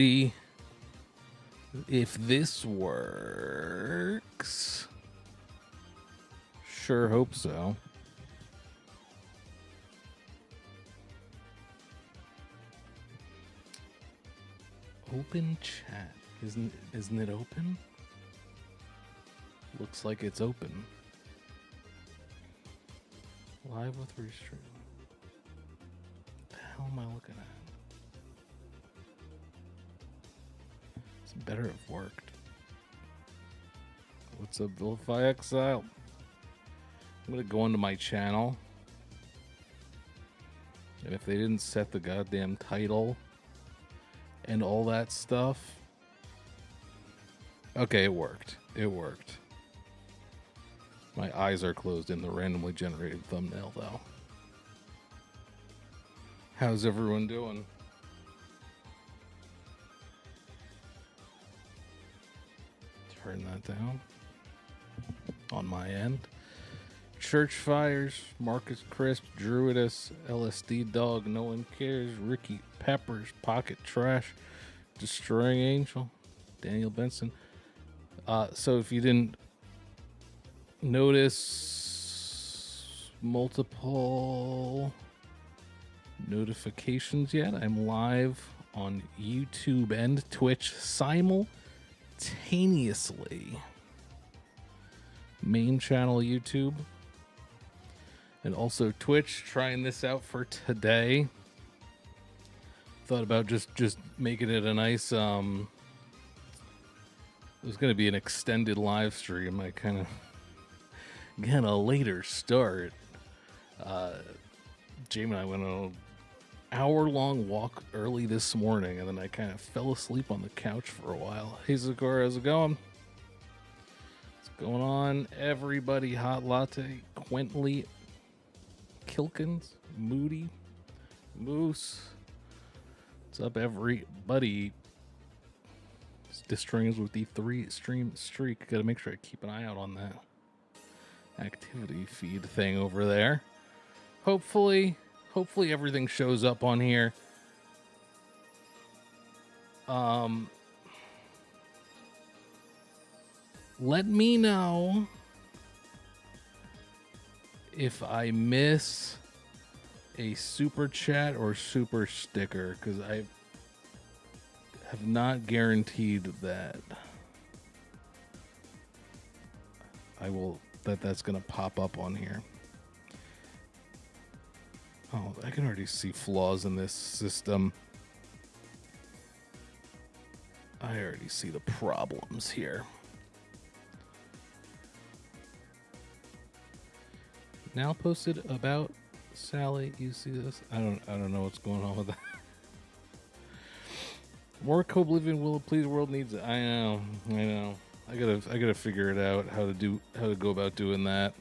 See if this works. Sure hope so. Open chat. Isn't it open? Looks like it's open. Live with restream. What the hell am I looking at? This better have worked. What's up, Vilify Exile? I'm gonna go into my channel. And if they didn't set the goddamn title and all that stuff. Okay, it worked. It worked. My eyes are closed in the randomly generated thumbnail, though. How's everyone doing? Turn that down on my end. Church Fires, Marcus Crisp, Druidus, LSD Dog, No One Cares, Ricky Peppers, Pocket Trash, Destroying Angel, Daniel Benson. So if you didn't notice multiple notifications yet, I'm live on YouTube and Twitch simultaneously. Main channel YouTube and also Twitch, trying this out for today. Thought about just making it a nice it was going to be an extended live stream. I kind of get a later start. Jamie and I went on an hour-long walk early this morning, and then I kind of fell asleep on the couch for a while. Hey, Zakora, how's it going? What's going on, everybody? Hot Latte, Quentley, Kilkins, Moody, Moose. What's up, everybody? Distrings with the 3-stream streak. Gotta make sure I keep an eye out on that activity feed thing over there. Hopefully everything shows up on here. Let me know if I miss a super chat or super sticker, because I have not guaranteed that that's gonna pop up on here. Oh, I can already see flaws in this system. I already see the problems here. Now posted about Sally. You see this? I don't know what's going on with that. More co-oblivion will please world needs it. I know. I gotta figure it out how to go about doing that.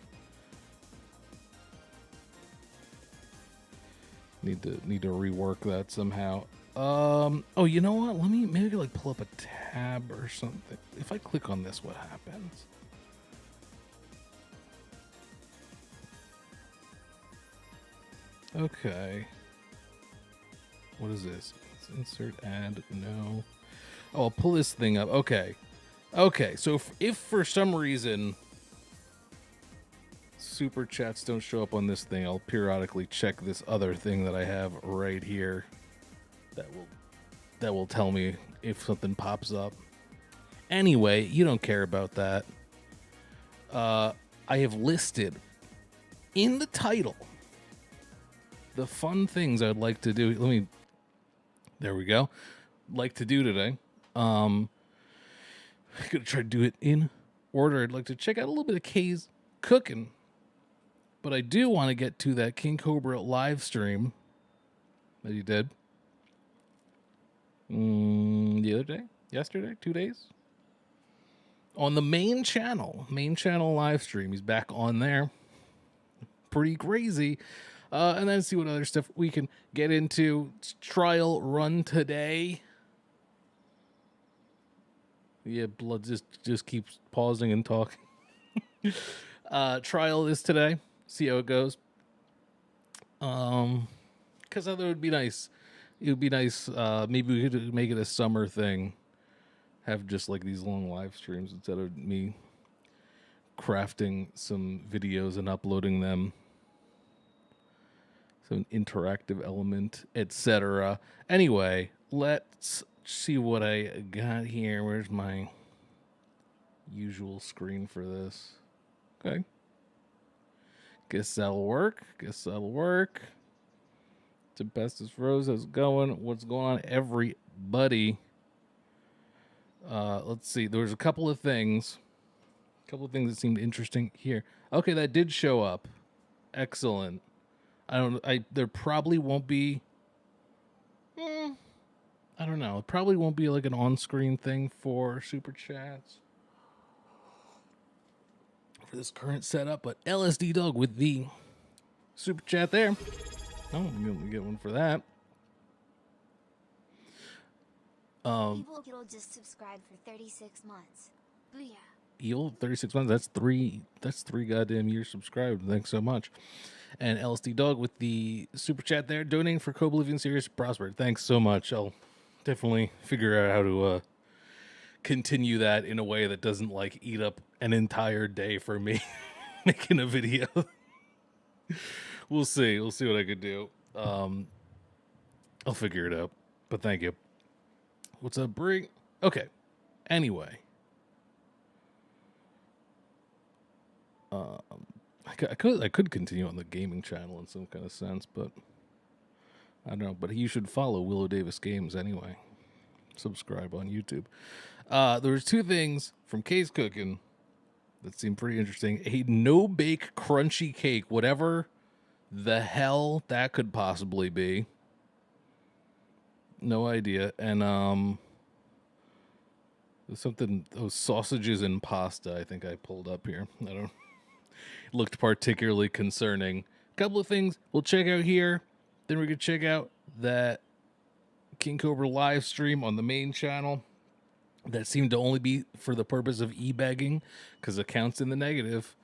Need to rework that somehow. Oh, you know what? Maybe like pull up a tab or something. If I click on this, what happens? Okay. What is this? Let's insert ad. No. Oh, I'll pull this thing up. Okay. So if for some reason super chats don't show up on this thing, I'll periodically check this other thing that I have right here. That will tell me if something pops up. Anyway, you don't care about that. I have listed in the title the fun things I'd like to do. There we go. Like to do today. I'm gonna try to do it in order. I'd like to check out a little bit of Kay's cooking, but I do want to get to that King Cobra live stream that he did the other day, yesterday, 2 days, on the main channel live stream. He's back on there. Pretty crazy. And then see what other stuff we can get into. Trial run today. Yeah, blood just keeps pausing and talking. Trial is today. See how it goes. Because I thought it would be nice It would be nice. Maybe we could make it a summer thing. Have just like these long live streams instead of me crafting some videos and uploading them. Some interactive element, etc. Anyway, let's see what I got here. Where's my usual screen for this? Okay. Guess that'll work. Tempestus Rose, how's it going? What's going on, everybody? Let's see. There was a couple of things that seemed interesting here. Okay, that did show up. Excellent. There probably won't be. I don't know. It probably won't be like an on-screen thing for super chats for this current setup, but LSD Dog with the super chat there. Oh, I'm gonna get one for that. People just subscribed for 36 months. Booyah. Eel, 36 months. That's three goddamn years subscribed. Thanks so much. And LSD Dog with the super chat there, donating for Co-Oblivion Series Prosper. Thanks so much. I'll definitely figure out how to continue that in a way that doesn't like eat up an entire day for me making a video. We'll see what I could do. I'll figure it out. But thank you. What's up, Brie? Okay. Anyway. I could continue on the gaming channel in some kind of sense, but I don't know. But you should follow Willow Davis Games anyway. Subscribe on YouTube. There was two things from Kay's Cooking that seemed pretty interesting. A no-bake crunchy cake, whatever the hell that could possibly be. No idea. And there's something, those sausages and pasta I think I pulled up here. I don't. Looked particularly concerning. A couple of things we'll check out here. Then we're going to check out that King Cobra live stream on the main channel that seemed to only be for the purpose of e-begging because accounts in the negative.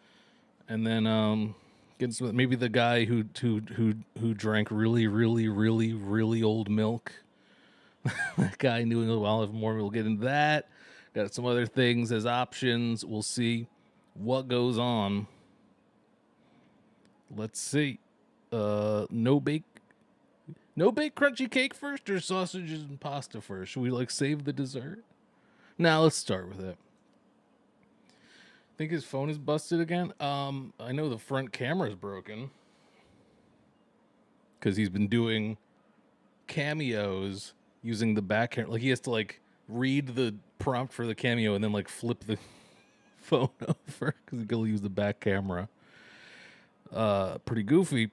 And then get some, maybe the guy who drank really old milk. That guy knew a while more. We'll get into that. Got some other things as options. We'll see what goes on. Let's see. No bake crunchy cake first or sausages and pasta first? Should we like save the dessert? Now let's start with it. Think his phone is busted again? I know the front camera is broken. Because he's been doing cameos using the back camera. Like he has to like read the prompt for the cameo and then like flip the phone over because he's gonna use the back camera. Pretty goofy.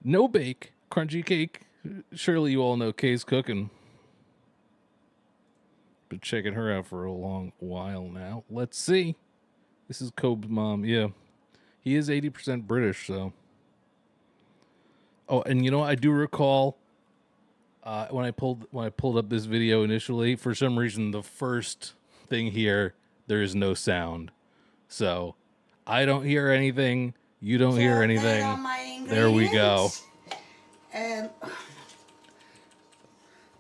No bake crunchy cake. Surely you all know Kay's Cooking. Been checking her out for a long while now. Let's see. This is Cobe's mom. Yeah, he is 80% British. So. Oh, and you know I do recall when I pulled up this video initially. For some reason, the first thing here there is no sound, so I don't hear anything. You don't hear anything. There we go.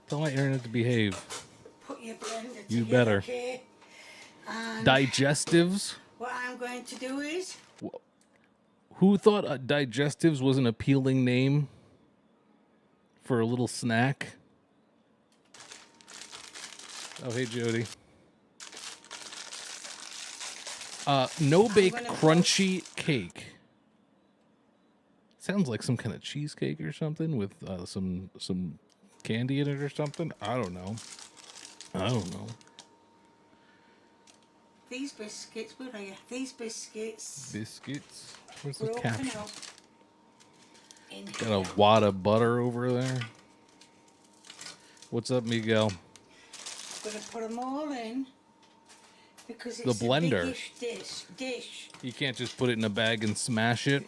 Tell my internet to behave. Put your blender You together, better. okay? Digestives? What I'm going to do is... Who thought digestives was an appealing name for a little snack? Oh, hey, Jody. No-bake crunchy cake. Sounds like some kind of cheesecake or something with some candy in it or something. I don't know. These biscuits, where are you? These biscuits. Biscuits? Where's the caption? Got Got a wad of butter over there. What's up, Miguel? I'm going to put them all in because The it's blender. a biggish dish. You can't just put it in a bag and smash it.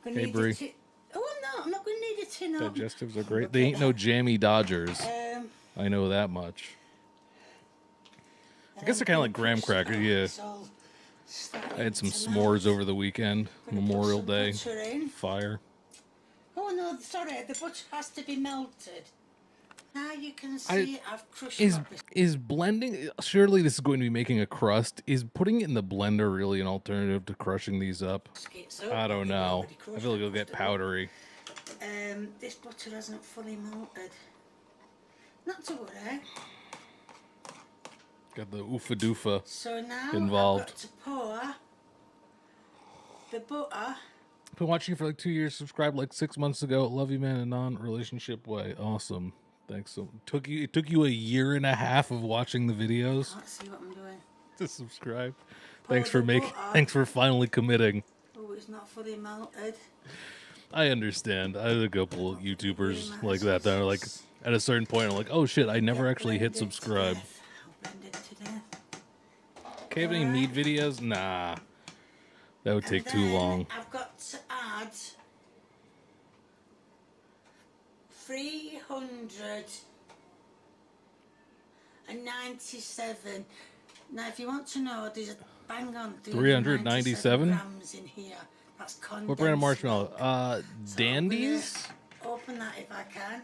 Hey, Brie. Oh, I'm not going to need a tin of. Digestives are great. They ain't no jammy Dodgers. I know that much. I guess they're kind of like graham crackers, yeah. I had some s'mores over the weekend. Memorial Day. Fire. Oh no, sorry, the butter has to be melted. Now you can see I've crushed my biscuit. Is blending, surely this is going to be making a crust. Is putting it in the blender really an alternative to crushing these up? So I don't they've know. already I crushed, feel like I it'll get crushed them up. powdery. This butter hasn't fully melted. Not to worry. Got the oofa doofa So now involved. I've got to pour the butter. Been watching you for like 2 years. Subscribed like 6 months ago. Love you, man. In a non-relationship way. Awesome. Thanks. So it took you a year and a half of watching the videos Let's see what I'm doing. to subscribe. Pour Thanks for the butter. Thanks for finally committing. Oh, it's not fully melted. I understand. I had a couple YouTubers like that are like at a certain point I'm like, oh shit, I never actually hit subscribe. I'll blend it to death. Okay, have any meat videos? Nah. That would take too long. I've got to add 397. Now, if you want to know, there's a bang on 397 grams in here. That's condensed. What brand of marshmallow? So Dandies? Open that if I can.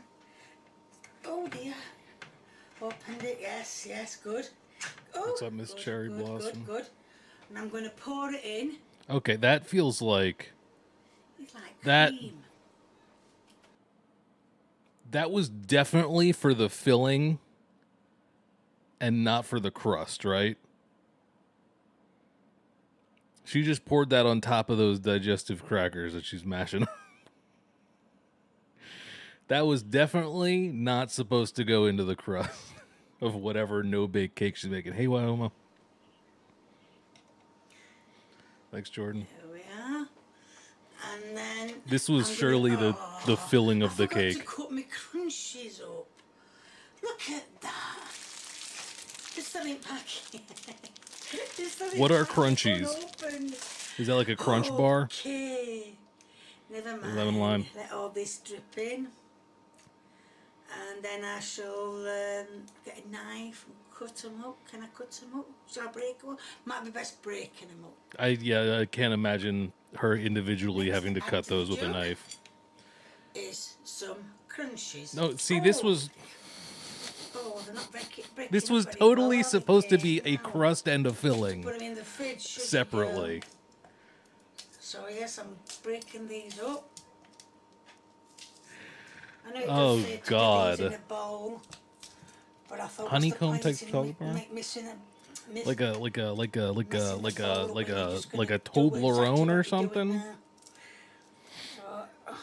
Oh dear. Opened it. Yes, yes, good. Oh, What's up, Miss Cherry Blossom? Good. And I'm going to pour it in. Okay, that feels like It's like that. cream. That was definitely for the filling and not for the crust, right? She just poured that on top of those digestive crackers that she's mashing. That was definitely not supposed to go into the crust of whatever no-bake cake she's making. Hey, Wyoma. Thanks, Jordan. Here we are. And then This was surely the filling of the cake. I forgot to cut my crunchies up. Look at that. Just filling packet. What are crunchies? Is that like a crunch bar? Okay. Never mind. Lemon lime. Let all this drip in. And then I shall get a knife and cut them up. Can I cut them up? Shall I break them up? Might be best breaking them up. I can't imagine her individually having to cut those with a knife. Is some crunchies. No, see, this was... Oh, they're not breaking This was up totally anymore, supposed to be okay, a now. crust and a filling Put them in the fridge separately. So yes, I'm breaking these up. I know it Oh, does say to God. do these in a bowl, but I thought Honeycomb what's the point type in chocolate bar? Like a Toblerone or something. So I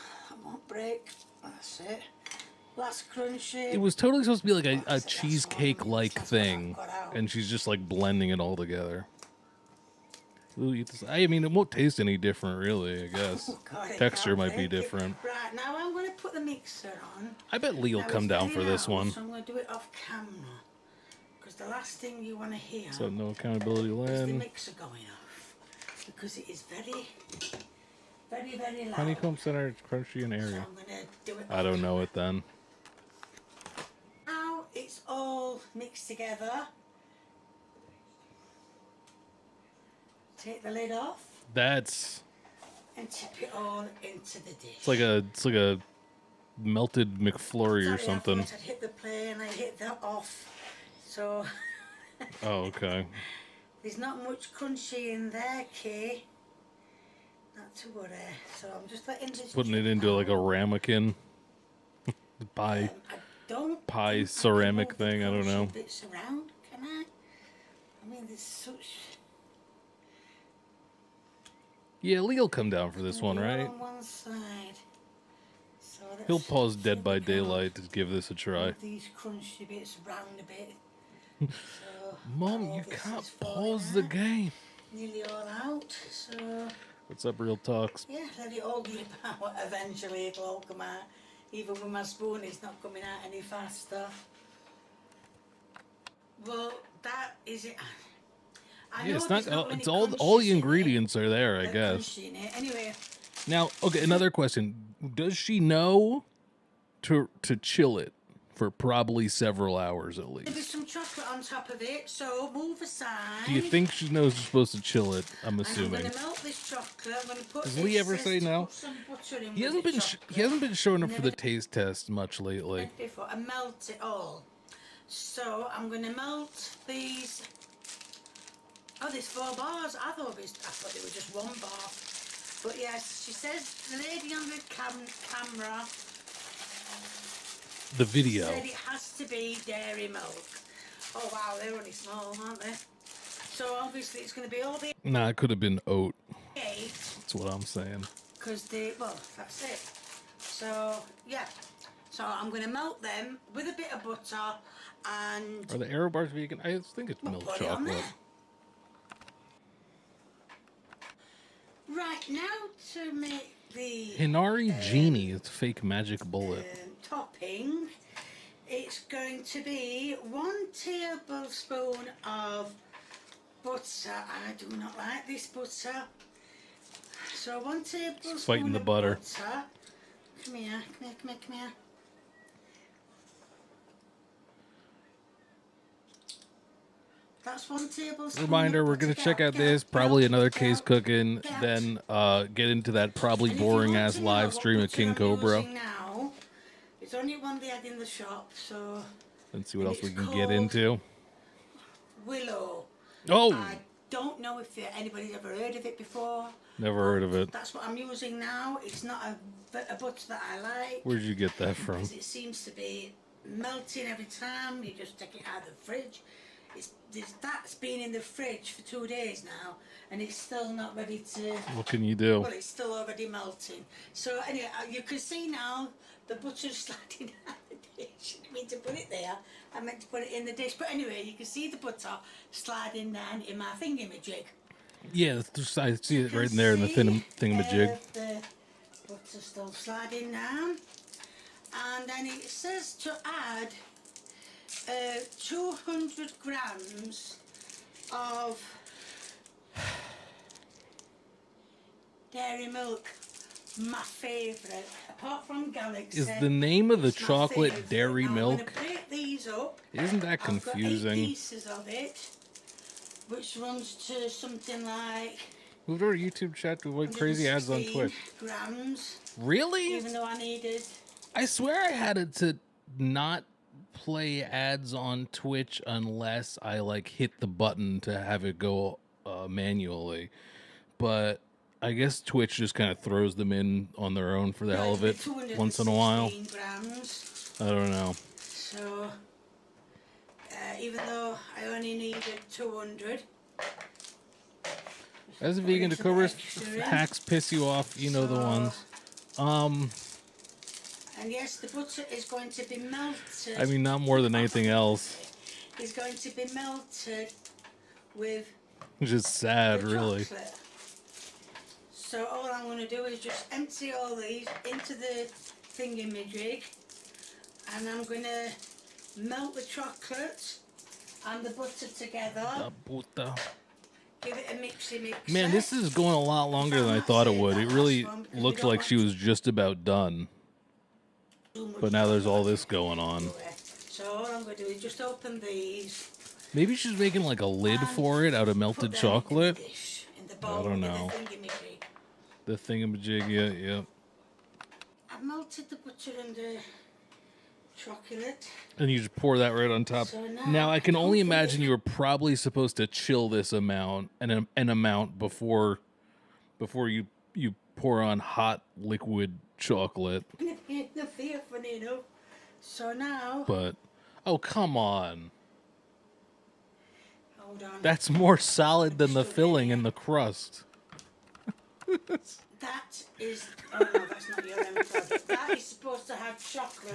won't break. That's it. Last crunchy. It was totally supposed to be like a cheesecake-like thing, and she's just like blending it all together. Ooh, eat this. I mean, it won't taste any different, really. I guess texture might be different. Right now, I'm going to put the mixer on. I bet Lee will Now, come it's down very for this loud, one. So I'm going to do it off camera. Because the last thing you want to hear So no accountability is the land. mixer going off. Because it is very, very, very loud. Honeycomb center, it's crunchy and So airy. I'm going to do it I don't know it then. Now it's all mixed together. Take the lid off That's and tip it all into the dish. it's like a melted McFlurry or Sorry, something. I thought I'd hit the play and I hit that off. So Oh, okay. there's not much crunchy in there, Kay. Not to worry. So I'm just letting this Putting it drip into like a out. ramekin pie. I don't Pie think I can ceramic move the thing, I don't crunchy know. Bits around, can I? I mean, there's such. Yeah, Lee'll come down for this one, They're all right? on one side. So He'll let's pause Dead by flip it out. Daylight to give this a try. Move these crunchy bits round a bit. So Mom, all you this can't is falling pause the out. game. Nearly all out. So What's up, Real Talks? yeah, let it all drip out. Eventually it'll all come out. Even with my spoon, it's not coming out any faster. Well, that is it. I Yeah, know it's there's not. many It's all the crunchies in it. ingredients are there, I They're guess. crunchy in it. Anyway, Now, okay, another question: does she know to chill it for probably several hours at There'll be least. some chocolate on top of it, so move aside. Do you think she knows you're supposed to chill it? I'm And I'm assuming. going to melt this chocolate. I'm going to put. Does it Lee ever says say to no? Put some butter in He with hasn't the been chocolate. he hasn't been showing up for the Never taste test much lately. did before. I melt it all. So I'm going to melt these. Oh, there's 4 bars. I thought they were just 1 bar. But yes, she says the lady on the camera The video. said it has to be dairy milk. Oh wow, they're only small, aren't they? So obviously it's going to be all the Nah, it could have been oat. 8 That's what I'm saying. because well, that's it. So yeah, so I'm going to melt them with a bit of butter and Are the Aero bars vegan? I think it's milk put it on chocolate. there. Right, now to make the Hinari Genie. It's fake magic bullet. topping, it's going to be 1 tablespoon of butter. I do not like this butter. So 1 tablespoon fighting the of butter. butter. Come here, come here, come here, come here. That's 1 tablespoon. Reminder, of we're butter. going to check out Get this, out, probably get out, another get case out, cooking, get out. then get into that probably And if you boring want ass to know live what stream of butter King I'm Cobra. using now, it's only one they had in the shop, so Let's see what and else we it's can get called into. Willow. Oh, I don't know if anybody's ever heard of it before. never heard of it. That's what I'm using now. It's not a butter that I like. Where'd you get that from? Because it seems to be melting every time. You just take it out of the fridge. That's been in the fridge for 2 days now, and it's still not ready to. What can you do? Well, it's still already melting. So anyway, you can see now the butter's sliding out of the dish. I didn't mean to put it there. I meant to put it in the dish. But anyway, you can see the butter sliding down in my thingamajig. Yeah, I see it right in there in the thingamajig. The butter still sliding down. And then it says to add 200 grams of dairy milk. My favourite, apart from Galaxy. Is the name of the it's my chocolate favourite. dairy Now, milk? I'm going to break these up. Isn't that I've got 8 confusing? pieces of it, which runs to something like Move to our YouTube chat to avoid crazy ads on 116 Twitch. grams, Really? even though I needed. I swear I had it to not play ads on Twitch unless I like hit the button to have it go manually. But I guess Twitch just kind of throws them in on their own for the hell of it once in a while. 216 grams. I don't know. So, even though I only needed 200. As a vegan, the Cobra hacks piss you off. You know the ones. And yes, the butter is going to be melted. I mean, not more than anything else. It's going to be melted with Which is sad, the really. chocolate. So all I'm going to do is just empty all these into the thingamajig, and I'm going to melt the chocolate and the butter together. Give it a mixy mix. Man, this is going a lot longer than I thought it would. It really looked like she was just about done. But now there's all this going on. So all I'm going to do is just open these. Maybe she's making like a lid for it out of melted Put them chocolate. In the dish, in the bowl I don't with know. the thingamajig. The thingamajig, yeah. I've melted the butter and the chocolate. And you just pour that right on top. So Now I can only open it. imagine you were probably supposed to chill this amount an amount before you pour on hot liquid chocolate. The fear, funny enough. So now, But oh, come on. hold on. That's more solid than the filling and the crust. That is, oh no, that's not your end product. That is supposed to have chocolate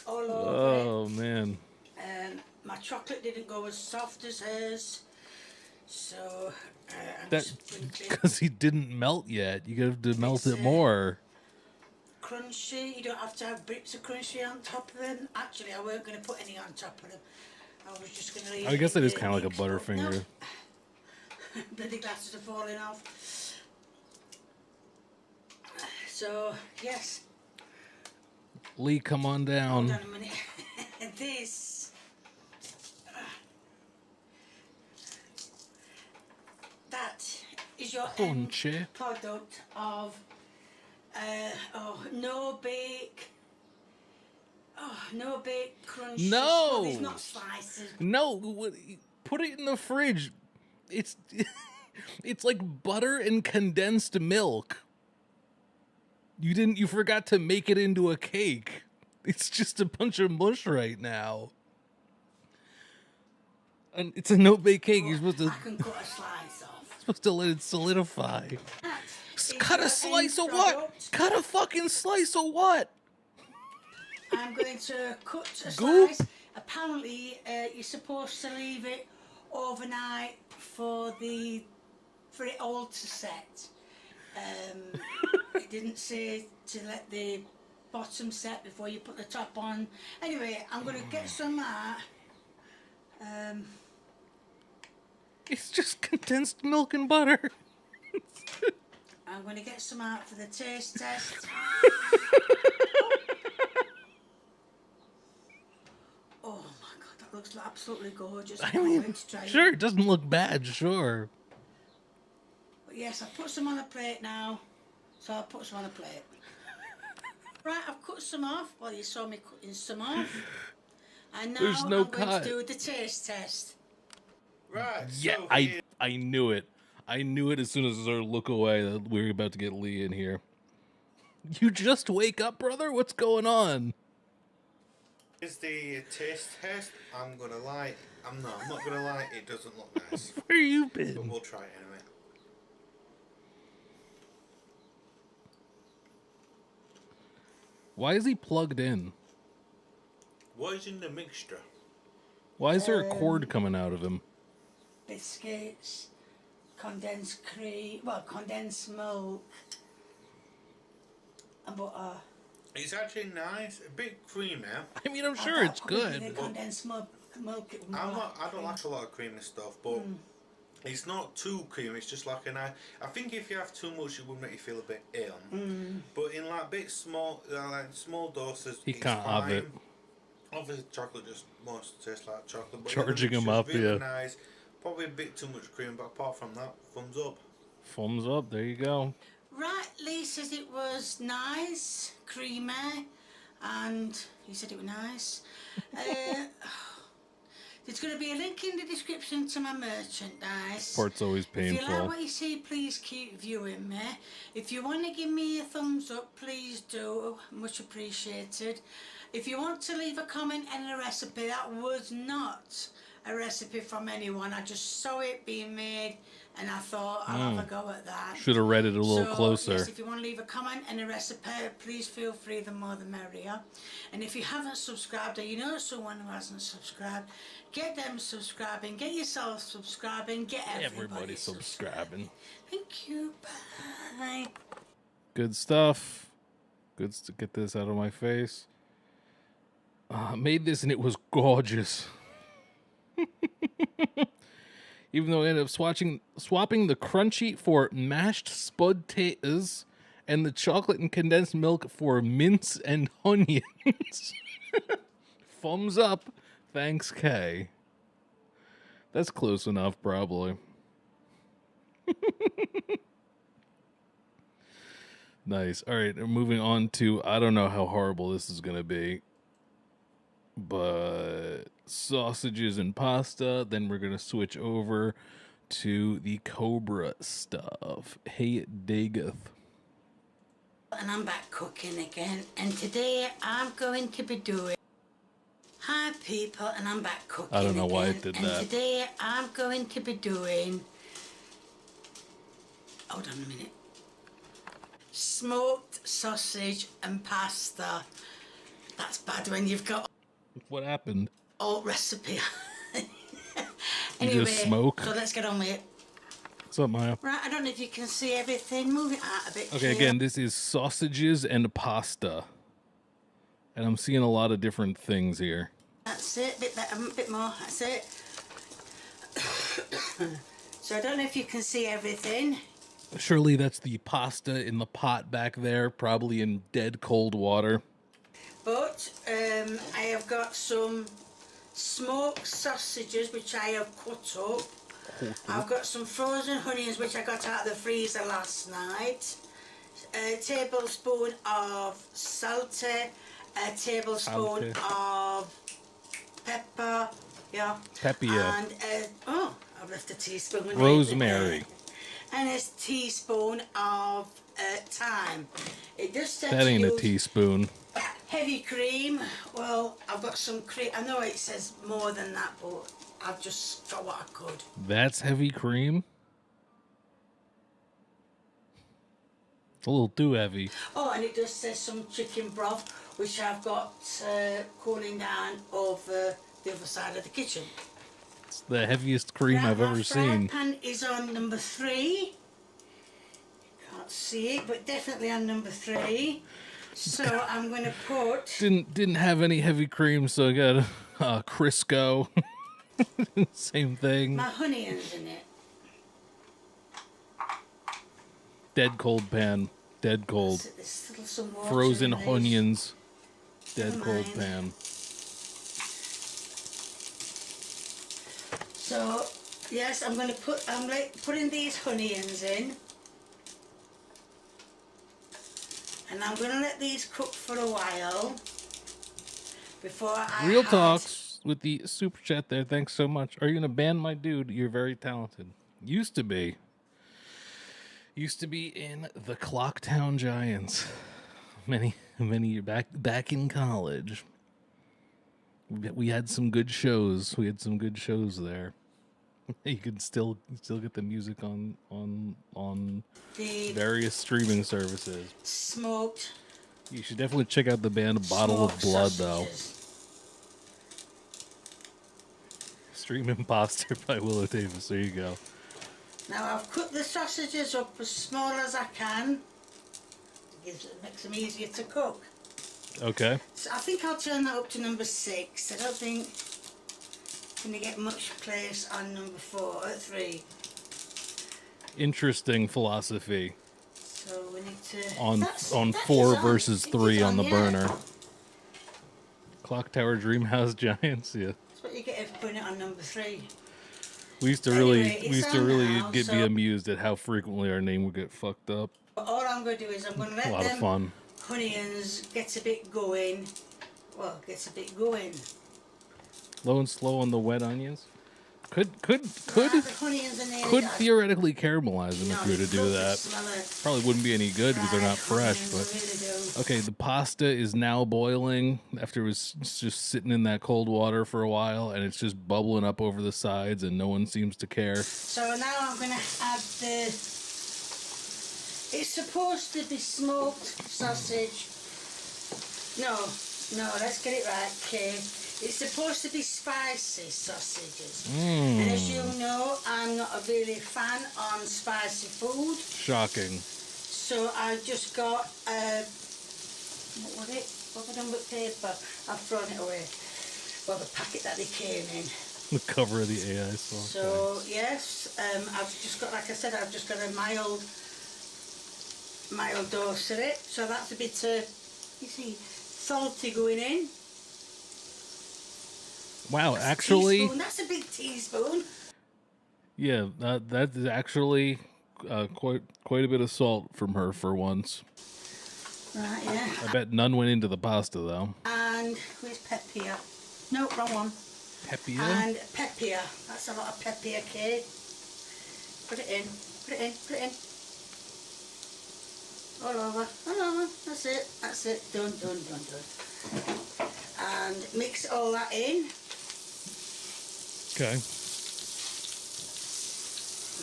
all over Oh man. it. My chocolate didn't go as soft as hers, so I'm That's sprinkling because he didn't melt yet. You have to melt It's, it more. crunchy. You don't have to have bits of crunchy on top of them. Actually, I weren't going to put any on top of them. I was just going to leave I guess in it is the kind of like a mix, but Butterfinger. no. Bloody glasses are falling off. So, yes. Lee, come on down. Hold on a minute. this, that is your end Crunchy. product of no bake. Oh, no bake crunch. No. Well, there's not slices. No, put it in the fridge. It's it's like butter and condensed milk. You forgot to make it into a cake. It's just a bunch of mush right now. And it's a no-bake cake. You're supposed to I can cut a slice off. supposed to let it solidify. Cut a slice of what? Cut a fucking slice of what? I'm going to cut a Goop. slice. Apparently, you're supposed to leave it overnight for it all to set. It didn't say to let the bottom set before you put the top on. Anyway, I'm going to get some out. It's just condensed milk and butter. I'm going to get some out for the taste test. Oh my god, that looks absolutely gorgeous. I mean, sure, it doesn't look bad, sure. But yes, I put some on a plate now. So I'll put some on a plate. Right, I've cut some off. Well, you saw me cutting some off. And now There's no I'm going cut. to do the taste test. Right. Yeah, so I knew it. I knew it as soon as I started to look away that we were about to get Lee in here. You just wake up, brother? What's going on? is the taste test. I'm not gonna lie, it doesn't look nice. Where you But been? we'll try it anyway. Why is he plugged in? What is in the mixture? Why is there a cord coming out of him? Biscuits, condensed cream, well, condensed milk, and butter. It's actually nice, a bit creamy. I mean, I'm sure it's The good. condensed milk. It was I more don't cream. like a lot of creamy stuff, but it's not too creamy. It's just like a nice. I think if you have too much, it would make you feel a bit ill. But in like bit small, like small doses, He it's can't have fine. it. Obviously, chocolate just wants to taste like chocolate. But Charging the him mixture's up, really yeah. Nice. Probably a bit too much cream, but apart from that, thumbs up. Thumbs up. There you go. Right, Lee says it was nice, creamy, and he said it was nice. There's going to be a link in the description to my merchandise. Part's always If you like painful. what you see, please keep viewing me. If you want to give me a thumbs up, please do. Much appreciated. If you want to leave a comment and a recipe, that was not a recipe from anyone. I just saw it being made and I thought I'll have a go at that. Should have read it a little So, closer. Yes, if you want to leave a comment and a recipe, please feel free, the more the merrier. And if you haven't subscribed or you know someone who hasn't subscribed, get them subscribing, get yourself subscribing, get everybody subscribing. Thank you, bye. Good stuff. Good to get this out of my face. Made this and it was gorgeous. Even though I ended up swapping the crunchy for mashed spud taters and the chocolate and condensed milk for mince and onions. Thumbs up. Thanks, Kay. That's close enough, probably. Nice. All right, moving on to, I don't know how horrible this is going to be, but sausages and pasta. Then we're going to switch over to the Cobra stuff. Hey, Dagoth. And I'm back cooking again, and today I'm going to be doing... Hi people, and I'm back cooking I don't know why again, it did and that. today I'm going to be doing... Hold on a minute. Smoked sausage and pasta. That's bad when you've got What happened? old recipe. You just smoke? So let's get on with it. What's up, Maya? Right, I don't know if you can see everything. Move it out a bit. Okay, here. again, this is sausages and pasta. And I'm seeing a lot of different things here. That's it. Bit better, a bit more. That's it. So I don't know if you can see everything. Surely that's the pasta in the pot back there, probably in dead cold water. But I have got some smoked sausages which I have cut up. I've got some frozen onions which I got out of the freezer last night. A tablespoon of salt, a tablespoon of pepper, yeah. Pepia. And oh, I've left a teaspoon. Rosemary. And a teaspoon of thyme. It just said That ain't a teaspoon. heavy cream. Well, I've got some cream. I know it says more than that, but I've just got what I could. That's heavy cream? A little too heavy. Oh, and it does say some chicken broth, which I've got cooling down over the other side of the kitchen. It's the heaviest cream I've ever seen. My frying pan is on number 3. Can't see it, but definitely on number 3. So I'm going to put... Didn't have any heavy cream, so I got Crisco. Same thing. my onions in it. Dead cold pan. Dead cold. There's little some water Frozen in these. onions. Dead Never cold mind. pan. So, yes, I'm going to putting these onions in. And I'm going to let these cook for a while before I Real add- talks with the super chat there. Thanks so much. Are you going to ban my dude? You're very talented. Used to be. Used to be in the Clocktown Giants. Many years back in college. We had some good shows. We had some good shows there. You can still get the music on the various streaming services. smoked You should definitely check out the band Bottle of smoked Blood, sausages. though. Stream Imposter by Willow Davis. There you go. Now I've cut the sausages up as small as I can. It makes them easier to cook. Okay. So I think I'll turn that up to number 6. I don't think I'm going to get much place on number 3. Interesting philosophy So we need to... on That 4 is on. versus It 3 is on the yeah. burner. Clock Tower Dreamhouse Giants. Yeah. That's what you get if putting it on number 3. We used to Anyway, really now, be so- amused at how frequently our name would get fucked up. But all I'm going to do is I'm going to A let lot of them fun. onions get a bit going. Well, gets a bit going. Low and slow on the wet onions. Could The onions are nearly done. theoretically caramelize them No, if you were to it's do lovely that. smell of Probably wouldn't be any good because they're not fried fresh. onions, But I really do. okay, the pasta is now boiling after it was just sitting in that cold water for a while, and it's just bubbling up over the sides, and no one seems to care. So now I'm going to add the... It's supposed to be smoked sausage. No, let's get it right, Kay. It's supposed to be spicy sausages. And as you know, I'm not a really fan on spicy food. Shocking. So I just got, what was it? What have I done with paper? I've thrown it away. Well, the packet that they came in. The cover of the AI song. So, yes, I've just got, like I said, I've just got a mild dose of it. So that's a bit, you see, salty going in. Wow, That's a actually, teaspoon. That's a big teaspoon. yeah, that is actually quite a bit of salt from her for once. Right, yeah. I bet none went into the pasta though. And where's pepper? No, wrong one. Pepia? And pepper. That's a lot of pepper, Kay. Put it in. Put it in. Put it in. All over. All over. That's it. Done. And mix all that in. Okay.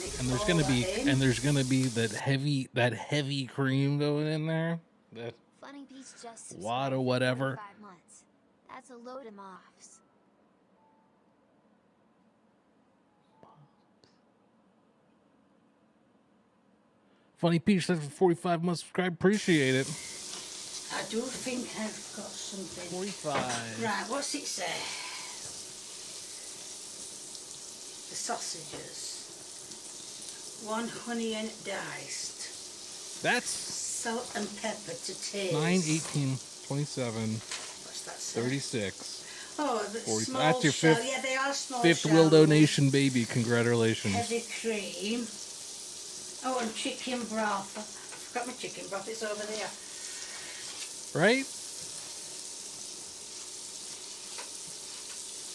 Mix And there's all gonna that be in. that heavy cream going in there. That Funny Peach just subscribed wad or for whatever. 5 months. That's a load of moths. Funny Peach, that's for 45 months subscribed. Appreciate it. I do think I've got something. 45. Right, what's it say? The sausages. 1 onion diced. That's Salt and pepper to taste. 9.18. 27, What's that say? 36. Oh, the 40. small That's your shell. fifth- Yeah, they are small Fifth will shells. donation, baby. Congratulations. Heavy cream. Oh, and chicken broth. I forgot my chicken broth. It's over there. Right?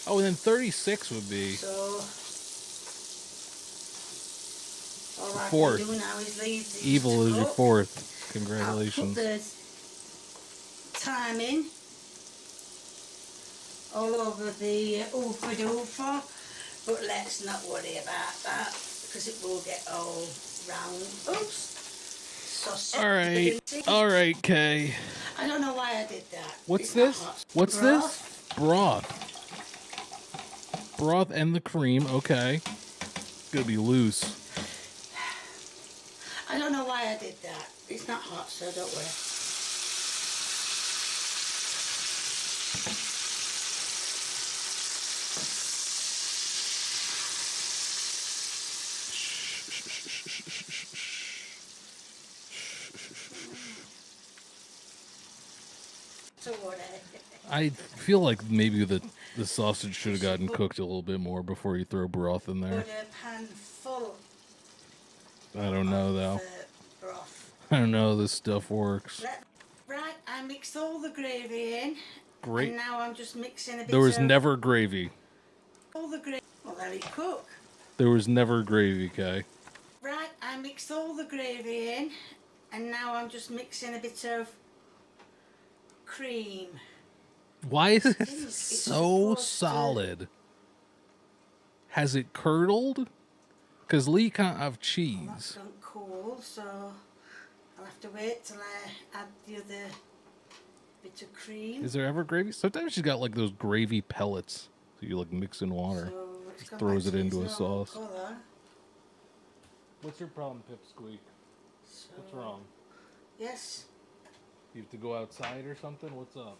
Oh, and then 36 would be So, all I fourth. can do now is leave these evil to is your cook. fourth. I'll Congratulations. put the thyme in all over the oofa-doofa, but let's not worry about that because it will get all round. Oops. Sausage. All right, Kay. I don't know why I did that. What's It's not this? hot. What's Broth. this? Broth. Broth and the cream. Okay. It's gonna be loose. I don't know why I did that. It's not hot, so don't worry. So what? I feel like maybe the sausage should have gotten cooked a little bit more before you throw broth in there. Put a pan full I don't know of though. broth. I don't know how this stuff works. Right, I mixed all the gravy in. Great. And now I'm just mixing a bit There was of never gravy. all the gravy. Well, let it cook. There was never gravy, Kay. Right, I mixed all the gravy in. And now I'm just mixing a bit of cream. Why is it It's so supposed to- solid? Has it curdled? Because Lee can't have That's cheese. gone cool, so I'll have to wait till I add the other bit of cream. Is there ever gravy? Sometimes she's got like those gravy pellets. So you like mix in water. So it's gone throws back it to into its a normal sauce. colour. What's your problem, Pipsqueak? So, What's wrong? Yes. You have to go outside or something? What's up?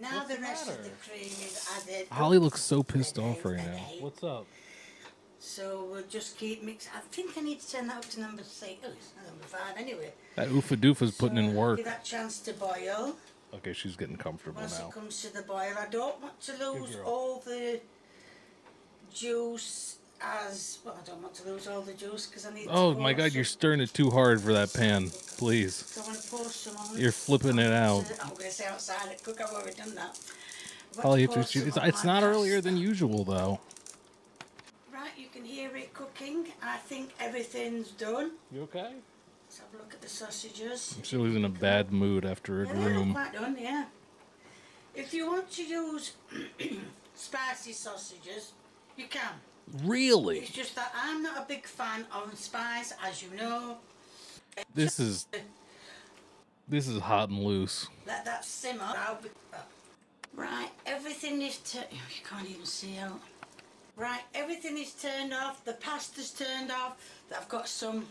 Now What's the the rest matter? of the cream is added. Holly looks so pissed Ready, off right now. ready. What's up? So we'll just keep mixing. I think I need to turn that up to number 6. Oh, it's number 5 anyway. That oofa doofa's putting in So work. give that chance to boil. Okay, she's getting comfortable Once now. it comes to the boil, I don't want to lose girl. all the juice as well. I don't want to lose all the juice because I need. Oh to my pour god, you're some- stirring it too hard for that pan. Please. So I want to pour some on. You're flipping it out. I'm going to say outside at cook. I've already done that. I want Holly, to pour some it's on my not earlier pasta. than usual though. Right, you can hear it cooking. I think everything's done. You okay? Let's have a look at the sausages. She was in a bad mood after a Yeah, they look groom. quite done, yeah. If you want to use spicy sausages, you can. Really? It's just that I'm not a big fan of spice, as you know. This is hot and loose. Let that simmer. Right, everything is you can't even see out. Right, everything is turned off. The pasta's turned off. I've got some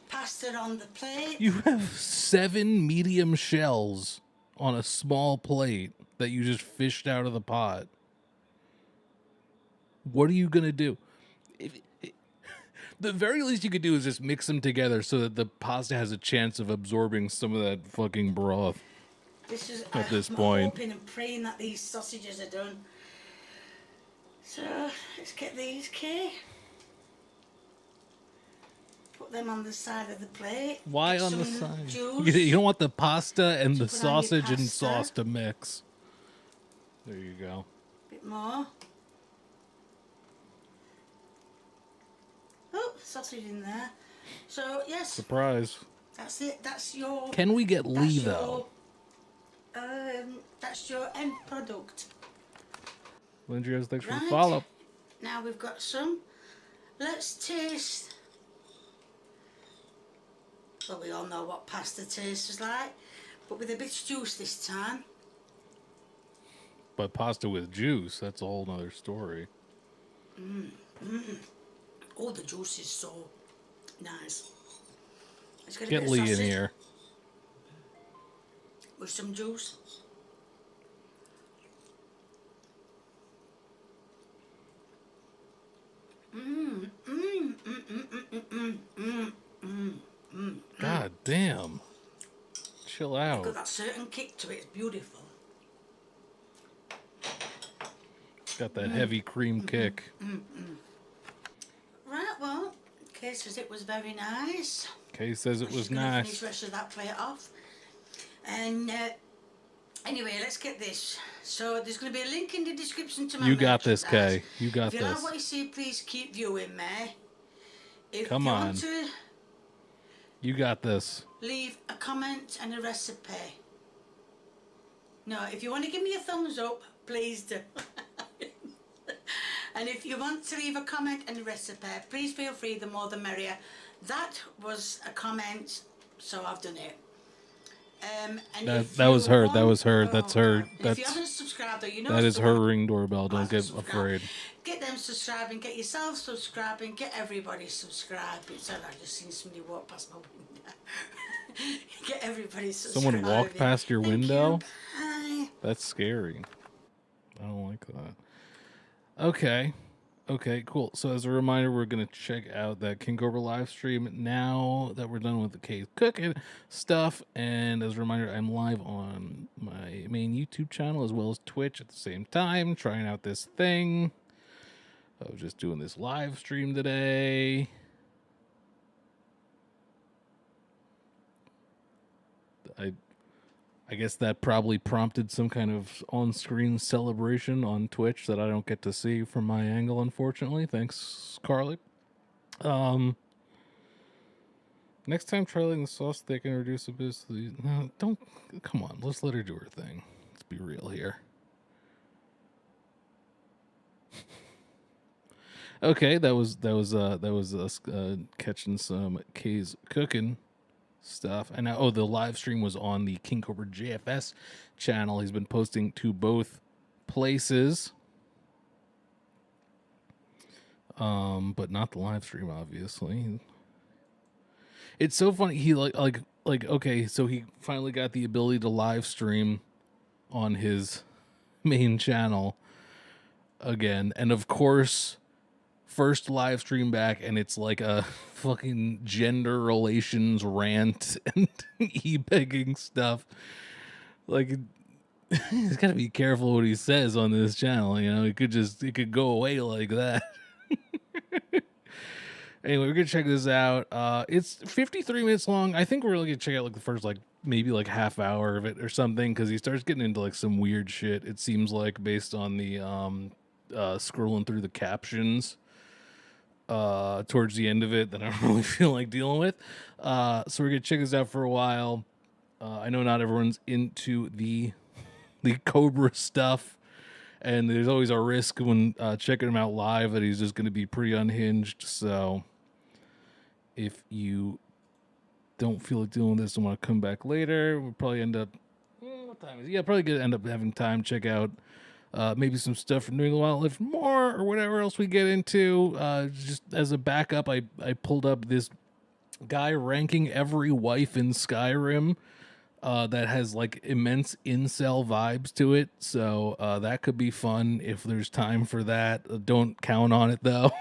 pasta on the plate. You have 7 medium shells on a small plate that you just fished out of the pot. What are you gonna do? The very least you could do is just mix them together so that the pasta has a chance of absorbing some of that fucking broth. This is At this I'm point. hoping and praying that these sausages are done. So let's get these, Kay. Put them on the side of the plate. Why Get on the some side? Juice. You don't want the pasta and the put on your sausage and pasta. sauce to mix. There you go. Bit more. Oh, sausage in there. So yes, Surprise. that's it. That's your. Can we get that's Lee your, though? That's your end product. Lindsay, thanks for the Right. follow. Now we've got some. Let's taste. Well, we all know what pasta tastes like, but with a bit of juice this time. But pasta with juice, that's a whole nother story. Oh, the juice is so nice. Let's get a Get bit of Lee in sausage here. with some juice. God damn. Chill It's out. got that certain kick to it. It's beautiful. It's got that heavy cream kick. Right, well, Kay says it was very nice. Kay says it She's was gonna nice. finish the rest of that plate off. And anyway, let's get this. So there's going to be a link in the description to my You got this, merchandise. Kay. You got If you like this. what you see, please keep viewing me. If Come you on. want to You got this. leave a comment and a recipe. No, if you want to give me a thumbs up, please do. And if you want to leave a comment and a recipe, please feel free, the more the merrier. That was a comment, so I've done it. And That was her. That was her. Oh, That's her. God. And if you haven't subscribed, though, you know That is her still ring doorbell. Don't get subscribe. afraid. Get them subscribing, get yourself subscribing, get everybody subscribing. So I just seen somebody walk past my window. Get everybody subscribing. Someone walked past your Thank window? you. Bye. That's scary. I don't like that. Okay. Okay, cool. So as a reminder, we're going to check out that King Cobra live stream now that we're done with the Kay's cooking stuff. And as a reminder, I'm live on my main YouTube channel as well as Twitch at the same time, trying out this thing. I was just doing this live stream today. I guess that probably prompted some kind of on-screen celebration on Twitch that I don't get to see from my angle, unfortunately. Thanks, Carly. Next time, try letting the sauce thick and reduce a bit. No, don't. Come on, let's let her do her thing. Let's be real here. Okay, that was us catching some Kay's cooking stuff. And now, the live stream was on the King Cobra JFS channel. He's been posting to both places, but not the live stream, obviously. It's so funny. He like okay, so he finally got the ability to live stream on his main channel again, and of course, first live stream back, and it's like a fucking gender relations rant and e-begging stuff. Like, he's got to be careful what he says on this channel. You know, it could go away like that. Anyway, we're gonna check this out. It's 53 minutes long. I think we're really gonna check out like the first maybe half hour of it or something, because he starts getting into like some weird shit. It seems like, based on the scrolling through the captions towards the end of it, that I don't really feel like dealing with. So we're gonna check this out for a while. I know not everyone's into the Cobra stuff, and there's always a risk when checking him out live that he's just going to be pretty unhinged. So if you don't feel like dealing with this and want to come back later, we'll probably end up... what time is it? Yeah, probably going to end up having time to check out maybe some stuff from New England Wildlife more, or whatever else we get into. Just as a backup, I pulled up this guy ranking every wife in Skyrim that has like immense incel vibes to it. So that could be fun if there's time for that. Don't count on it though.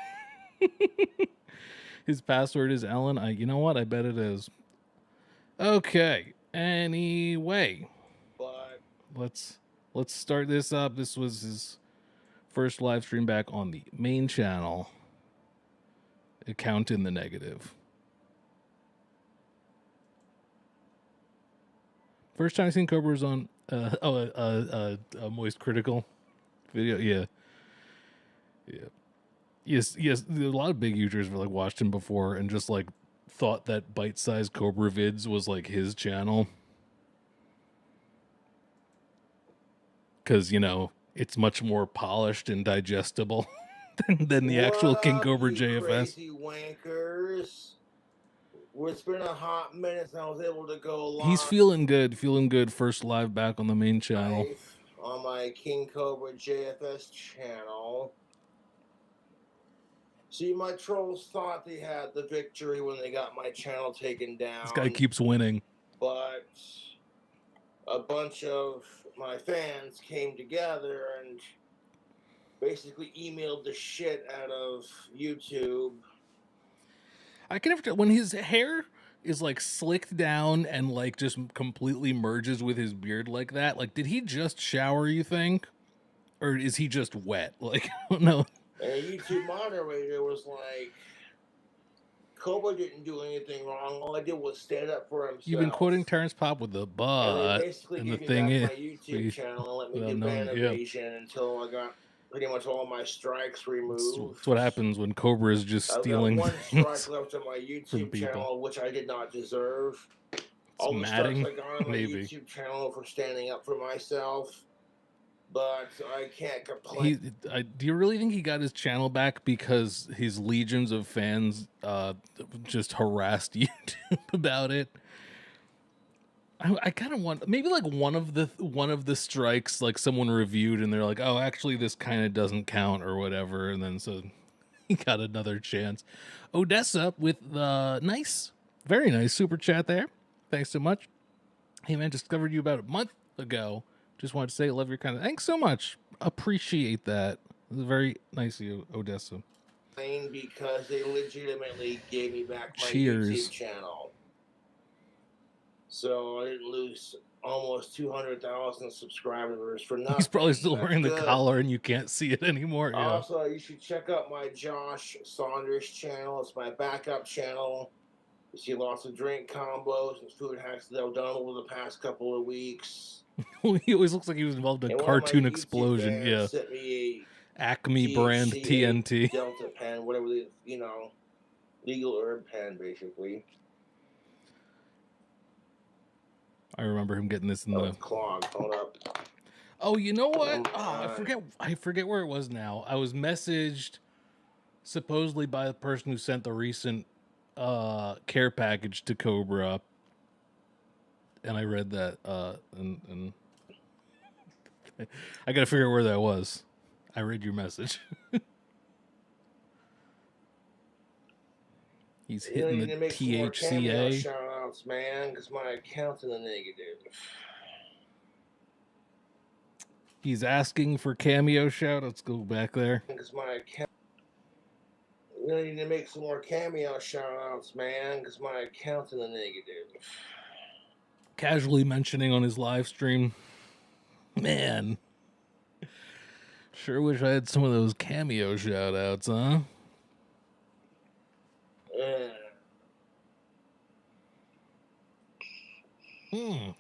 His password is Ellen. You know what? I bet it is. Okay. Anyway, let's start this up. This was his first live stream back on the main channel. Account in the negative. First time I've seen Cobra was on a Moist Critical video. Yeah. Yes. There's a lot of big YouTubers have like watched him before and just like thought that bite-sized Cobra vids was like his channel. Because, you know, it's much more polished and digestible than the actual King Cobra JFS. Crazy wankers. It's been a hot minute since I was able to go live. He's feeling good. First live back on the main channel. On my King Cobra JFS channel. See, my trolls thought they had the victory when they got my channel taken down. This guy keeps winning. But a bunch of my fans came together and basically emailed the shit out of YouTube. I can never tell when his hair is like slicked down and like just completely merges with his beard like that. Like, did he just shower, you think? Or is he just wet? Like, I don't know. And a YouTube moderator was like, Cobra didn't do anything wrong. All I did was stand up for himself. You've been quoting Terrence Pop with the And they but, basically and the gave me thing back is, my YouTube channel and let me without do ban knowing, yeah. evasion until I got pretty much all my strikes removed. That's what happens when Cobra is just stealing I've got one things strike left on my from YouTube people. channel, which I did not deserve. It's All the matting, strikes I got on my maybe. YouTube channel for standing up for myself. But I can't complain. Do you really think he got his channel back because his legions of fans just harassed YouTube about it? I kind of want maybe like one of the strikes, like someone reviewed and they're like, oh, actually this kind of doesn't count or whatever, and then so he got another chance. Odessa with the very nice super chat there. Thanks so much. Hey man, discovered you about a month ago. Just wanted to say, love your content. Thanks so much. Appreciate that. It was very nice of you, Odessa. Because they legitimately gave me back my Cheers. YouTube channel. So I didn't lose almost 200,000 subscribers for nothing. He's probably still wearing the good. collar and you can't see it anymore. Yeah. Also, you should check out my Josh Saunders channel. It's my backup channel. You see lots of drink combos and food hacks that I've done over the past couple of weeks. He always looks like he was involved in a cartoon explosion. Yeah. Sent me a Acme brand TNT. Delta pen, whatever the, legal herb pen, basically. I remember him getting this in the clogged. Hold up. Oh, you know what? I forget where it was now. I was messaged supposedly by the person who sent the recent care package to Cobra. And I read that, and I gotta figure out where that was. I read your message. He's hitting the THCA. Shout outs, man, because my account's in the negative. He's asking for cameo shout. Let's go back there. Because my account. We need to make some more cameo shout outs, man, because my account's in the negative. Casually mentioning on his live stream, man, sure wish I had some of those cameo shout outs, huh?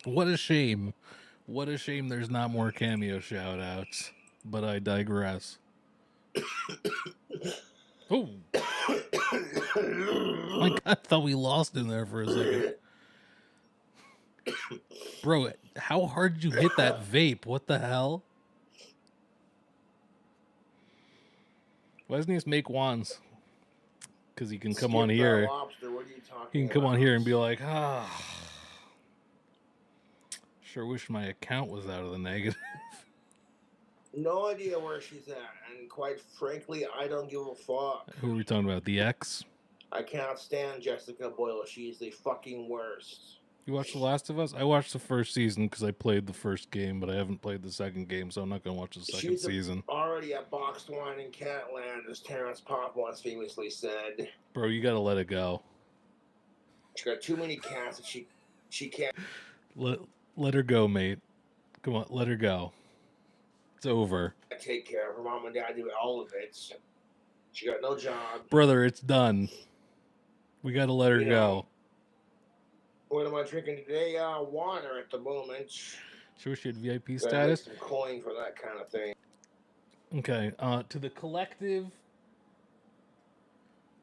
What a shame. What a shame there's not more cameo shout outs. But I digress. Oh. My God, I thought we lost him there for a second. Bro, how hard did you hit that vape? What the hell? Why doesn't he just make wands? Because he can come on here. He can come on here and be like, sure wish my account was out of the negative. No idea where she's at, and quite frankly, I don't give a fuck. Who are we talking about? The ex? I cannot stand Jessica Boyle. She's the fucking worst. You watched The Last of Us? I watched the first season because I played the first game, but I haven't played the second game, so I'm not going to watch the second season. Already at boxed wine in Catland, as Terrence Pop once famously said. Bro, you got to let it go. She got too many cats that she can't. Let her go, mate. Come on, let her go. It's over. I take care of her mom and dad, do all of it. She got no job. Brother, it's done. We got to let her go. What am I drinking today? Water at the moment. Sure, she had VIP status. Some coin for that kind of thing. Okay. To the collective,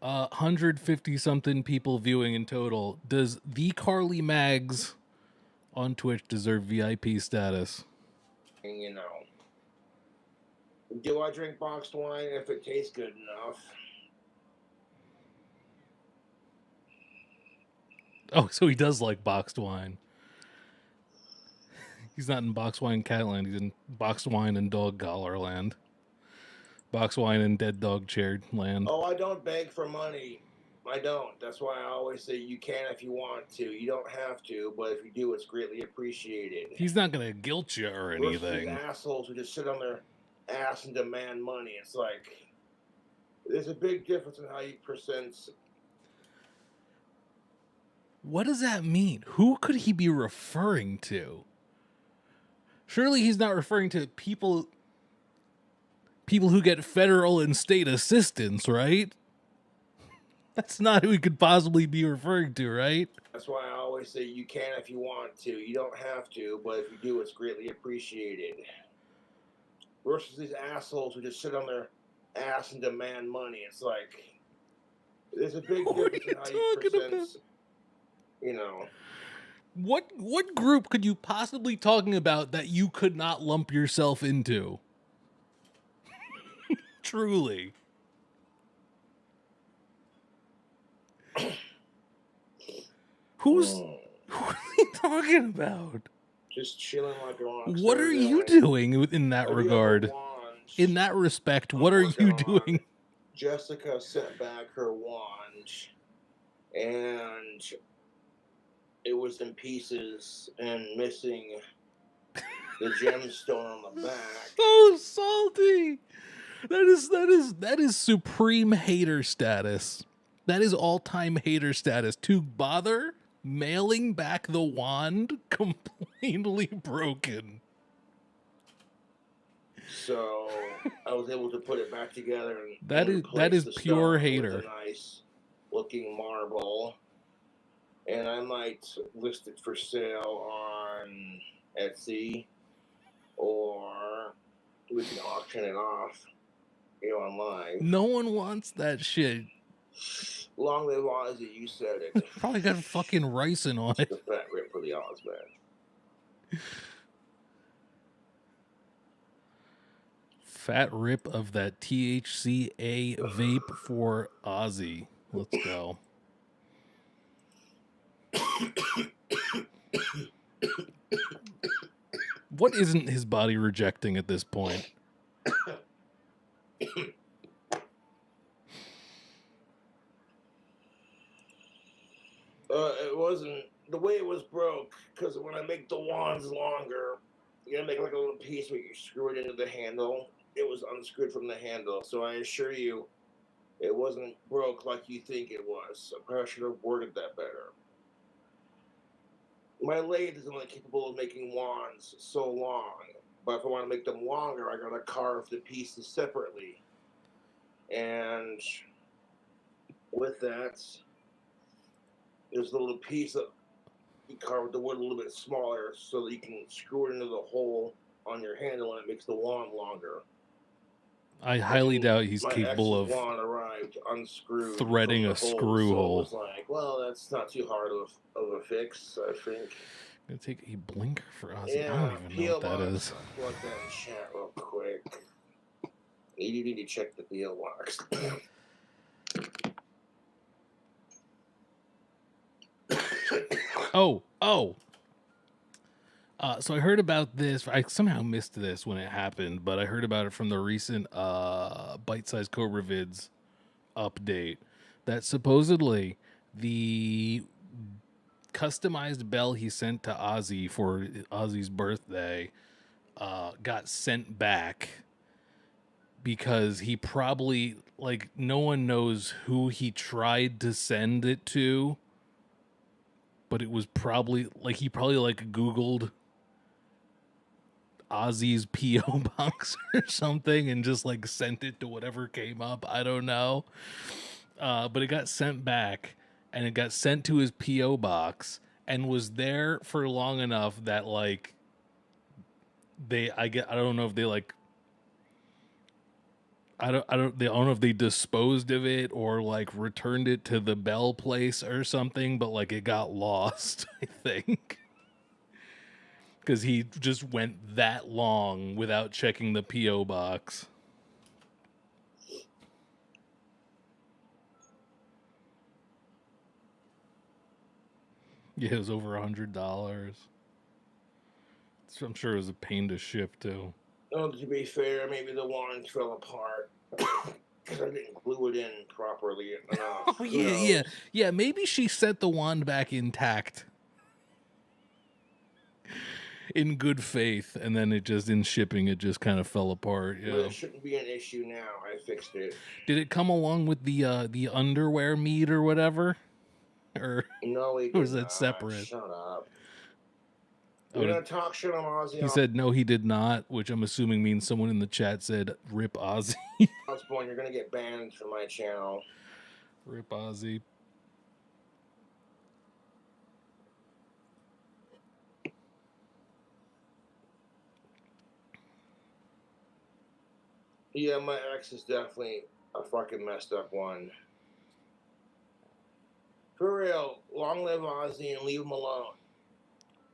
150 something people viewing in total. Does the Carly Mags on Twitch deserve VIP status? And, do I drink boxed wine if it tastes good enough? Oh, so he does like boxed wine. He's not in boxed wine Catland. He's in boxed wine and dog collar land. Boxed wine and dead dog chair land. Oh, I don't beg for money. I don't. That's why I always say you can if you want to. You don't have to, but if you do, it's greatly appreciated. He's not going to guilt you or anything. These assholes who just sit on their ass and demand money. It's like, there's a big difference in how you present. What does that mean? Who could he be referring to? Surely he's not referring to people who get federal and state assistance, right? That's not who he could possibly be referring to, right? That's why I always say you can if you want to. You don't have to, but if you do, it's greatly appreciated. Versus these assholes who just sit on their ass and demand money. It's like, there's a big difference in how you present, you know. What group could you possibly talking about that you could not lump yourself into? Truly. Who are you talking about? Just chilling like a rock. What are you doing in that regard? In that respect, what are you doing? Jessica sent back her wand, and it was in pieces and missing the gemstone on the back. So salty. That is supreme hater status. That is all-time hater status. To bother mailing back the wand completely broken. So I was able to put it back together. And that is pure hater. A nice looking marble, and I might list it for sale on Etsy, or we can auction it off, online. No one wants that shit. Long live Ozzy, you said it. Probably got fucking ricin on it. The fat rip for the Oz man. Fat rip of that THCA vape for Ozzy. Let's go. What isn't his body rejecting at this point? It wasn't the way it was broke, because when I make the wands longer, you gotta make like a little piece where you screw it into the handle. It was unscrewed from the handle, so I assure you, it wasn't broke like you think it was. I probably should have worded that better. My lathe is only capable of making wands so long, but if I want to make them longer, I gotta carve the pieces separately. And with that, there's a little piece that you carve the wood a little bit smaller so that you can screw it into the hole on your handle, and it makes the wand longer. I highly doubt he's capable of wand arrived unscrewed, threading a screw hole. So it was like, well, that's not too hard of a fix, I think. I'm gonna take a blinker for Ozzy. I don't even know what that is. Plug that in chat real quick. You need to check the PO box. So I heard about this. I somehow missed this when it happened, but I heard about it from the recent Bite-Sized Cobra Vids update that supposedly the customized bell he sent to Ozzy for Ozzy's birthday got sent back because he probably, like, no one knows who he tried to send it to, but it was probably like he probably like Googled Ozzy's P.O. box or something and just like sent it to whatever came up. I don't know. But it got sent back, and it got sent to his P.O. box and was there for long enough that like I don't know if they like I don't know if they disposed of it or like returned it to the Bell place or something, but like it got lost, I think. Because he just went that long without checking the P.O. box. Yeah, it was over $100. I'm sure it was a pain to ship, too. No, to be fair, maybe the wand fell apart because I didn't glue it in properly enough. Oh, yeah. Maybe she sent the wand back intact. In good faith, and then it just in shipping it just kind of fell apart. Yeah, it shouldn't be an issue now. I fixed it. Did it come along with the underwear meat or whatever? or No, he did was that not. separate? Shut up. Oh, You're gonna talk shit on Ozzy he said no, he did not, which I'm assuming means someone in the chat said rip Ozzy. Osbourne, you're gonna get banned from my channel. Rip Ozzy. Yeah, my ex is definitely a fucking messed up one. For real, long live Ozzy and leave him alone.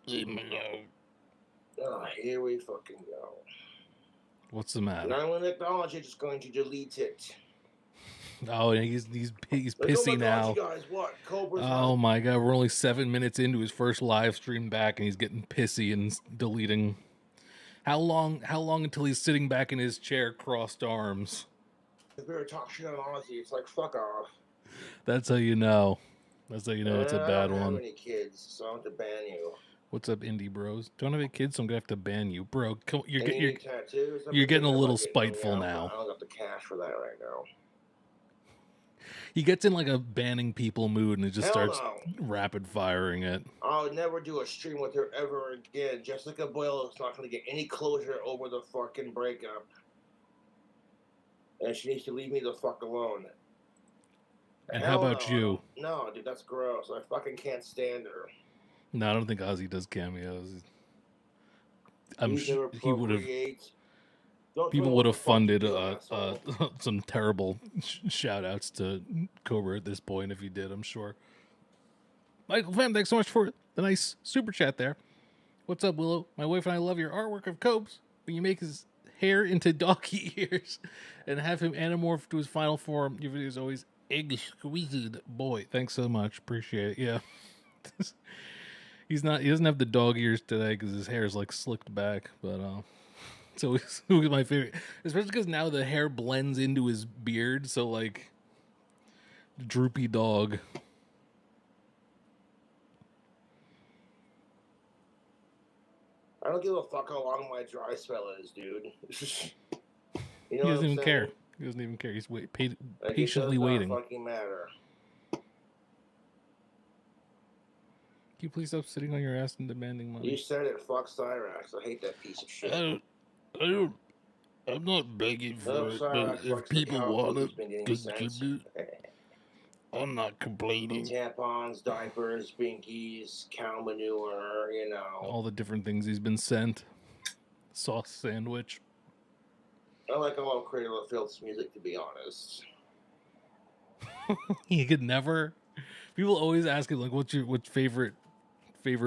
Leave him alone. Oh, here we fucking go. What's the matter? Not only acknowledge it, just going to delete it. Oh, he's Like, pissy oh my now. God, you guys, what? Cobra's Oh my God, we're only 7 minutes into his first live stream back, and he's getting pissy and deleting. How long until he's sitting back in his chair, crossed arms? If we were talking shit on Ozzy, it's like, fuck off. That's how you know. That's how you know it's a bad I don't one. have any kids, so I have to ban you. What's up, indie bros? Don't have any kids, so I'm gonna have to ban you, bro. You're tattoos? you're getting a little Like spiteful now. I don't got the cash for that right now. He gets in like a banning people mood and it just Hell starts no. rapid firing it. I'll never do a stream with her ever again. Jessica Boyle is not going to get any closure over the fucking breakup. And she needs to leave me the fuck alone. And Hell how about no, you? No, dude, that's gross. I fucking can't stand her. No, I don't think Ozzy does cameos. I'm sure he would have. People would have funded some terrible shout outs to Cobra at this point if he did, I'm sure. Michael Fam, thanks so much for the nice super chat there. What's up, Willow? My wife and I love your artwork of Cobes. When you make his hair into donkey ears and have him anamorph to his final form, your video is always exquisite. Boy, thanks so much. Appreciate it. Yeah. He doesn't have the dog ears today because his hair is like slicked back, but so it was my favorite, especially because now the hair blends into his beard, so like droopy dog. I don't give a fuck how long my dry spell is, dude. He doesn't even care. He doesn't even care. He's patiently waiting. It does not fucking matter. Can you please stop sitting on your ass and demanding money? You said it, fuck Cyrax. I hate that piece of shit. I'm not begging for it, but if people want it, contribute. I'm not complaining. Tampons, diapers, binkies, cow manure, you know. All the different things he's been sent. Sauce sandwich. I like a lot of Cradle of Filth's music, to be honest. You could never. People always ask him, like, what's favorite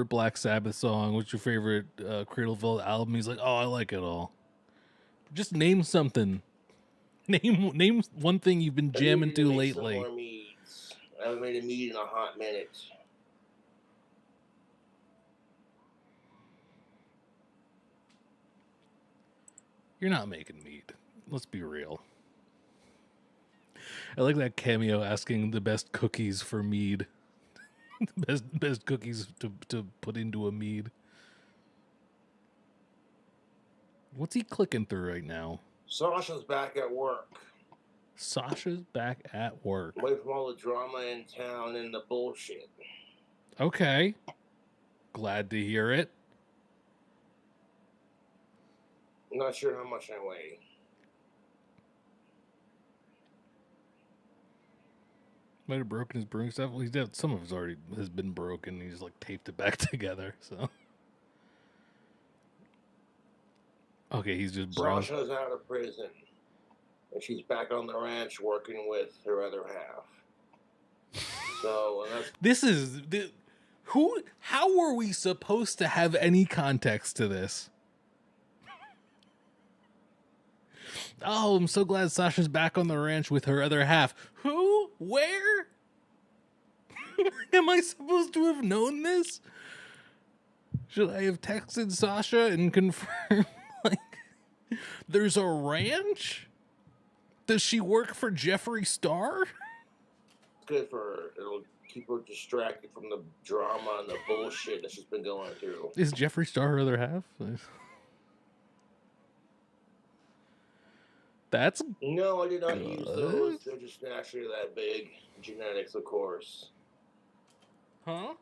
Black Sabbath song? What's your favorite Cradle of Filth album? He's like, oh, I like it all. Just name something. Name one thing you've been jamming to lately. I haven't made a mead in a hot minute. You're not making mead. Let's be real. I like that cameo asking the best cookies for mead. the best cookies to put into a mead. What's he clicking through right now? Sasha's back at work. Sasha's back at work. Away from all the drama in town and the bullshit. Okay. Glad to hear it. I'm not sure how much I weigh. Might have broken his brewing stuff. Well, some of it has been broken. He's like taped it back together. So. Okay, he's just browsing. Sasha's out of prison. And she's back on the ranch working with her other half. So, and how were we supposed to have any context to this? Oh, I'm so glad Sasha's back on the ranch with her other half. Who? Where? Am I supposed to have known this? Should I have texted Sasha and confirmed, like, there's a ranch? Does she work for Jeffree Star? It's good for her. It'll keep her distracted from the drama and the bullshit that she's been going through. Is Jeffree Star her other half? That's No, I did not use those. They're just naturally that big. Genetics, of course. Huh?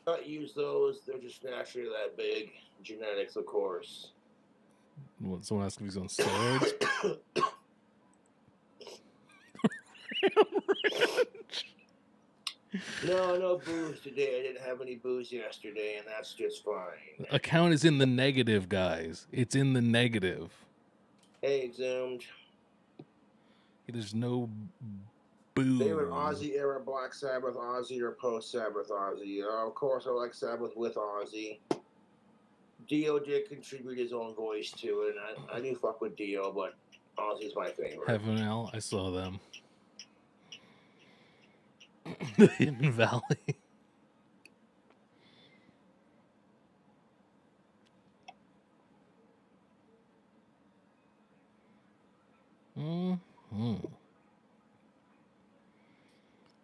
Not use those. They're just naturally that big. Genetics, of course. What, someone asked if he's on steroids? No, no booze today. I didn't have any booze yesterday, and that's just fine. Account is in the negative, guys. It's in the negative. Hey, Zoomed. There's no booze. Favorite Ozzy era Black Sabbath Ozzy or post Sabbath Ozzy? Of course, I like Sabbath with Ozzy. Dio did contribute his own voice to it, and I do fuck with Dio, but Ozzy's my favorite. Heaven Hell, I saw them. The Hidden Valley.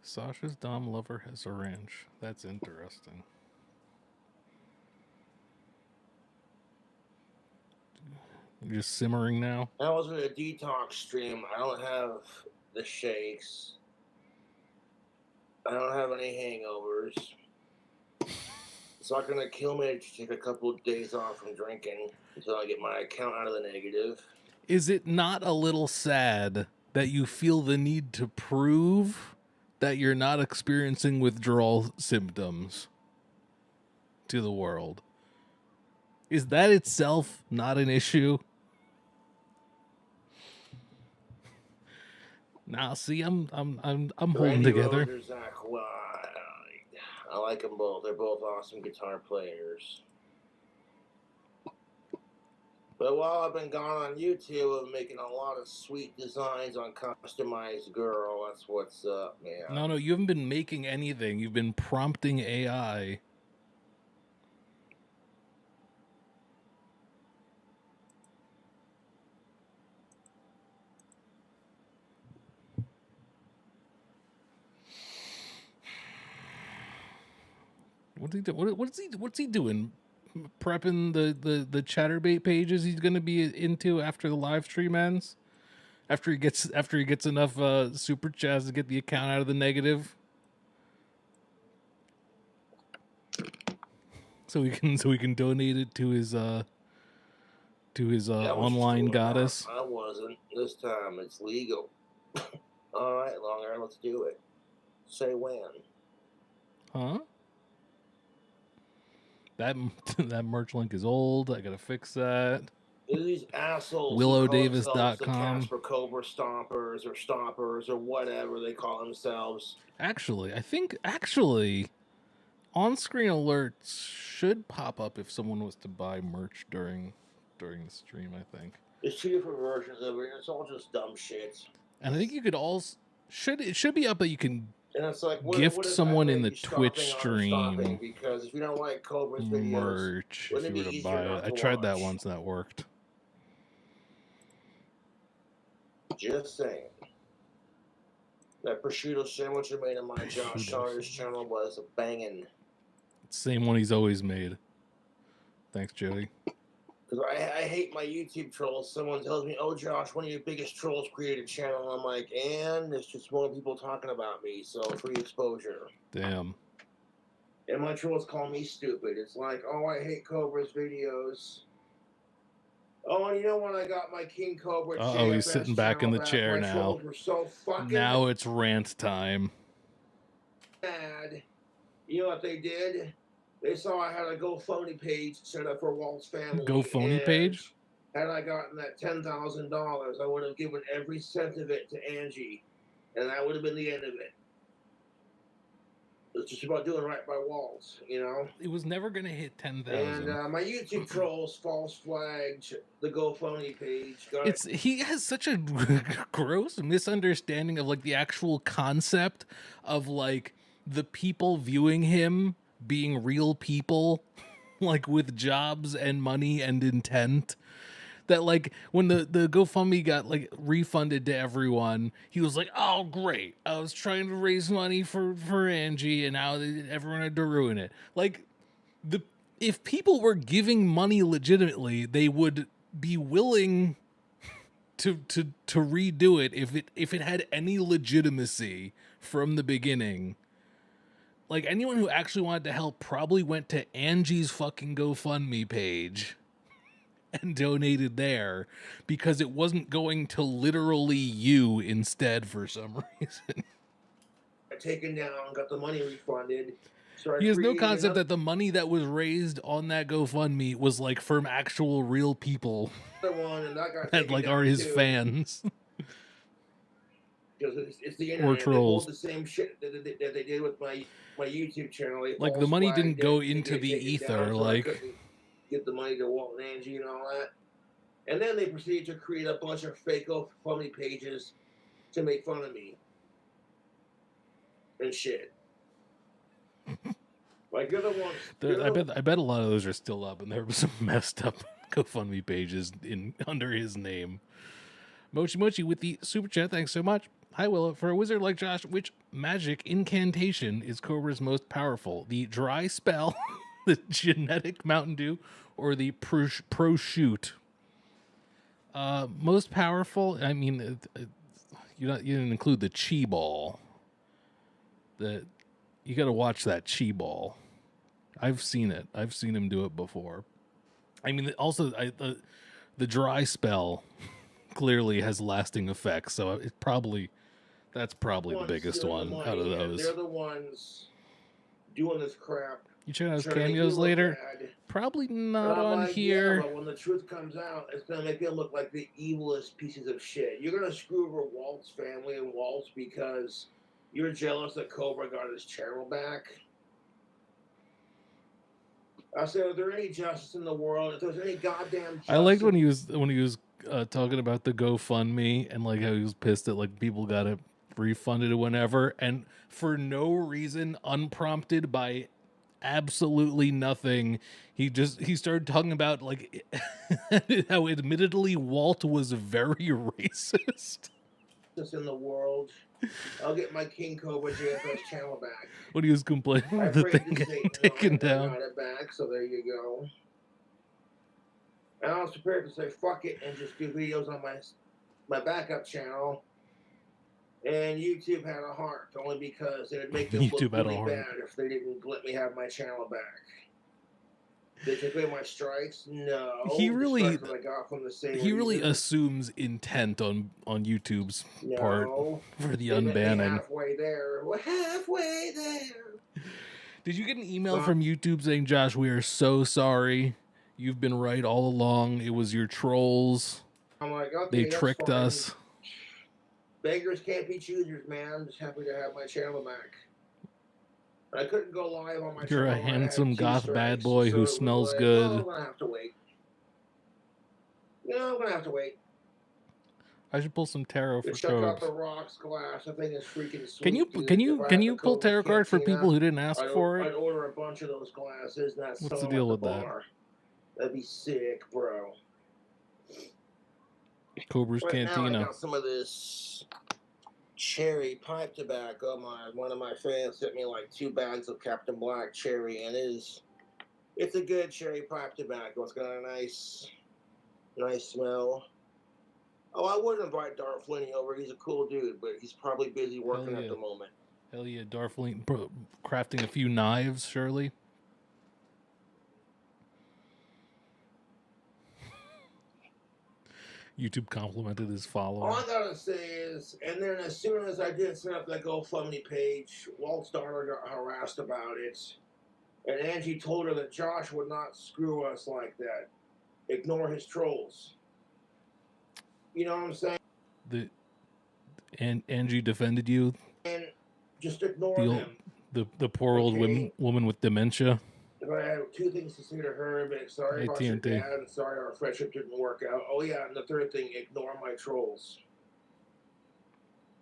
Sasha's Dom lover has a ranch. That's interesting. You're just simmering now? I was in a detox stream. I don't have the shakes. I don't have any hangovers. It's not going to kill me to take a couple of days off from drinking until I get my account out of the negative. Is it not a little sad that you feel the need to prove that you're not experiencing withdrawal symptoms to the world? Is that itself not an issue? Nah, see, I'm holding together. Rose or Zach, well, I like them both. They're both awesome guitar players. But while I've been gone on YouTube, I'm making a lot of sweet designs on Customized Girl. That's what's up, man. No, you haven't been making anything. You've been prompting AI. What's he doing? Prepping the chatterbait pages he's going to be into after the live stream ends? After he gets enough super chats to get the account out of the negative, so we can donate it to his online goddess. I wasn't. This time it's legal. All right, Longer, let's do it. Say when. Huh? That merch link is old. I gotta fix that. These assholes. WillowDavis.com. For Cobra Stompers or Stompers or whatever they call themselves. Actually, I think on-screen alerts should pop up if someone was to buy merch during the stream. I think there's two different versions of it. It's all just dumb shit. And I think you could also it should be up that you can. And it's like, gift someone in the Twitch stream because if you don't like Cobra's videos, merch if you were to buy it. I tried that once and that worked. Just saying. That prosciutto sandwich I made on my Josh Sawyer's channel was banging. Same one he's always made. Thanks, Jody. Because I hate my YouTube trolls. Someone tells me, oh, Josh, one of your biggest trolls created a channel. I'm like, and there's just more people talking about me, so free exposure. Damn. And my trolls call me stupid. It's like, oh, I hate Cobra's videos. Oh, and you know when I got my King Cobra oh, he's sitting back in the chair now. So now it's rant time. Bad. You know what they did? They saw I had a GoFundMe page set up for Walt's family. GoFundMe page? Had I gotten that $10,000, I would have given every cent of it to Angie, and that would have been the end of it. It's just about doing right by Waltz, you know? It was never going to hit 10,000. And my YouTube trolls false flagged the GoFundMe page. He has such a gross misunderstanding of, like, the actual concept of, like, the people viewing him being real people, like with jobs and money and intent. That, like, when the GoFundMe got, like, refunded to everyone, he was like, oh, great, I was trying to raise money for Angie and now everyone had to ruin it. Like, if people were giving money legitimately, they would be willing to redo it if it had any legitimacy from the beginning. like anyone who actually wanted to help probably went to Angie's fucking GoFundMe page and donated there because it wasn't going to literally you instead for some reason. Taken down, got the money refunded. So I He has no created concept another that the money that was raised on that GoFundMe was like from actual real people one, and that got that taken like down are his too, fans because it's the or internet. They trolls. pulled the same shit that they did with my YouTube channel. They Like the false money flagged didn't it, go they into get the taken ether. down, so I Like couldn't get the money to Walt and Angie and all that. And then they proceeded to create a bunch of fake funny pages to make fun of me and shit. Like you're the ones. I bet a lot of those are still up, and there were some messed up GoFundMe pages in under his name. Mochi Mochi with the super chat. Thanks so much. Hi Willow. For a wizard like Josh, which magic incantation is Cobra's most powerful? The dry spell, the genetic Mountain Dew, or the prosciutto? Most powerful. I mean, you didn't include the chi ball. You got to watch that chi ball. I've seen it. I've seen him do it before. I mean, also the dry spell clearly has lasting effects, so that's probably the biggest one out of those. They're the ones doing this crap. You check out his cameos later? Probably not on here. Yeah, but when the truth comes out, it's gonna make them look like the evilest pieces of shit. You're gonna screw over Walt's family and Walt's because you're jealous that Cobra got his channel back. I said, are there any justice in the world? If there's any goddamn justice... I liked when he was talking about the GoFundMe and like how he was pissed that like people got it refunded or whatever, and for no reason, unprompted by absolutely nothing, he started talking about like how admittedly Walt was very racist. In the world, I'll get my King Cobra JFS channel back. When he was complaining about the thing getting taken down. I got it back, so there you go. And I was prepared to say fuck it and just do videos on my backup channel. And YouTube had a heart, only because it would make them look really bad if they didn't let me have my channel back. Did they pay my strikes? No. He really I got from the he really assumes intent on YouTube's part for the unbanning. Halfway there. We're halfway there. Did you get an email from YouTube saying, Josh, we are so sorry. You've been right all along. It was your trolls. I'm like, okay, they tricked us. Beggars can't be choosers, man. I'm just happy to have my channel back. I couldn't go live on my channel. You're a handsome goth bad boy who smells good. Well, I'm gonna have to wait. I'm gonna have to wait. I should pull some tarot for check Cobes. out the rocks glass. I think it's freaking sweet. Can you pull tarot cards for people who didn't ask for it? I'd order a bunch of those glasses. What's the deal with that? That'd be sick, bro. Cobra's Cantina. Now I got some of this cherry pipe tobacco. One of my fans sent me like 2 bags of Captain Black cherry, and it's a good cherry pipe tobacco. It's got a nice smell. Oh, I would invite Darth Flinny over. He's a cool dude, but he's probably busy working at the moment. Hell yeah, Darth Flinny crafting a few knives, surely. YouTube complimented his follower. All I gotta say is, and then as soon as I did set up that GoFundMe page, Walt's daughter got harassed about it. And Angie told her that Josh would not screw us like that. Ignore his trolls. You know what I'm saying? Angie defended you? And just ignore them. The poor old woman with dementia? If I had 2 things to say to her, but sorry about your dad, and sorry our friendship didn't work out. Oh yeah, and the third thing, ignore my trolls.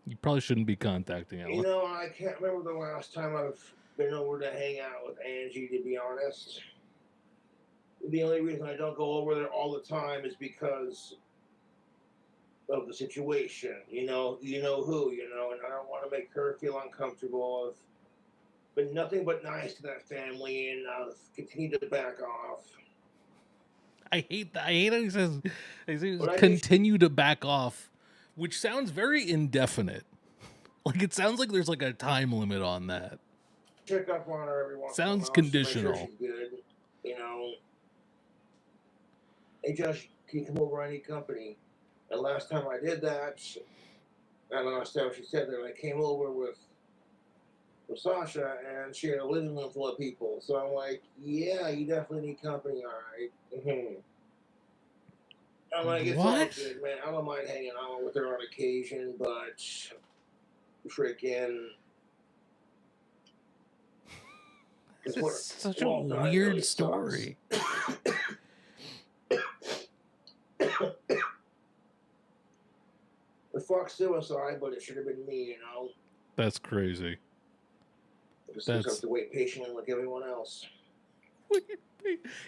You probably shouldn't be contacting Ella. You know, I can't remember the last time I've been over to hang out with Angie, to be honest. The only reason I don't go over there all the time is because of the situation. You know who, and I don't want to make her feel uncomfortable. I've been nothing but nice to that family, and I'll continue to back off. I hate that. I hate how he says continue to back off, which sounds very indefinite. Like it sounds like there's like a time limit on that. check up on her every once in a while. Sounds just to make conditional. sure she's good. You know. Hey Josh, can you come over? I need company. And last time I did that, I don't understand what she said there. I came over with Sasha, and she had a living room full of people. So I'm like, yeah, you definitely need company, all right. Mm-hmm. I'm like, it's all What? good, man. I don't mind hanging out with her on occasion, but freaking. This is such a Walt died weird really story. The fuck suicide, but it should have been me, you know. That's crazy. Just have to wait patiently like everyone else.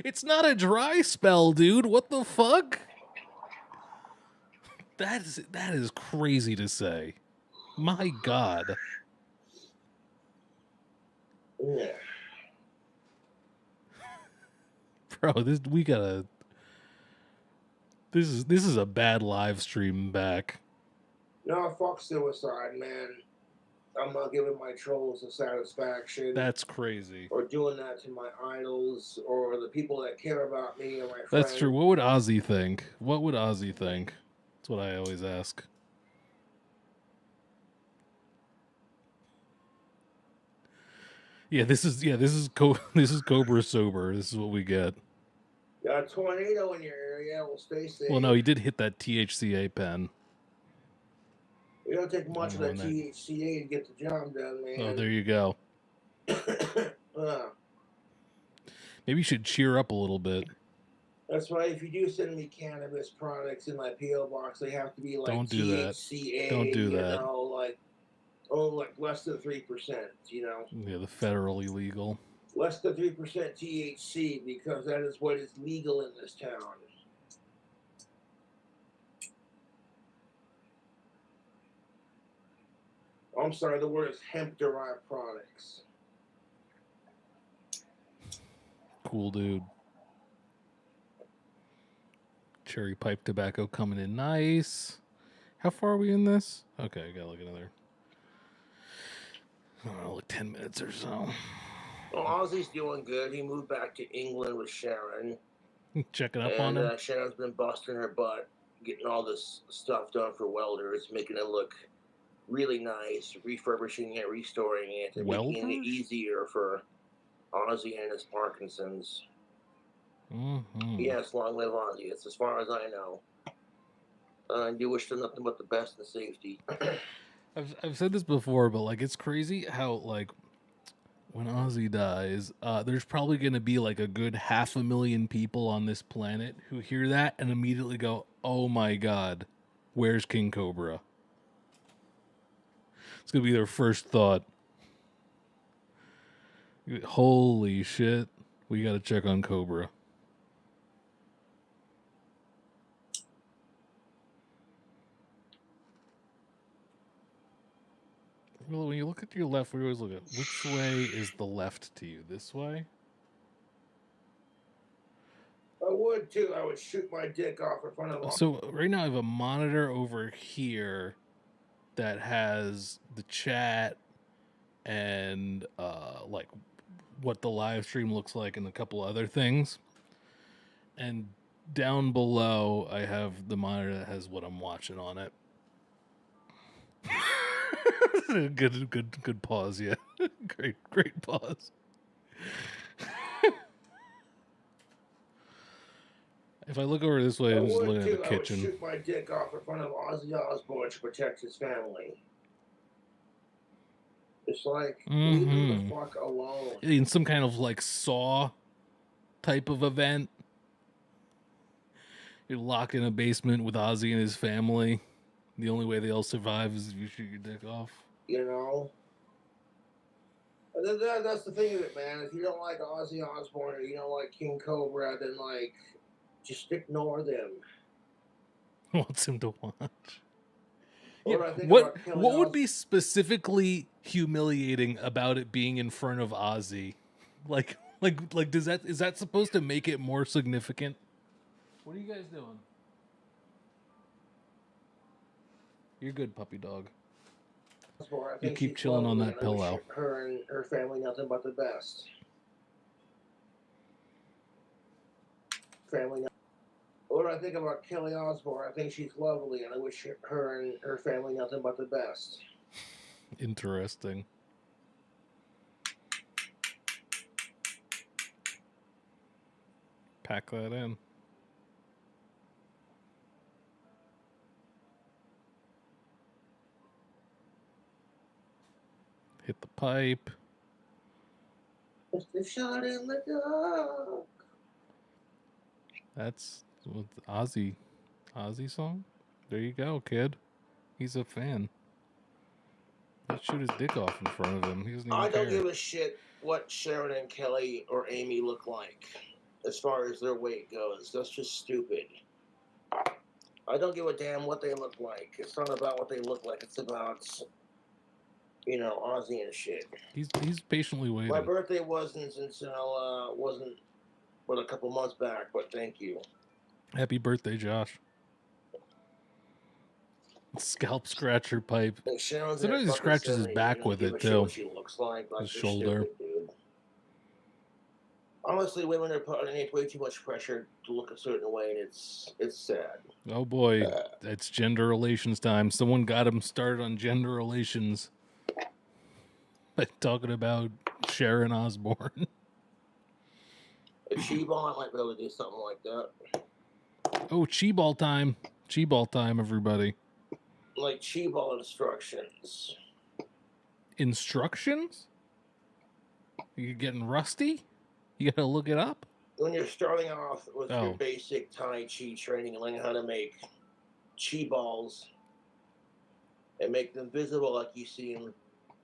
It's not a dry spell, dude. What the fuck? That is crazy to say. My God. Yeah. Bro, this is a bad live stream back. No, fuck suicide, man. I'm not giving my trolls the satisfaction. That's crazy. Or doing that to my idols or the people that care about me or my friends. That's true. What would Ozzy think? What would Ozzy think? That's what I always ask. Yeah, this is Cobra sober. This is what we get. Got a tornado in your area. We'll stay safe. Well, no, he did hit that THCA pen. It don't take much of that THCA to get the job done, man. Oh, there you go. Maybe you should cheer up a little bit. That's why if you do send me cannabis products in my P.O. box, they have to be like Don't do THCA. that. Don't do that. You know, like less than 3%, you know. Yeah, the federally legal. Less than 3% THC, because that is what is legal in this town. I'm sorry, the word is hemp-derived products. Cool dude. Cherry pipe tobacco coming in nice. How far are we in this? Okay, I gotta look at another. I don't know, like 10 minutes or so. Well, Ozzy's doing good. He moved back to England with Sharon. Checking up on him. Sharon's been busting her butt, getting all this stuff done for welders, making it look really nice, refurbishing it, restoring it, and making it easier for Ozzy and his Parkinson's. Mm-hmm. Yes, long live Ozzy. It's as far as I know. I do wish them nothing but the best and safety. I've said this before, but like it's crazy how like when Ozzy dies, there's probably going to be like a good 500,000 people on this planet who hear that and immediately go, "Oh my God, where's King Cobra?" It's going to be their first thought. Holy shit, we got to check on Cobra. Well, when you look at your left, we always look at which way is the left to you? This way? I would too. I would shoot my dick off in front of him. So right now I have a monitor over here that has the chat and like what the live stream looks like and a couple other things. And down below I have the monitor that has what I'm watching on it. Good pause, yeah. Great pause. If I look over this way, I'm just looking at the kitchen. I would shoot my dick off in front of Ozzy Osbourne to protect his family. It's like, leave him the fuck alone. In some kind of like Saw type of event. You're locked in a basement with Ozzy and his family. The only way they'll survive is if you shoot your dick off. You know? And that's the thing of it, man. If you don't like Ozzy Osbourne or you don't like King Cobra, then, like, just ignore them. What's him to watch? Yeah, what would be specifically humiliating about it being in front of Ozzy? Like is that supposed to make it more significant? What are you guys doing? You're good, puppy dog. I You think keep she's chilling on lovely, that and I wish pillow. her and her family nothing but the best. Family. What do I think about Kelly Osbourne? I think she's lovely, and I wish her and her family nothing but the best. Interesting. Pack that in. Hit the pipe. It's the shot in the dark. That's what Ozzy song. There you go, kid. He's a fan. Let's shoot his dick off in front of him. He doesn't even I care. don't give a shit what Sharon and Kelly or Amy look like as far as their weight goes. That's just stupid. I don't give a damn what they look like. It's not about what they look like. It's about, you know, Ozzy and shit. He's patiently waiting. My birthday wasn't but a couple months back, but thank you. Happy birthday, Josh. Scalp scratcher pipe. Sometimes he scratches his back with it too. What she looks like His shoulder. Stupid, dude. Honestly, women are putting way too much pressure to look a certain way, and it's sad. Oh boy, it's gender relations time. Someone got him started on gender relations by talking about Sharon Osbourne. A Chi-ball, I might be able to do something like that. Oh, Chi-ball time. Chi-ball time, everybody. Like Chi-ball instructions. Instructions? You getting rusty? You gotta look it up? When you're starting off with your basic Tai Chi training and learning how to make Chi balls and make them visible like you see in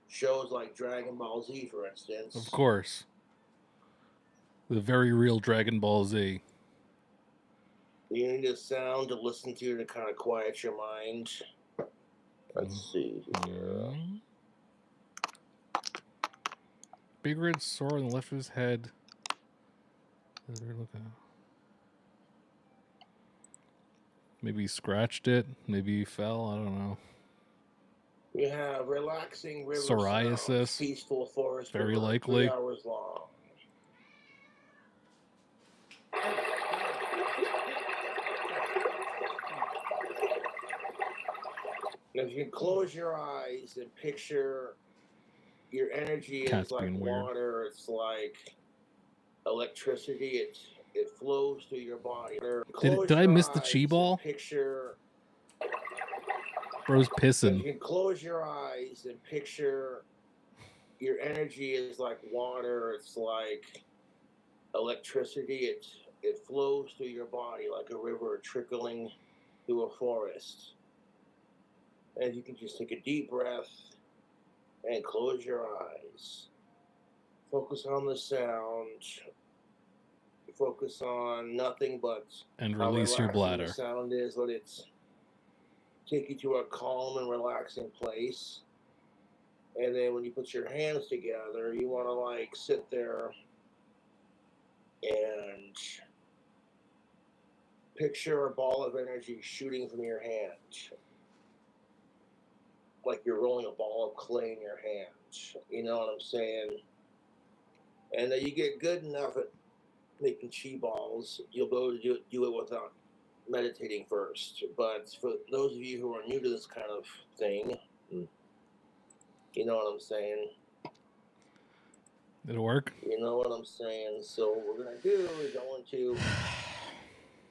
shows like Dragon Ball Z, for instance. Of course. The very real Dragon Ball Z. You need a sound to listen to kind of quiet your mind. Let's see here. Big red sore on the left of his head. Maybe he scratched it. Maybe he fell. I don't know. We have relaxing river psoriasis. Sounds, peaceful forest. Very river, likely. 3 hours long. If you close your eyes and picture your energy is like water, it's like electricity. It flows through your body. Did I miss the Chi ball? Picture. Bro's pissing. You can close your eyes and picture your energy is like water. It's like electricity. It flows through your body like a river trickling through a forest. And you can just take a deep breath and close your eyes. Focus on the sound. Focus on nothing but and release your bladder. The sound is. Let it take you to a calm and relaxing place. And then when you put your hands together, you want to like sit there and picture a ball of energy shooting from your hand. Like you're rolling a ball of clay in your hand. You know what I'm saying? And then you get good enough at making Chi balls, you'll be able to do it without meditating first. But for those of you who are new to this kind of thing, you know what I'm saying? Did it work? You know what I'm saying? So what we're going to do is going to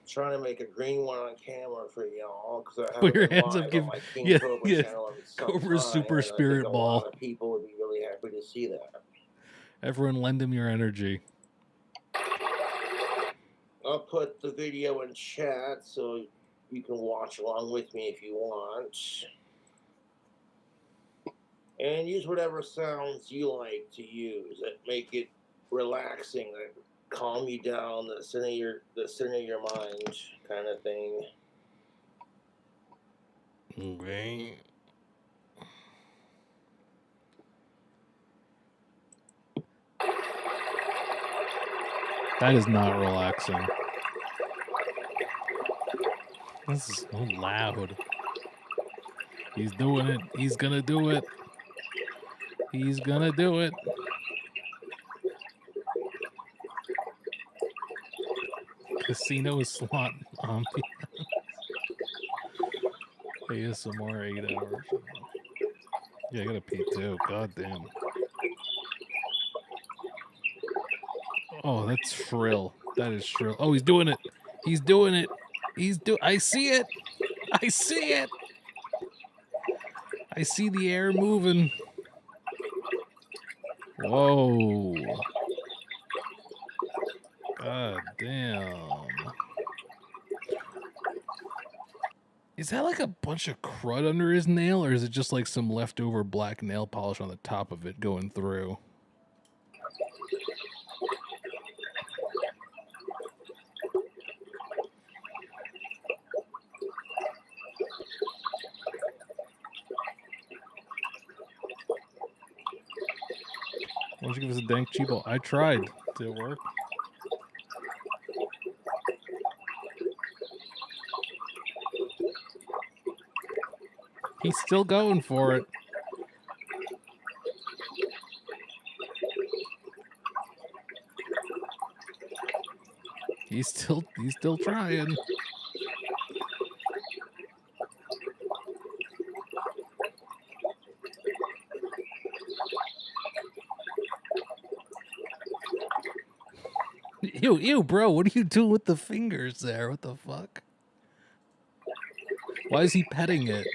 try to make a green one on camera for y'all. Because I have your hands up, give Cobra Super Spirit Ball. A lot of people would be really happy to see that. Everyone lend him your energy. I'll put the video in chat so you can watch along with me if you want. And use whatever sounds you like to use that make it relaxing, that calm you down, the center of your mind kind of thing. Okay. That is not relaxing. This is so loud. He's doing it. He's gonna do it. He's gonna do it. Casino slot ambiance. ASMR 8 hours. Yeah, I gotta pee too. God damn. Oh, that's shrill. That is shrill. Oh, he's doing it. He's doing it. I see it. I see it. I see the air moving. Whoa. God damn. Is that like a bunch of crud under his nail, or is it just like some leftover black nail polish on the top of it going through? Why don't you give us a dank cheapo? I tried. Did it work? He's still going for it. He's still trying. Ew, bro, what are you doing with the fingers there? What the fuck? Why is he petting it?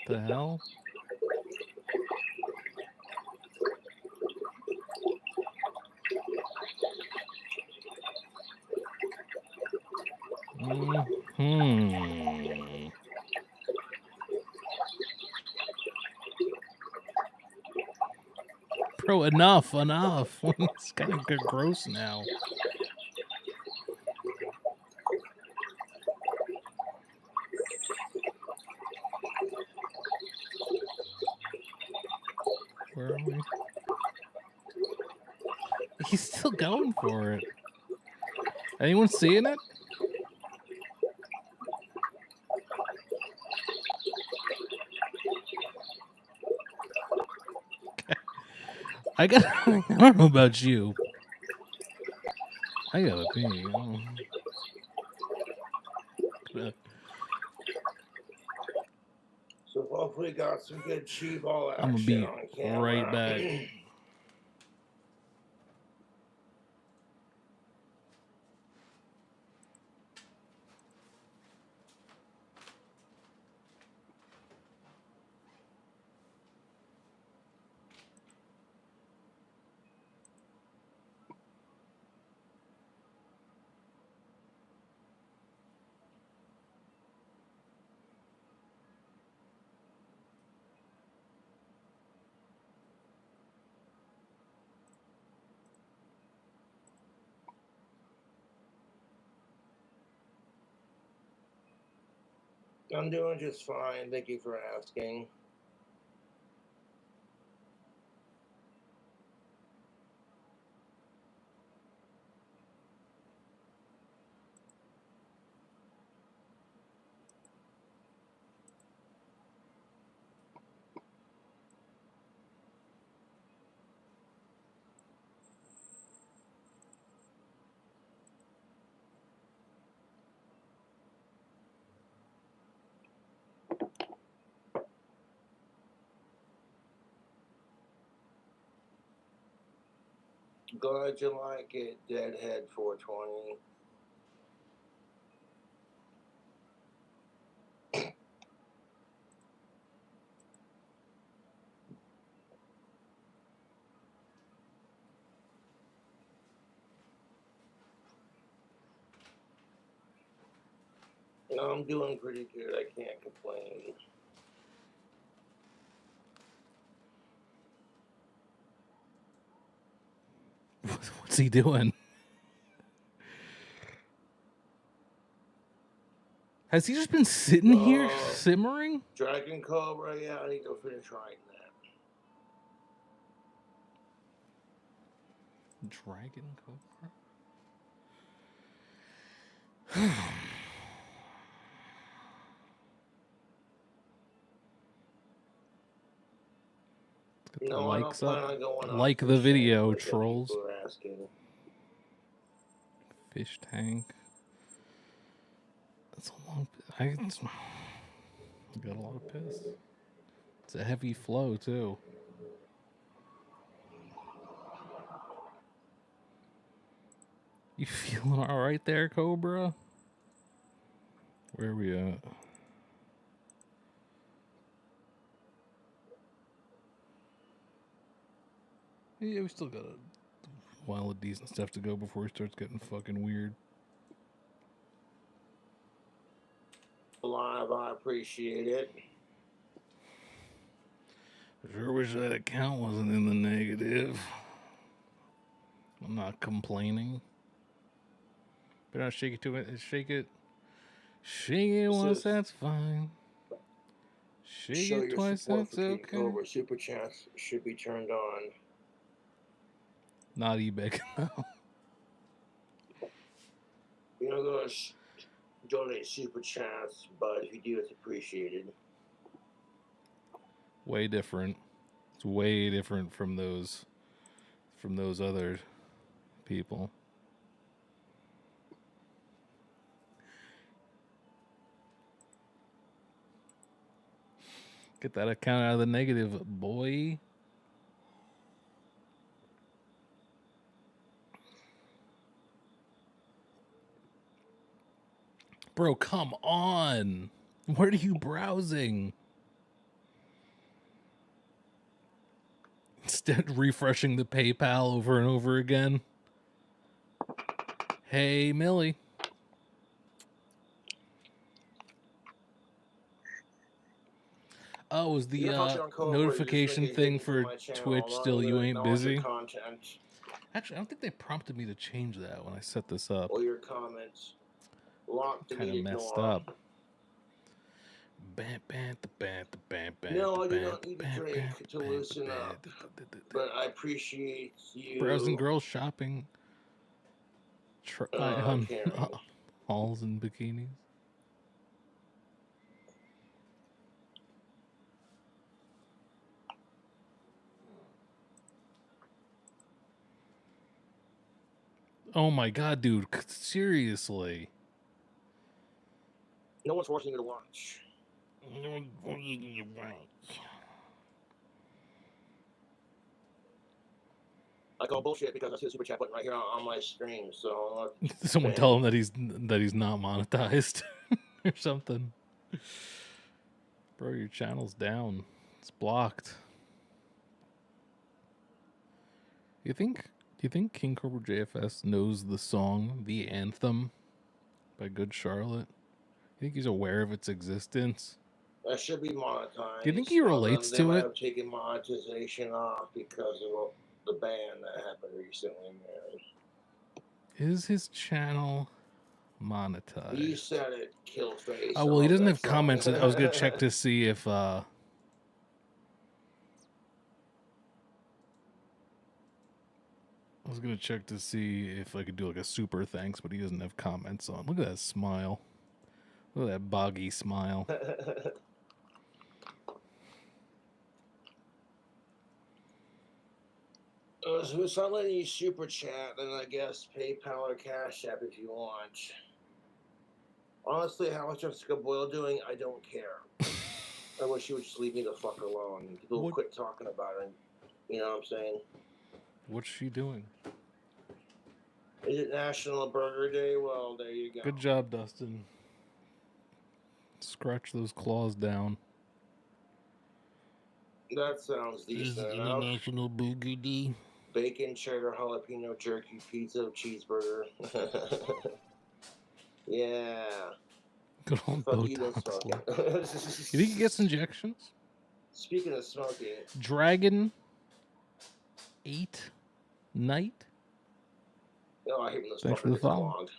The hell? Hmm. Bro, enough. It's kind of gross now. Where are we? He's still going for it. Anyone seeing it? I don't know about you. I gotta pee. So hopefully got some good cheap ball action I'm gonna be on camera. right back. I'm doing just fine. Thank you for asking. Glad you like it, Deadhead 420. No, I'm doing pretty good. I can't complain. What's he doing? Has he just been sitting here simmering? Dragon Cobra, yeah, I need to finish writing that. Dragon Cobra? No, I don't Likes plan up. on going off Like the fish video, tank, like trolls. people are asking. Fish tank. That's a long. I got a lot of piss. It's a heavy flow too. You feeling all right there, Cobra? Where are we at? Yeah, we still got a while of decent stuff to go before he starts getting fucking weird. Live, I appreciate it. I sure wish that account wasn't in the negative. I'm not complaining. But I'll shake it to it. Shake it. Shake it once, that's fine. Shake Show it your twice, support that's for King okay. Cobra. Super chats should be turned on. Not eBay. You're not going to donate super chats, but if you do, it's appreciated. Way different. It's way different from those other people. Get that account out of the negative, boy. Bro, come on. Where are you browsing? Instead, refreshing the PayPal over and over again. Hey, Millie. Oh, is the notification thing for Twitch still you ain't busy? Actually, I don't think they prompted me to change that when I set this up. All your comments. Kind of messed up. No, I do not need a drink to loosen up. But I appreciate you. Browsing girls shopping. Try on halls and bikinis. Oh my god, dude. Seriously. No one's forcing you to watch. I call bullshit because I see the super chat button right here on my screen. So someone tell him that he's not monetized or something. Bro, your channel's down. It's blocked. Do you think King Cobra JFS knows the song "The Anthem" by Good Charlotte? You think he's aware of its existence? That should be monetized. Do you think he relates to it? They might have taken monetization off because of the ban that happened recently. Is his channel monetized? You said it, Killface. Oh well, he doesn't have comments. I was gonna check to see if I could do like a super thanks, but he doesn't have comments on. Look at that smile. Look at that boggy smile. So it's not letting you super chat, then I guess PayPal or Cash App if you want. Honestly, how much Jessica Boyle doing, I don't care. I wish you would just leave me the fuck alone. People quit talking about it. You know what I'm saying? What's she doing? Is it National Burger Day? Well, there you go. Good job, Dustin. Scratch those claws down. That sounds decent enough. International Burger Day. Bacon, cheddar, jalapeno, jerky, pizza, cheeseburger. Yeah. Good old Botox. You think he gets injections? Speaking of smoking. Dragon 8 Night. Oh, I hate when this Thanks for the follow. Clogged.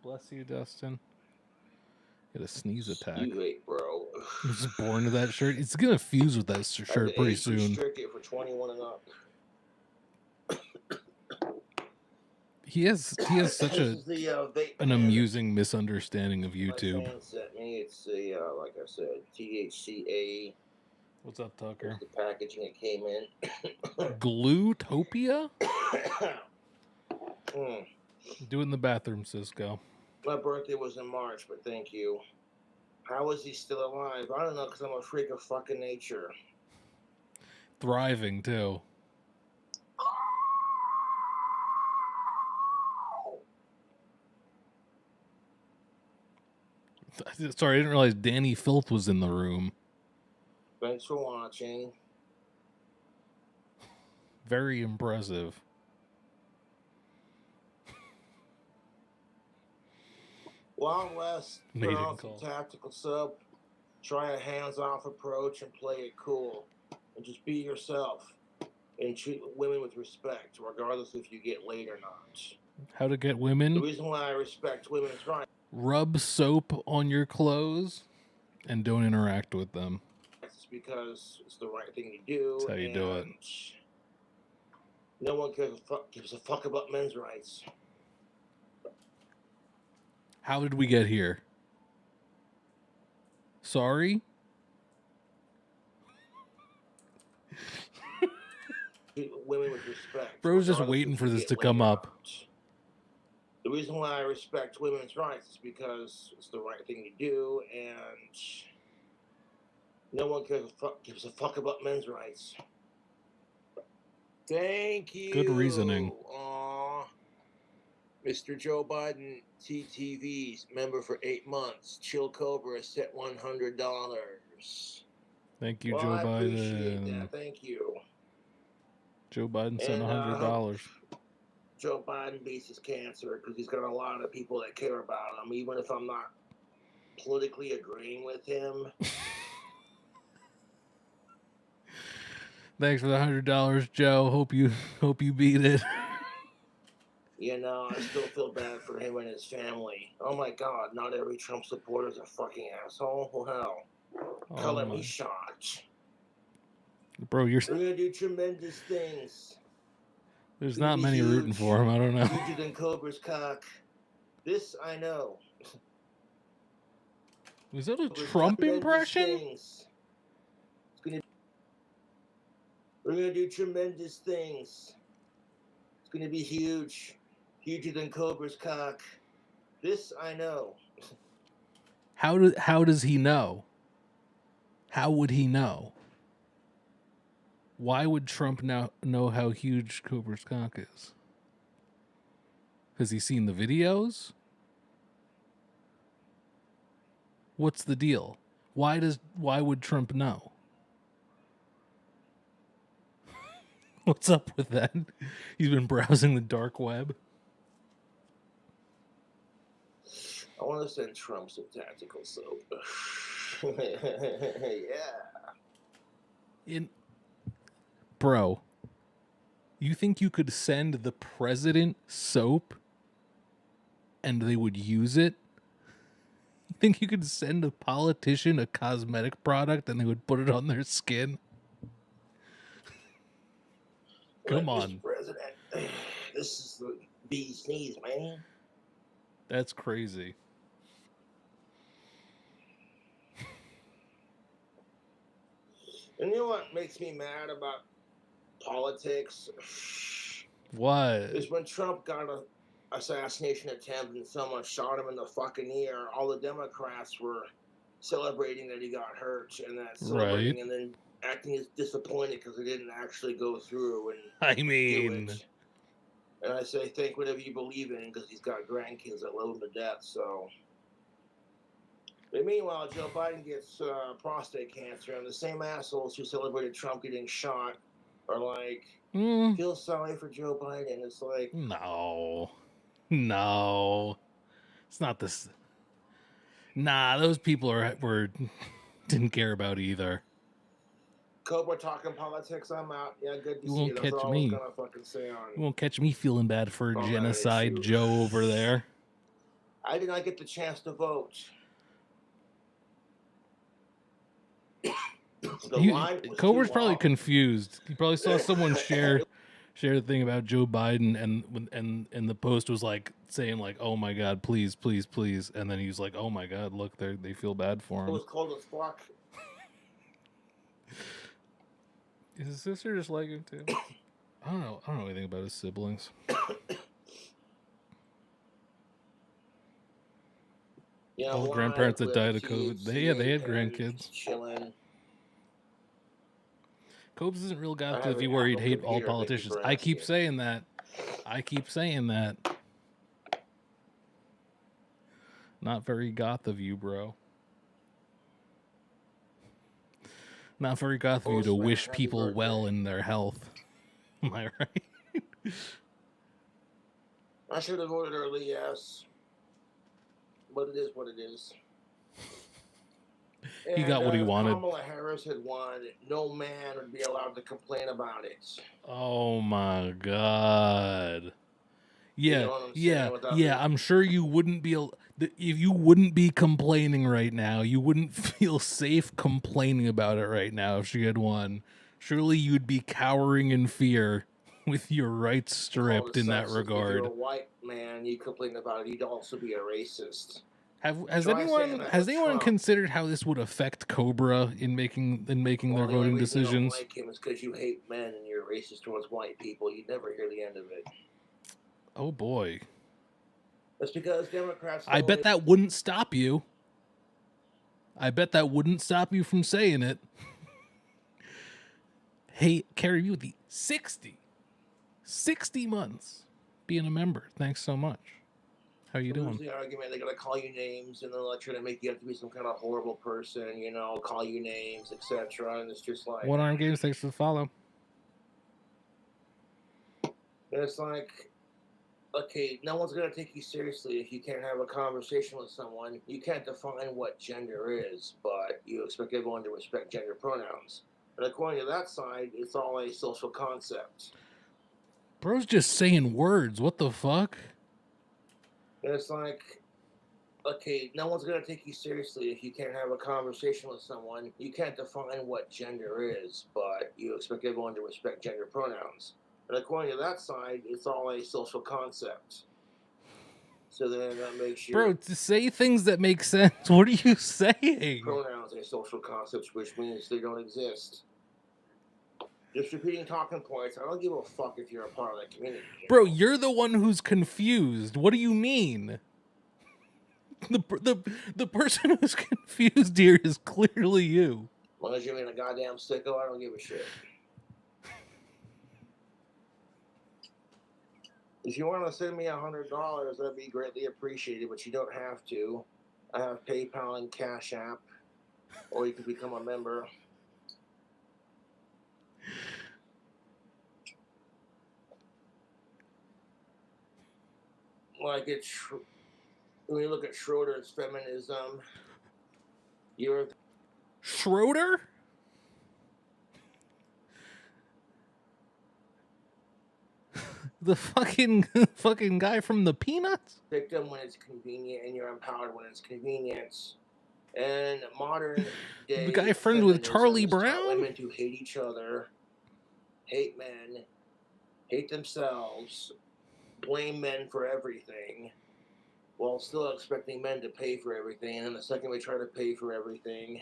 Bless you, Dustin. Get a sneeze attack. You hate, bro. He's just born to that shirt. It's gonna fuse with that shirt pretty soon. Restricted for 21 and up. He has such This is the vape an pen amusing misunderstanding of my YouTube. fan sent me. It's a like I said, THCA. What's up, Here's Tucker? the packaging it came in. Gluetopia? Mm. Do it in the bathroom, Cisco. My birthday was in March, but thank you. How is he still alive? I don't know, because I'm a freak of fucking nature. Thriving, too. Sorry, I didn't realize Danny Filth was in the room. Thanks for watching. Very impressive. Wild West, put Mating on call. some tactical sub. Try a hands-off approach and play it cool. And just be yourself. And treat women with respect, regardless if you get laid or not. How to get The women? reason why I respect women's rights Rub soap on your clothes and don't interact with them. is because it's the right thing to do. That's how you do it. No one gives a fuck about men's rights. How did we get here? Sorry? Treat women with respect. Bro's just regardless waiting if for you this get to laid come or up. not. The reason why I respect women's rights is because it's the right thing to do, and no one gives a fuck about men's rights. Thank you. Good reasoning. Aw. Mr. Joe Biden, TTV's member for 8 months. Chill Cobra set $100. Thank you, Well, Joe I appreciate Biden. that. Thank you. Joe Biden sent And, $100. Joe Biden beats his cancer because he's got a lot of people that care about him, even if I'm not politically agreeing with him. Thanks for the $100, Joe. Hope you beat it. You know, I still feel bad for him and his family. Oh my God, not every Trump supporter is a fucking asshole. Well, hell, color me shocked. Bro, We're gonna do tremendous things. There's not many rooting for him. I don't know. Huger than Cobra's cock. This I know. Was that a Trump impression? We're gonna do tremendous things. It's gonna be huge. Huger than Cobra's cock. This I know. How does he know? How would he know? Why would Trump now know how huge Cobra's cock is? Has he seen the videos? What's the deal? Why would Trump know? What's up with that? He's been browsing the dark web. I want to send Trump some tactical soap. Yeah. Bro, you think you could send the president soap and they would use it? You think you could send a politician a cosmetic product and they would put it on their skin? Come on. Mr. President, this is the bee's knees, man. That's crazy. And you know what makes me mad about politics? What? Is when Trump got an assassination attempt and someone shot him in the fucking ear, all the Democrats were celebrating that he got hurt and that celebrating, Right. and then acting as disappointed because it didn't actually go through. And I mean, do it. And I say, think whatever you believe in, because he's got grandkids that love him to death. So, but meanwhile, Joe Biden gets prostate cancer, and the same assholes who celebrated Trump getting shot are like, feel sorry for Joe Biden. It's like, no, it's not this. Nah, those people didn't care about either. Cobra talking politics. I'm out. Yeah, good to You see won't you. That's catch all me. I was gonna fucking say on. You won't catch me feeling bad for genocide Joe over there. I did not get the chance to vote. Cobra's probably confused. He probably saw someone share shared a thing about Joe Biden, and the post was like saying like, "Oh my God, please, please, please," and then he was like, "Oh my God, look, they feel bad for It him." was cold as fuck. Is his sister just like him too? I don't know. I don't know anything about his siblings. Yeah, All the one grandparents that with died of kids, COVID. They had parent, grandkids. just chilling. Cobes isn't real got I to have be an where he'd Apple hate all computer, thank you politicians. for I keep asking. saying that. I keep saying that. Not very goth of you, bro. Not very goth of you to Postman, wish happy people birthday. well in their health. Am I right? I should have voted early, yes. But it is what it is. He got what he if wanted. Kamala Harris had won, no man would be allowed to complain about it. Oh my God. Yeah, You know what I'm yeah, saying? Without yeah. the- I'm sure you wouldn't be. If you wouldn't be complaining right now, you wouldn't feel safe complaining about it right now if she had won. Surely you'd be cowering in fear with your rights stripped in that sexist. If you're regard. a white man, you complain about it, you'd also be a racist. Has Try saying anyone that with Trump. considered how this would affect Cobra in making their The voting only reason decisions? you don't like him is because you hate men and you're racist towards white people. You'd never hear the end of it. Oh boy. That's because Democrats. I bet that wouldn't stop you. I bet that wouldn't stop you from saying it. Hey, Carrie, you with the 60 months being a member. Thanks so much. How you doing? The argument, they're gonna call you names and they'll try to make you have to be some kind of horrible person, you know, call you names, etc. And it's just like One Arm Games, thanks for the follow. And it's like, okay, no one's gonna take you seriously if you can't have a conversation with someone. You can't define what gender is, but you expect everyone to respect gender pronouns. And according to that side, it's all a social concept. Bro's just saying words. What the fuck? And it's like, okay, no one's going to take you seriously if you can't have a conversation with someone. You can't define what gender is, but you expect everyone to respect gender pronouns. And according to that side, it's all a social concept. So then that makes you... Bro, to say things that make sense. What are you saying? Pronouns are social concepts, which means they don't exist. Just repeating talking points. I don't give a fuck if you're a part of that community. Bro, you're the one who's confused. What do you mean? The person who's confused here is clearly you. As long as you're being a goddamn sicko, I don't give a shit. If you want to send me $100, that'd be greatly appreciated, but you don't have to. I have PayPal and Cash App, or you can become a member. Like when you look at Schroeder's feminism, you're Schroeder? The fucking guy from the Peanuts? victim when it's convenient, and you're empowered when it's convenient. And modern day, The guy friends with feminism Charlie has taught Brown? women to hate each other, hate men, hate themselves, blame men for everything, while still expecting men to pay for everything. And then the second we try to pay for everything,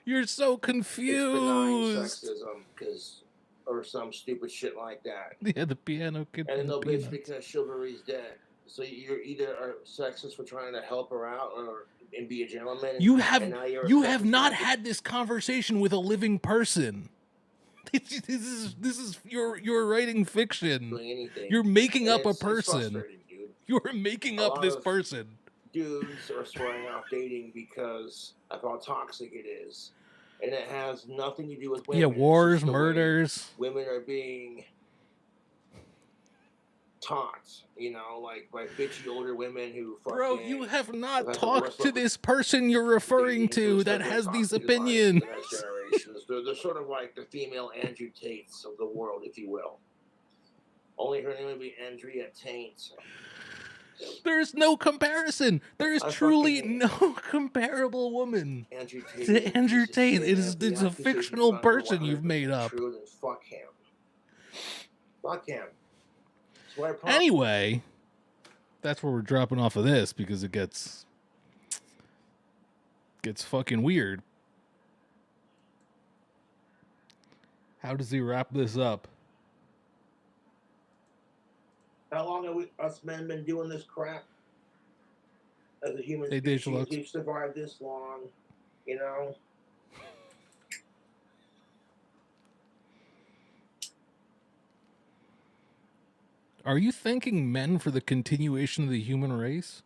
You're so it's benign confused. sexism, or some stupid shit like that. Yeah, the piano kid And then from they'll the bitch Peanuts. because chivalry's dead. So you're either are sexist for trying to help her out and be a gentleman. You and now you're you sexist have for not had this conversation with a living person. This is you're writing fiction. doing anything. You're making And up a it's person. frustrating, dude. You're making A up lot this of person. Dudes are swearing off dating because of how toxic it is. And it has nothing to do with women. Yeah, It's wars, just the way murders. women are being taught, you know, like by bitchy older women who fucking... Bro, you have not That's talked the to this person you're referring to that has these opinions. The next generations. They're sort of like the female Andrew Tates of the world, if you will. Only her name would be Andrea Tate. There's no comparison. There is I truly fucking- no comparable woman Andrew Tate. to Andrew Tate. It It's a fictional person you've made up. True, then fuck him. Fuck him. That's why Anyway, that's where we're dropping off of this because it gets fucking weird. How does he wrap this up? How long have us men been doing this crap? As a human Hey, Dave species, Deluxe. we've survived this long, you know? Are you thanking men for the continuation of the human race?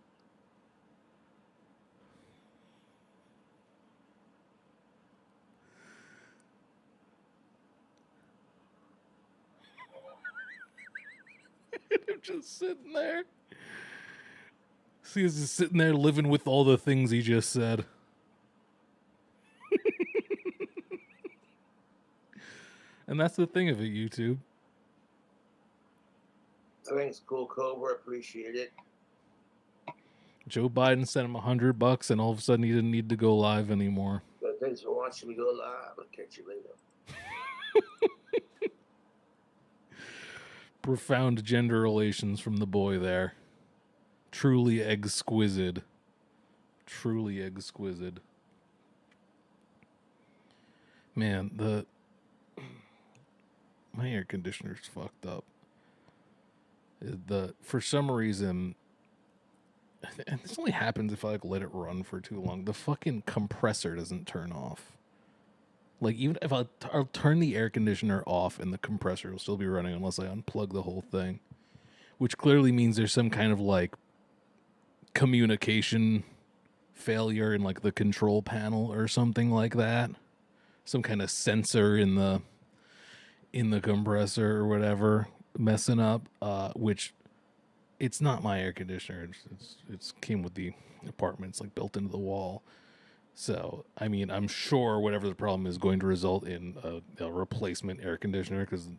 I'm just sitting there. See, he's just sitting there living with all the things he just said. And that's the thing of it, YouTube. Thanks, Cool Cobra. Appreciate it. Joe Biden sent him $100, and all of a sudden he didn't need to go live anymore. But thanks for watching me go live. I'll catch you later. Profound gender relations from the boy there. Truly exquisite. Truly exquisite. Man, my air conditioner's fucked up. For some reason, and this only happens if I like let it run for too long, the fucking compressor doesn't turn off. Like, even if I'll turn the air conditioner off and the compressor will still be running unless I unplug the whole thing. Which clearly means there's some kind of like communication failure in like the control panel or something like that. Some kind of sensor in the compressor or whatever messing up, which it's not my air conditioner. It's came with the apartment. It's like built into the wall. So, I mean, I'm sure whatever the problem is going to result in a replacement air conditioner because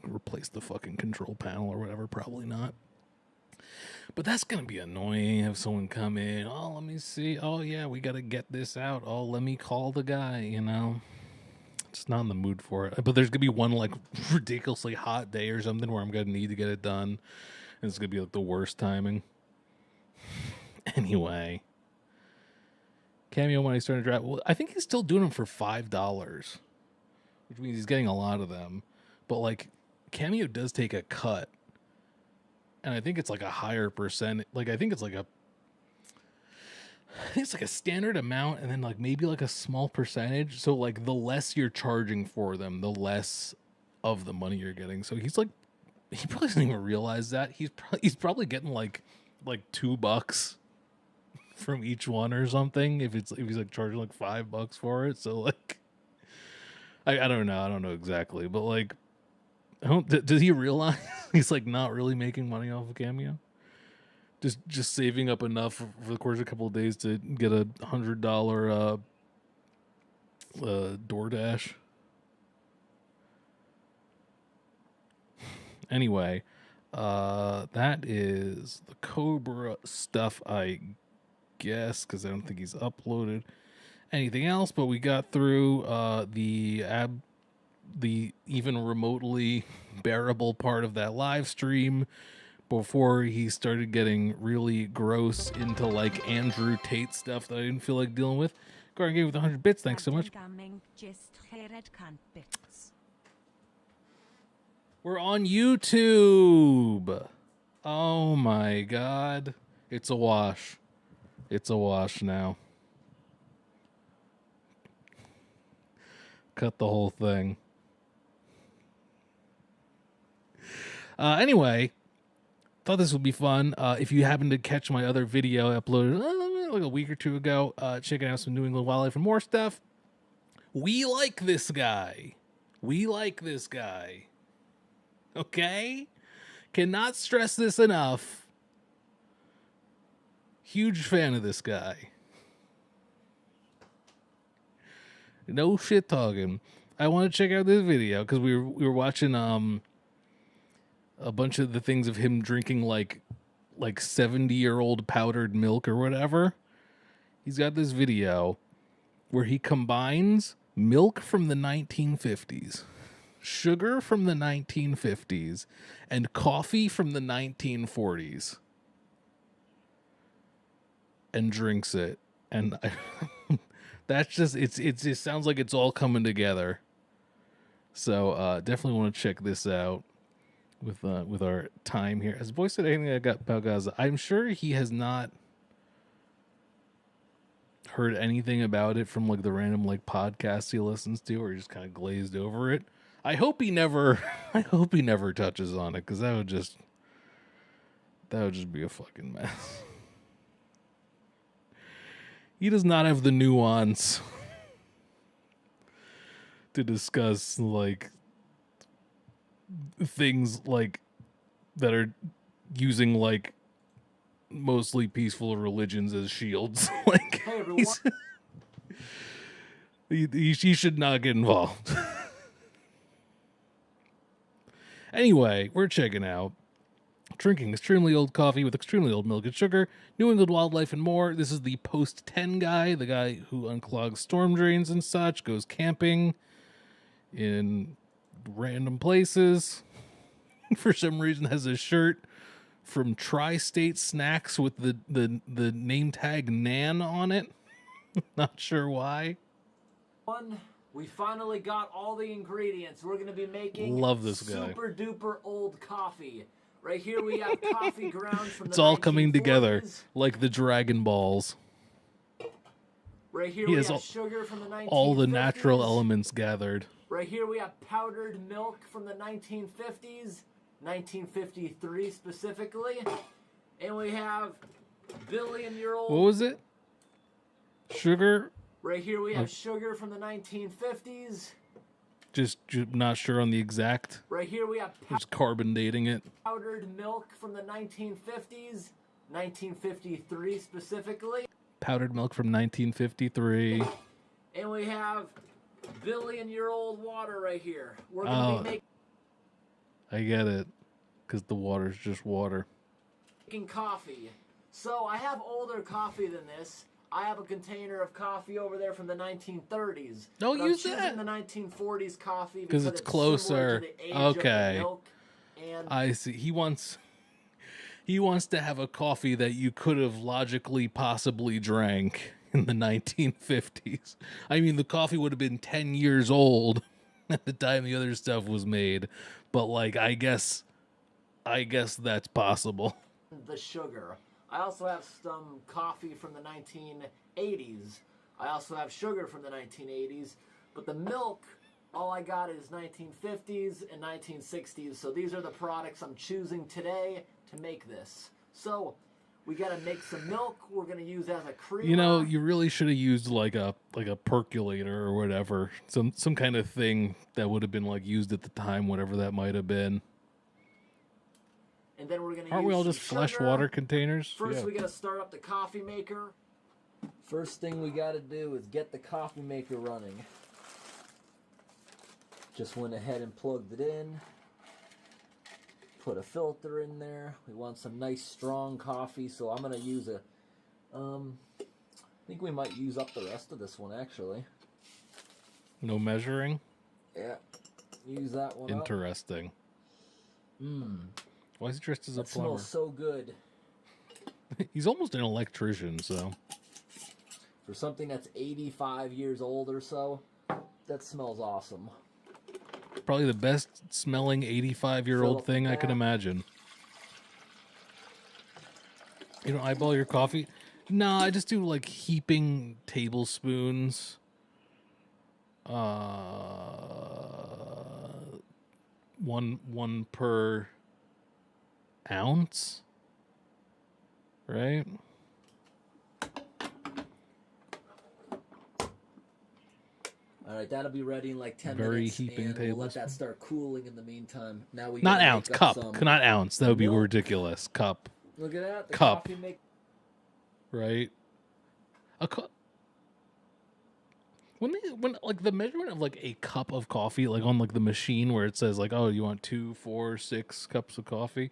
replace the fucking control panel or whatever. Probably not. But that's going to be annoying. Have someone come in. Oh, let me see. Oh, yeah, we got to get this out. Oh, let me call the guy, you know. Just not in the mood for it. But there's going to be one like ridiculously hot day or something where I'm going to need to get it done. And it's going to be like the worst timing. Anyway. Cameo money starting to drop. Well, I think he's still doing them for $5, which means he's getting a lot of them. But like, Cameo does take a cut, and I think it's like a higher percent. Like, I think it's like a standard amount, and then like maybe like a small percentage. So like, the less you're charging for them, the less of the money you're getting. So he's like, he probably doesn't even realize that he's probably getting like $2 from each one or something if he's like charging like $5 for it. So like I don't know exactly, but like does he realize he's like not really making money off of Cameo, just saving up enough for the course of a couple of days to get a $100 DoorDash. Anyway, that is the Cobra stuff, I guess, because I don't think he's uploaded anything else. But we got through the even remotely bearable part of that live stream before he started getting really gross into like Andrew Tate stuff that I didn't feel like dealing with. Gordon gave with 100 bits. Thanks so much. We're on YouTube. Oh my God. It's a wash. It's a wash now. Cut the whole thing. Anyway, thought this would be fun. If you happen to catch my other video I uploaded like a week or two ago, checking out some New England wildlife and more stuff. We like this guy. We like this guy. Okay? Cannot stress this enough. Huge fan of this guy. No shit talking. I want to check out this video because we were watching a bunch of the things of him drinking like 70-year-old powdered milk or whatever. He's got this video where he combines milk from the 1950s sugar from the 1950s and coffee from the 1940s and drinks it. And that's just, it just sounds like it's all coming together. So definitely want to check this out with our time here. Has Boy said anything about Gaza? I'm sure he has not heard anything about it from like the random like podcasts he listens to, or he just kind of glazed over it. I hope he never touches on it, because that would just be a fucking mess. He does not have the nuance to discuss like things like that are using like mostly peaceful religions as shields. Like, Hey everyone. he should not get involved. Anyway, we're checking out drinking extremely old coffee with extremely old milk and sugar, New England wildlife, and more. This is the post 10 guy, the guy who unclogs storm drains and such, goes camping in random places. For some reason has a shirt from Tri-State Snacks with the name tag Nan on it. Not sure why. We finally got all the ingredients. We're going to be making Love this guy. Super duper old coffee. Right here we have coffee grounds from It's the all coming 1940s. together like the Dragon Balls. Right here He we has have sugar from the 1950s. All the natural elements gathered. Right here we have powdered milk from the 1950s, 1953 specifically. And we have billion-year-old... What was it? Sugar? Right here we have sugar from the 1950s. Just not sure on the exact. Right here we have Just carbon dating it. powdered milk from the 1950s, 1953 specifically. Powdered milk from 1953. And we have billion-year-old water right here. We're going to be I get it. Because the water's just water. making coffee. So I have older coffee than this. I have a container of coffee over there from the 1930s. Don't But use I'm that. choosing the 1940s coffee Because it's closer. similar to the age Okay. of the milk. And I see. He wants to have a coffee that you could have logically possibly drank in the 1950s. I mean, the coffee would have been 10 years old at the time the other stuff was made. But like, I guess that's possible. the sugar. I also have some coffee from the 1980s. I also have sugar from the 1980s. But the milk, all I got is 1950s and 1960s. So these are the products I'm choosing today to make this. So we got to make some milk. We're going to use as a creamer. You know, you really should have used like a percolator or whatever. Some kind of thing that would have been like used at the time, whatever that might have been. And then we're going to Aren't use we all some just flesh sugar. water containers? First, Yeah. we got to start up the coffee maker. First thing we got to do is get the coffee maker running. Just went ahead and plugged it in. Put a filter in there. We want some nice strong coffee, so I'm going to use a... I think we might use up the rest of this one, actually. No measuring? Yeah. Use that one up. Interesting. Why is he dressed as a That plumber? smells so good. He's almost an electrician, so... For something that's 85 years old or so, that smells awesome. Probably the best smelling 85-year-old Fill up thing the I can cap. imagine. You don't eyeball your coffee? No, I just do like heaping tablespoons. One per ounce, right? All right, that'll be ready in like 10 Very minutes. heaping and we'll let tablespoon. that start cooling in the meantime. Now we Not gotta ounce, make up cup. some- Not ounce. That would be milk. ridiculous. Cup, Look at that. The Cup. coffee make right? A cup. When like the measurement of like a cup of coffee, like on like the machine where it says like, oh, you want 2, 4, 6 cups of coffee.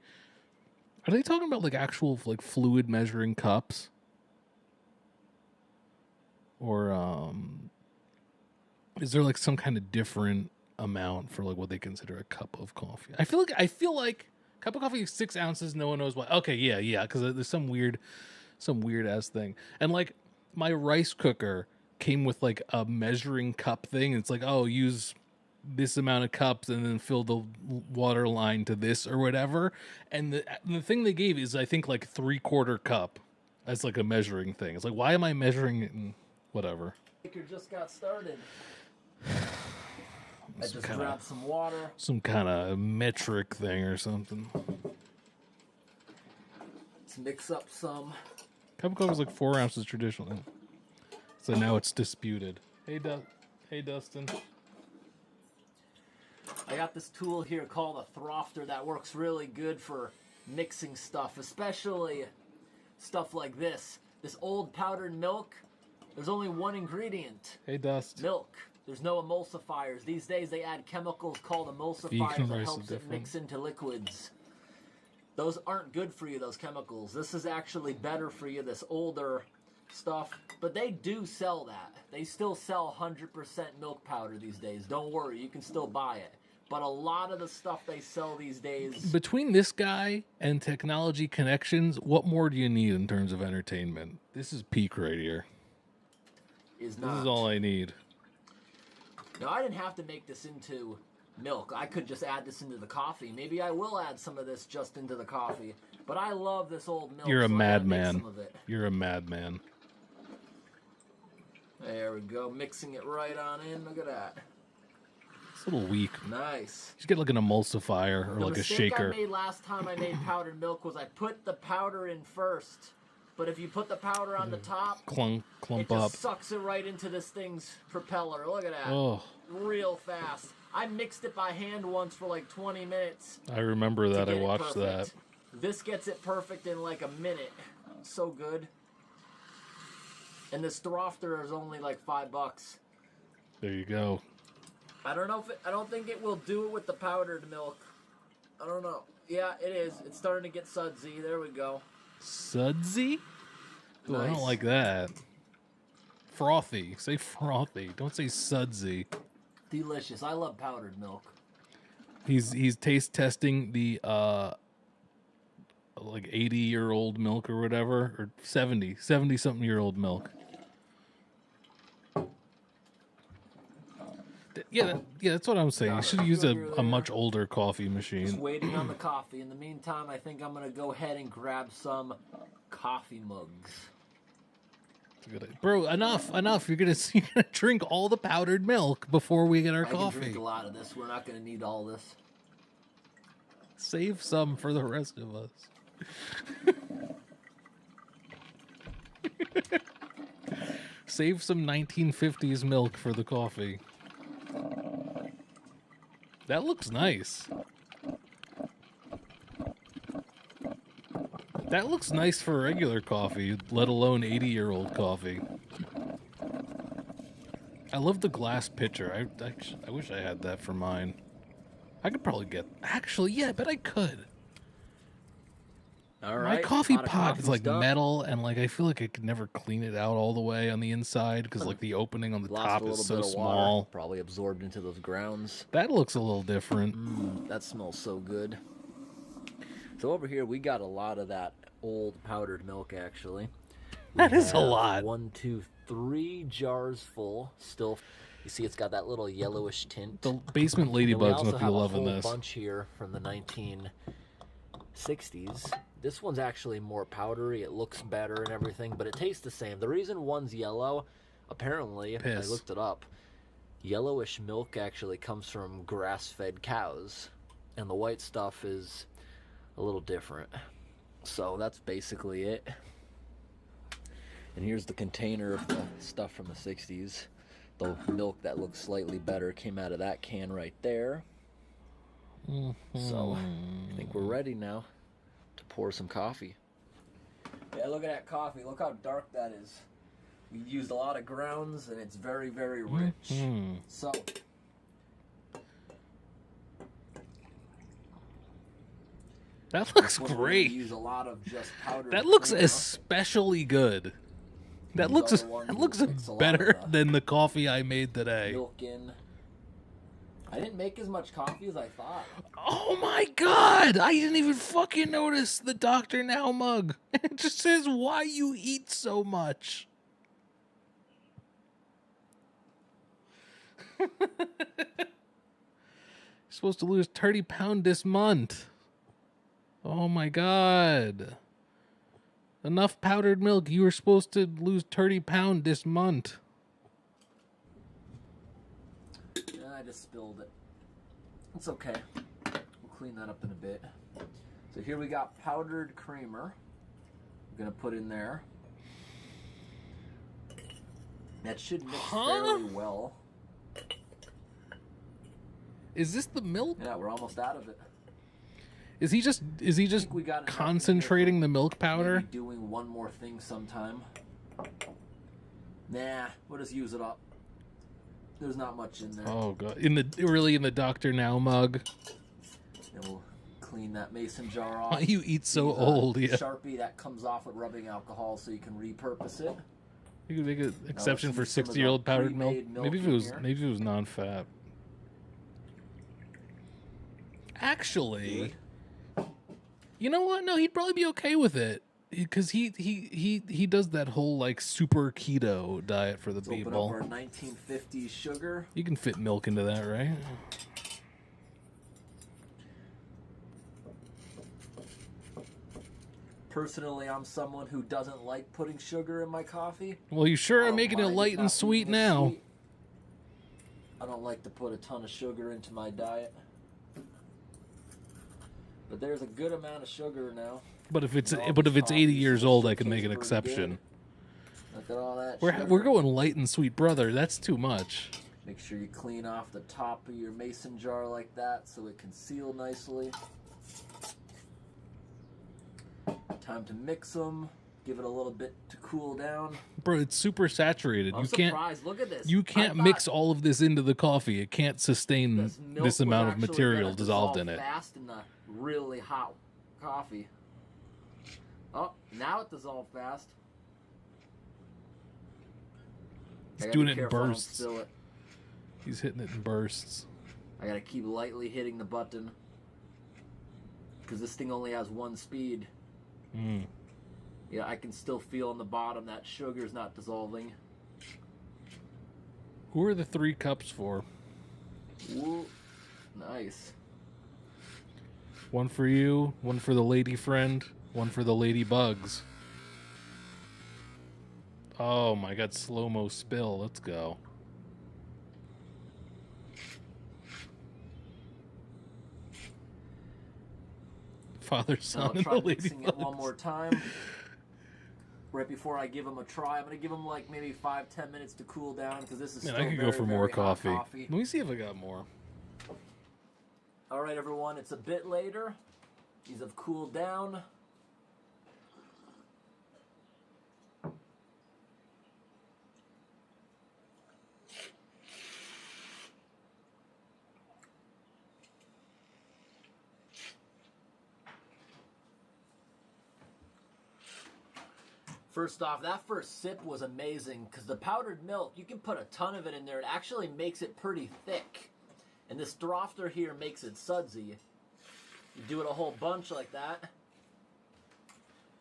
Are they talking about like actual like fluid measuring cups? Or is there like some kind of different amount for like what they consider a cup of coffee. I feel like cup of coffee is 6 ounces. No one knows why. Okay, yeah, because there's some weird ass thing. And like my rice cooker came with like a measuring cup thing. It's like, oh, use this amount of cups and then fill the water line to this or whatever. And the thing they gave is I think like 3/4 cup as like a measuring thing. It's like, why am I measuring it in whatever? Maker just got started. I just grabbed some water. Some kind of metric thing or something. Let's mix up some. Cup of coffee is like 4 ounces traditionally. So now it's disputed. Hey, Dustin. I got this tool here called a throfter that works really good for mixing stuff, especially stuff like this. This old powdered milk, there's only one ingredient. Hey, Dust. Milk. There's no emulsifiers. These days they add chemicals called emulsifiers that helps it mix into liquids. Those aren't good for you, those chemicals. This is actually better for you, this older stuff. But they do sell that. They still sell 100% milk powder these days. Don't worry, you can still buy it. But a lot of the stuff they sell these days... Between this guy and Technology Connections, what more do you need in terms of entertainment? This is peak right here. This is all I need. Now, I didn't have to make this into milk. I could just add this into the coffee. Maybe I will add some of this just into the coffee. But I love this old milk. You're a madman. You're a madman. There we go. Mixing it right on in. Look at that. It's a little weak. Nice. You should get like an emulsifier or like a shaker. The mistake I made last time I made powdered milk was I put the powder in first. But if you put the powder on the top, clump it up. just sucks it right into this thing's propeller. Look at that. Oh. Real fast. I mixed it by hand once for like 20 minutes. I remember that. I watched that. This gets it perfect in like a minute. So good. And this throfter is only like $5. There you go. I don't know if I don't think it will do it with the powdered milk. I don't know. Yeah, it is. It's starting to get sudsy. There we go. Sudsy? Ooh, nice. I don't like that. Frothy. Say frothy. Don't say sudsy. Delicious. I love powdered milk. He's taste testing the like 80-year-old milk or whatever, or 70-something-year-old milk. Yeah, that's what I'm saying. You should use a much older coffee machine. Just waiting on the coffee. In the meantime, I think I'm going to go ahead and grab some coffee mugs. Bro, enough. You're gonna drink all the powdered milk before we get our coffee. I can drink a lot of this. We're not going to need all this. Save some for the rest of us. Save some 1950s milk for the coffee. That looks nice. That looks nice for regular coffee, let alone 80-year-old coffee. I love the glass pitcher. I wish I had that for mine. I could probably get... Actually, yeah, I bet I could. All right. My coffee pot is like metal, and like I feel like I could never clean it out all the way on the inside because like the opening on the top is so small. Water, probably absorbed into those grounds. That looks a little different. That smells so good. So over here we got a lot of that old powdered milk. Actually, that is a lot. 1, 2, 3 jars full. Still, you see, it's got that little yellowish tint. The basement ladybugs must be loving this. We also have a whole bunch here from the 1960s. This one's actually more powdery. It looks better and everything, but it tastes the same. The reason one's yellow, apparently, I looked it up, yellowish milk actually comes from grass-fed cows, and the white stuff is a little different. So that's basically it. And here's the container of the stuff from the 60s. The milk that looks slightly better came out of that can right there. So I think we're ready now to pour some coffee. Yeah, look at that coffee. Look how dark that is. We used a lot of grounds, and it's very, very rich. So that looks great. Use a lot of just powdered that looks cream, especially good. That looks better than the coffee I made today. Milk in. I didn't make as much coffee as I thought. Oh my god! I didn't even fucking notice the Dr. Now mug. It just says why you eat so much. You're supposed to lose 30 pounds this month. Oh my god. Enough powdered milk. You were supposed to lose 30 pounds this month. I just spilled it. It's okay. We'll clean that up in a bit. So here we got powdered creamer. We're going to put in there. That should mix fairly well. Is this the milk? Yeah, we're almost out of it. Is he just we got enough concentrating the milk powder? Maybe doing one more thing sometime. Nah, we'll just use it up. There's not much in there. Oh god. In the Dr. Now mug. And we'll clean that mason jar off. Why you eat so Use a old, yeah. Sharpie that comes off with rubbing alcohol so you can repurpose it. You could make an exception let's for use some of the 60-year-old powdered milk. pre-made milk Maybe if in it was here. non-fat. Actually, you know what? No, he'd probably be okay with it because he does that whole like super keto diet for the Let's open up people. our 1950s sugar. You can fit milk into that, right? Personally, I'm someone who doesn't like putting sugar in my coffee. Well, you sure I are don't making it mind light not and sweet being now. sweet. I don't like to put a ton of sugar into my diet. But there's a good amount of sugar now. But if it's And all 80 these coffees years old, I tastes can make an pretty exception. good. Look at all that We're sugar. going light and sweet, brother. That's too much. Make sure you clean off the top of your mason jar like that so it can seal nicely. Time to mix them. Give it a little bit to cool down. Bro, it's super saturated. I'm You can't surprised. Look at this. you I can't thought mix all of this into the coffee. It can't sustain this milk this was amount of actually material gonna dissolved dissolve in it. fast in the really hot coffee. Oh, now it dissolved fast. He's I gotta doing be it in careful I don't bursts. spill it. He's hitting it in bursts. I gotta keep lightly hitting the button because this thing only has one speed. Mm. Yeah, I can still feel on the bottom that sugar's not dissolving. Who are the 3 cups for? Woo. Nice. One for you, one for the lady friend, one for the ladybugs. Oh my god, slow-mo spill. Let's go. Father, son, I'll and try the mixing it one ladybugs. more time. Right before I give them a try, I'm gonna give them like maybe 5-10 minutes to cool down because this is Man, still I could very, go for very more hot coffee. Let me see if I got more. All right, everyone, it's a bit later. These have cooled down. First off, that first sip was amazing because the powdered milk, you can put a ton of it in there. It actually makes it pretty thick. And this drofter here makes it sudsy. You do it a whole bunch like that,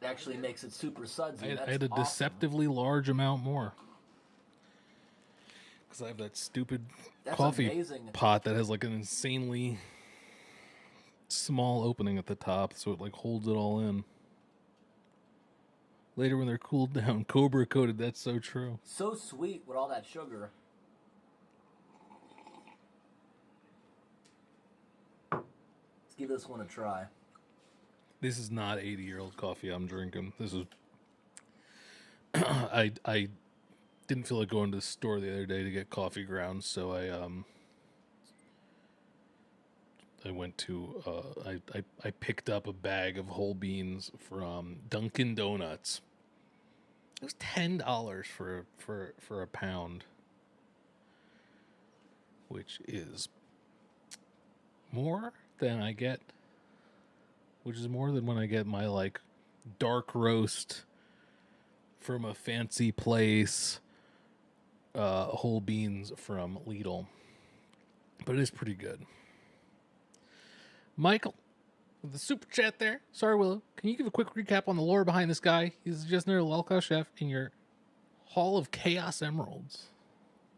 it actually makes it super sudsy. I had a awesome. deceptively large amount more. Because I have that stupid That's coffee amazing. pot that has like an insanely small opening at the top, so it like holds it all in. Later when they're cooled down, Cobra coated, that's so true. So sweet with all that sugar. Let's give this one a try. This is not 80-year-old coffee I'm drinking. This is... I didn't feel like going to the store the other day to get coffee grounds, so I went to I picked up a bag of whole beans from Dunkin' Donuts. It was $10 for a pound, which is more than I get. Which is more than when I get my like dark roast from a fancy place, whole beans from Lidl. but it is pretty good. Michael, with the super chat there. Sorry, Willow. Can you give a quick recap on the lore behind this guy? He's just another low-cost chef in your Hall of Chaos Emeralds.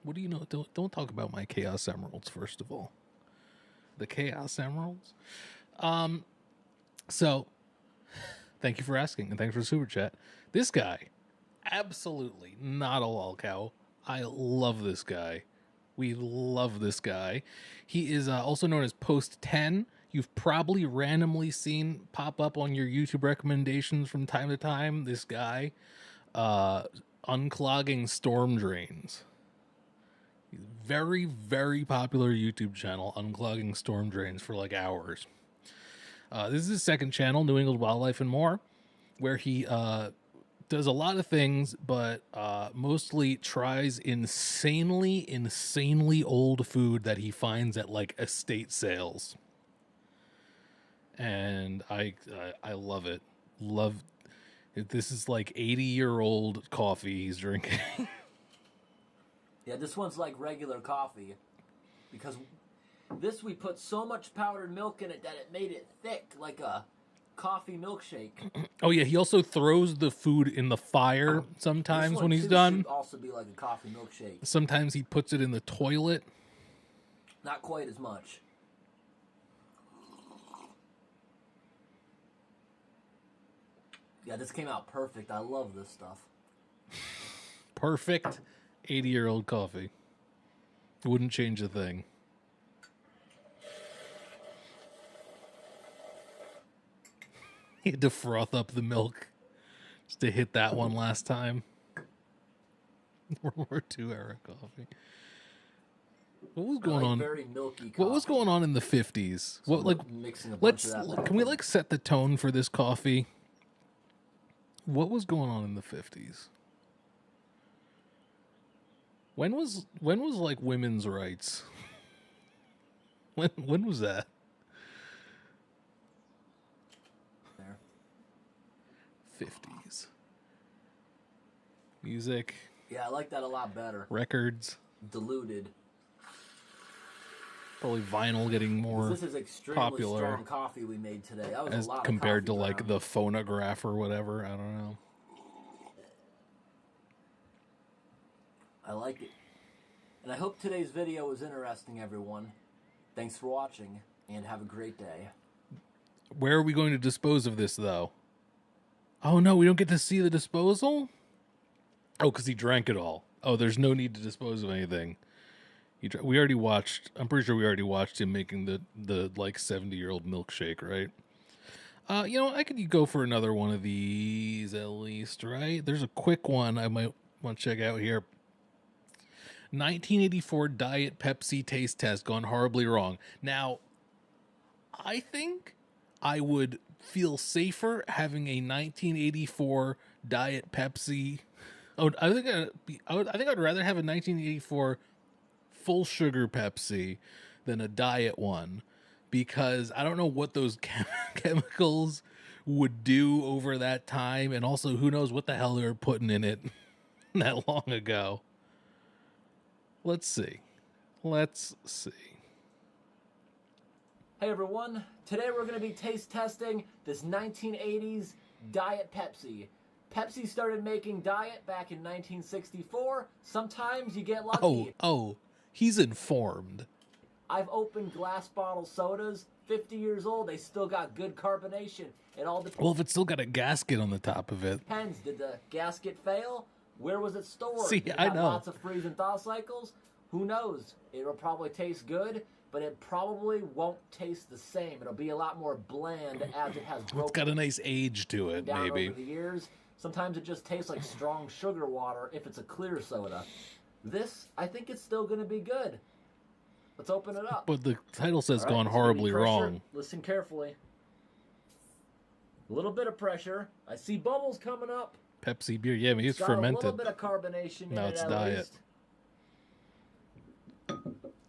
What do you know? Don't talk about my Chaos Emeralds, first of all. The Chaos Emeralds? So, thank you for asking, and thanks for the super chat. This guy, absolutely not a lol cow. I love this guy. We love this guy. He is also known as Post 10. You've probably randomly seen pop up on your YouTube recommendations from time to time. This guy, unclogging storm drains. Very, very popular YouTube channel, unclogging storm drains for like hours. This is his second channel, New England Wildlife and More, where he does a lot of things, but mostly tries insanely old food that he finds at like estate sales. And I love it. Love it. This is like 80-year-old coffee he's drinking. Yeah, this one's like regular coffee, because this we put so much powdered milk in it that it made it thick, like a coffee milkshake. Oh yeah, he also throws the food in the fire sometimes when he's done. Should also be like a coffee milkshake. Sometimes he puts it in the toilet. Not quite as much. Yeah, this came out perfect. I love this stuff. Perfect 80-year-old coffee. Wouldn't change a thing. He had to froth up the milk just to hit that one last time. World War II era coffee. What was going on? Very milky coffee. What was going on in the 50s? So What like mixing a bunch let's of that can we like set the tone for this coffee? What was going on in the 50s? When was like women's rights? When was that? there? 50s. Music, Yeah, I like that a lot better. records, Diluted. probably vinyl getting more This is extremely popular strong coffee we made today. That was as a lot compared to of coffee like ground. the phonograph or whatever. I don't know. I like it. And I hope today's video was interesting, everyone. Thanks for watching, and have a great day. Where are we going to dispose of this, though? Oh, no, we don't get to see the disposal? Oh, because he drank it all. Oh, there's no need to dispose of anything. We already watched, I'm pretty sure we already watched him making the like 70-year-old milkshake, right? You know, I could go for another one of these at least, right? There's a quick one I might want to check out here. 1984 Diet Pepsi taste test gone horribly wrong. Now, I think I would feel safer having a 1984 Diet Pepsi. Oh, I think I'd rather have a 1984 full sugar Pepsi than a diet one, because I don't know what those chemicals would do over that time, and also who knows what the hell they were putting in it that long ago. Let's see. Hey everyone, today we're going to be taste testing this 1980s Diet Pepsi. Pepsi started making Diet back in 1964. Sometimes you get lucky. Oh, he's informed. I've opened glass bottle sodas, 50 years old, they still got good carbonation. It all depends. Well, if it's still got a gasket on the top of it. Did the gasket fail? Where was it stored? See, Did it I have know. Lots of freeze and thaw cycles? Who knows? It'll probably taste good, but it probably won't taste the same. It'll be a lot more bland as it has It's broken got a nice age to it, down maybe. over the years. Sometimes it just tastes like strong sugar water if it's a clear soda. This, I think it's still going to be good. Let's open it up. But the title says All right, gone let's give you horribly pressure. wrong. Listen carefully. A little bit of pressure. I see bubbles coming up. Pepsi beer, yeah, maybe it's Got a fermented. little bit of carbonation in No, it it's at diet. least.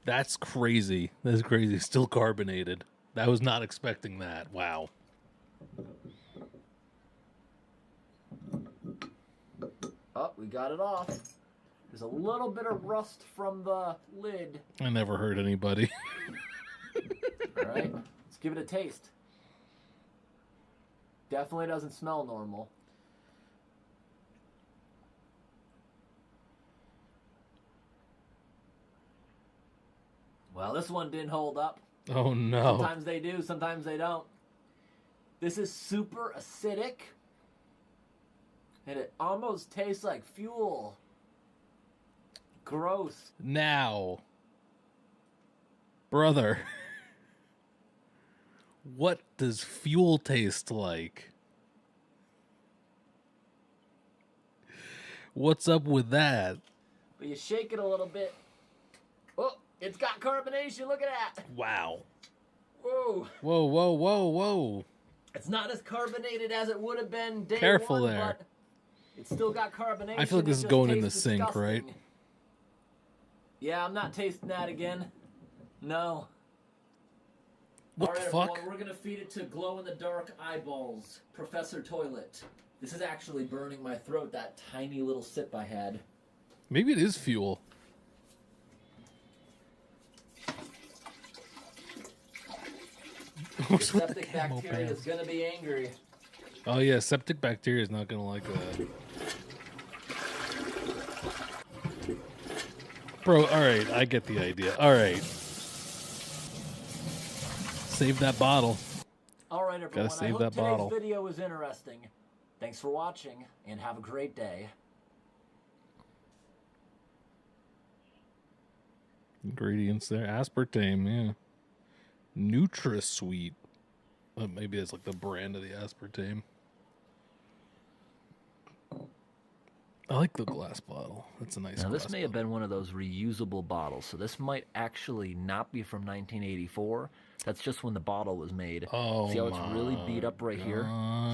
That's crazy. That's crazy. Still carbonated. I was not expecting that. Wow. Oh, we got it off. There's a little bit of rust from the lid. I never hurt anybody. All right, let's give it a taste. Definitely doesn't smell normal. Well, this one didn't hold up. Oh no. Sometimes they do, sometimes they don't. This is super acidic. And it almost tastes like fuel. Gross. Now, brother, what does fuel taste like? What's up with that? But you shake it a little bit. Oh, it's got carbonation. Look at that. Wow. Whoa. Whoa, whoa, whoa, whoa. It's not as carbonated as it would have been day Careful one, there. but it's still got carbonation. I feel like It this is just going in the tastes sink, disgusting. right? Yeah, I'm not tasting that again. No. What All right, the fuck? everyone, we're gonna feed it to glow-in-the-dark eyeballs. Professor Toilet. This is actually burning my throat, that tiny little sip I had. Maybe it is fuel. What's with the Septic camo bacteria is pants? gonna be angry. Oh yeah, septic bacteria is not gonna like that. Bro, alright, I get the idea. Alright. Save that bottle. All right, everyone. Gotta save I hope that today's bottle. video was interesting. Thanks for watching, and have a great day. Ingredients there. Aspartame, yeah. NutraSweet. Maybe that's like the brand of the aspartame. I like the glass bottle. That's a nice Now, glass this may have bottle. been one of those reusable bottles, so this might actually not be from 1984. That's just when the bottle was made. Oh, see how it's really beat up right here?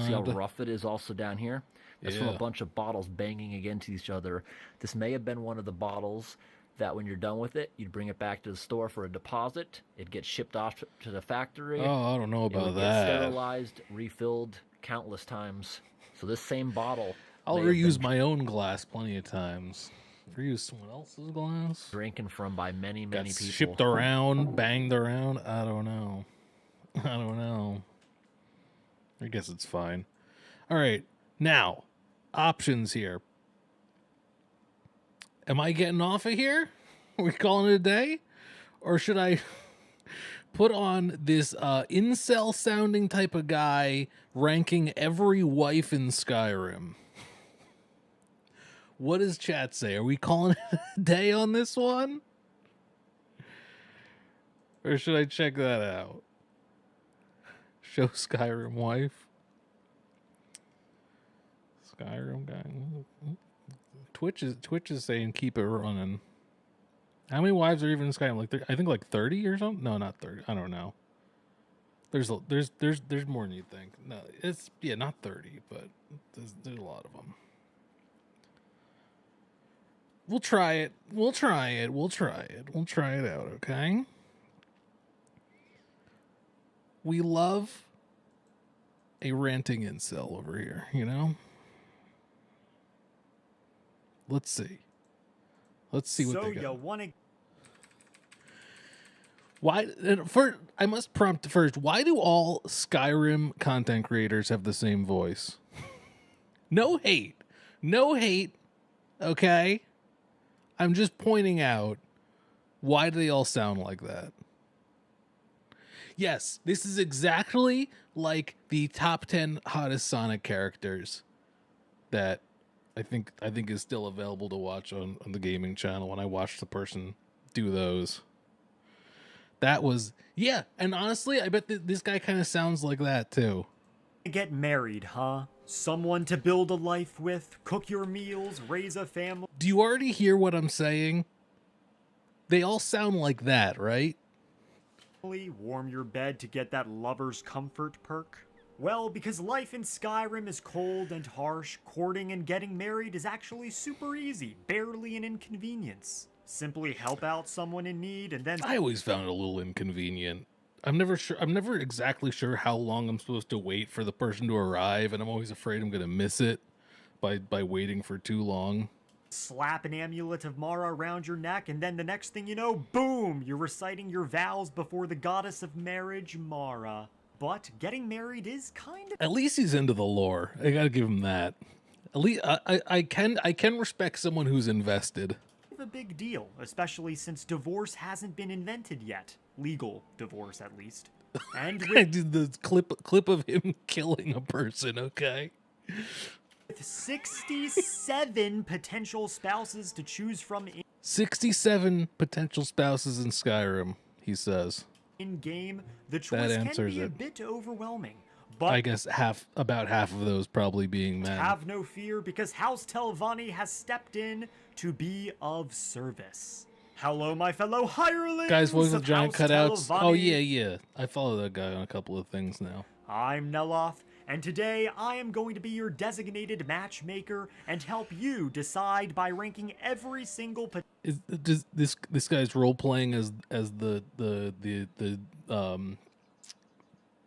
See how God. rough it is also down here? That's from a Yeah. bunch of bottles banging against each other. This may have been one of the bottles that when you're done with it, you'd bring it back to the store for a deposit. It'd get shipped off to the factory. Oh, I don't know It would about get that. sterilized, refilled countless times. So this same bottle I'll may have reuse been my own glass plenty of times. Reuse someone else's glass. drinking from by many, Got many people. shipped around, banged around. I don't know. I don't know. I guess it's fine. All right. Now, options here. Am I getting off of here? Are we calling it a day? Or should I put on this incel sounding type of guy ranking every wife in Skyrim? What does chat say? Are we calling it a day on this one? Or should I check that out? Show Skyrim wife. Skyrim guy. Twitch is saying keep it running. How many wives are even in Skyrim? Like I think like 30 or something. No, not 30. I don't know. There's more than you think. No, it's not 30, but there's a lot of them. We'll try it. We'll try it. We'll try it. We'll try it out, okay? We love a ranting incel over here, you know? Let's see. Let's see what they got. So you want to Why? First, I must prompt first. Why do all Skyrim content creators have the same voice? No hate. No hate. Okay? I'm just pointing out, why do they all sound like that? Yes, this is exactly like the top 10 hottest Sonic characters that I think is still available to watch on the gaming channel when I watched the person do those. That was, yeah, and honestly, I bet this guy kind of sounds like that too. get married, huh? Someone to build a life with, cook your meals, raise a family. Do you already hear what I'm saying? They all sound like that, right? Warm your bed to get that lover's comfort perk? Well, because life in Skyrim is cold and harsh, courting and getting married is actually super easy, barely an inconvenience. Simply help out someone in need and then... I always found it a little inconvenient. I'm never exactly sure how long I'm supposed to wait for the person to arrive, and I'm always afraid I'm going to miss it by waiting for too long. slap an amulet of Mara around your neck, and then the next thing you know, boom, you're reciting your vows before the goddess of marriage, Mara. But getting married is kind of... At least he's into the lore. I gotta give him that. At least I can respect someone who's invested. a big deal, especially since divorce hasn't been invented yet. Legal divorce, at least. And I did the clip of him killing a person, okay? with 67 potential spouses to choose from 67 potential spouses in Skyrim, he says. in-game, the choice can be a bit overwhelming. But I guess about half of those probably being men. have no fear, because House Telvanni has stepped in to be of service. Hello, my fellow hirelings! Guys, voice with giant House cutouts. Telvanni. Oh, yeah. I follow that guy on a couple of things now. I'm Neloth, and today I am going to be your designated matchmaker and help you decide by ranking every single Does this guy's role playing as the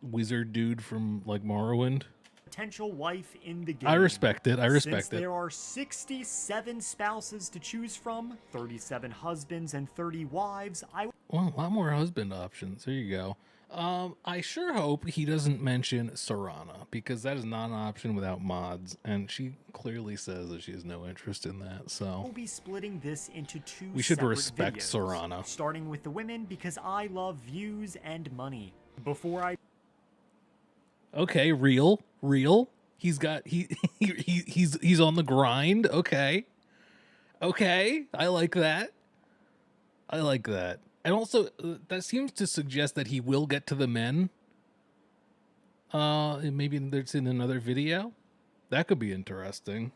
wizard dude from like Morrowind? potential wife in the game. I respect it. Since there are 67 spouses to choose from, 37 husbands and 30 wives, Well, a lot more husband options. There you go. I sure hope he doesn't mention Serana, because that is not an option without mods, and she clearly says that she has no interest in that, so will be splitting this into two we should separate respect videos, Serana. starting with the women, because I love views and money. Before I Okay, real. He's on the grind. Okay, I like that. And also, that seems to suggest that he will get to the men. Maybe there's in another video. That could be interesting.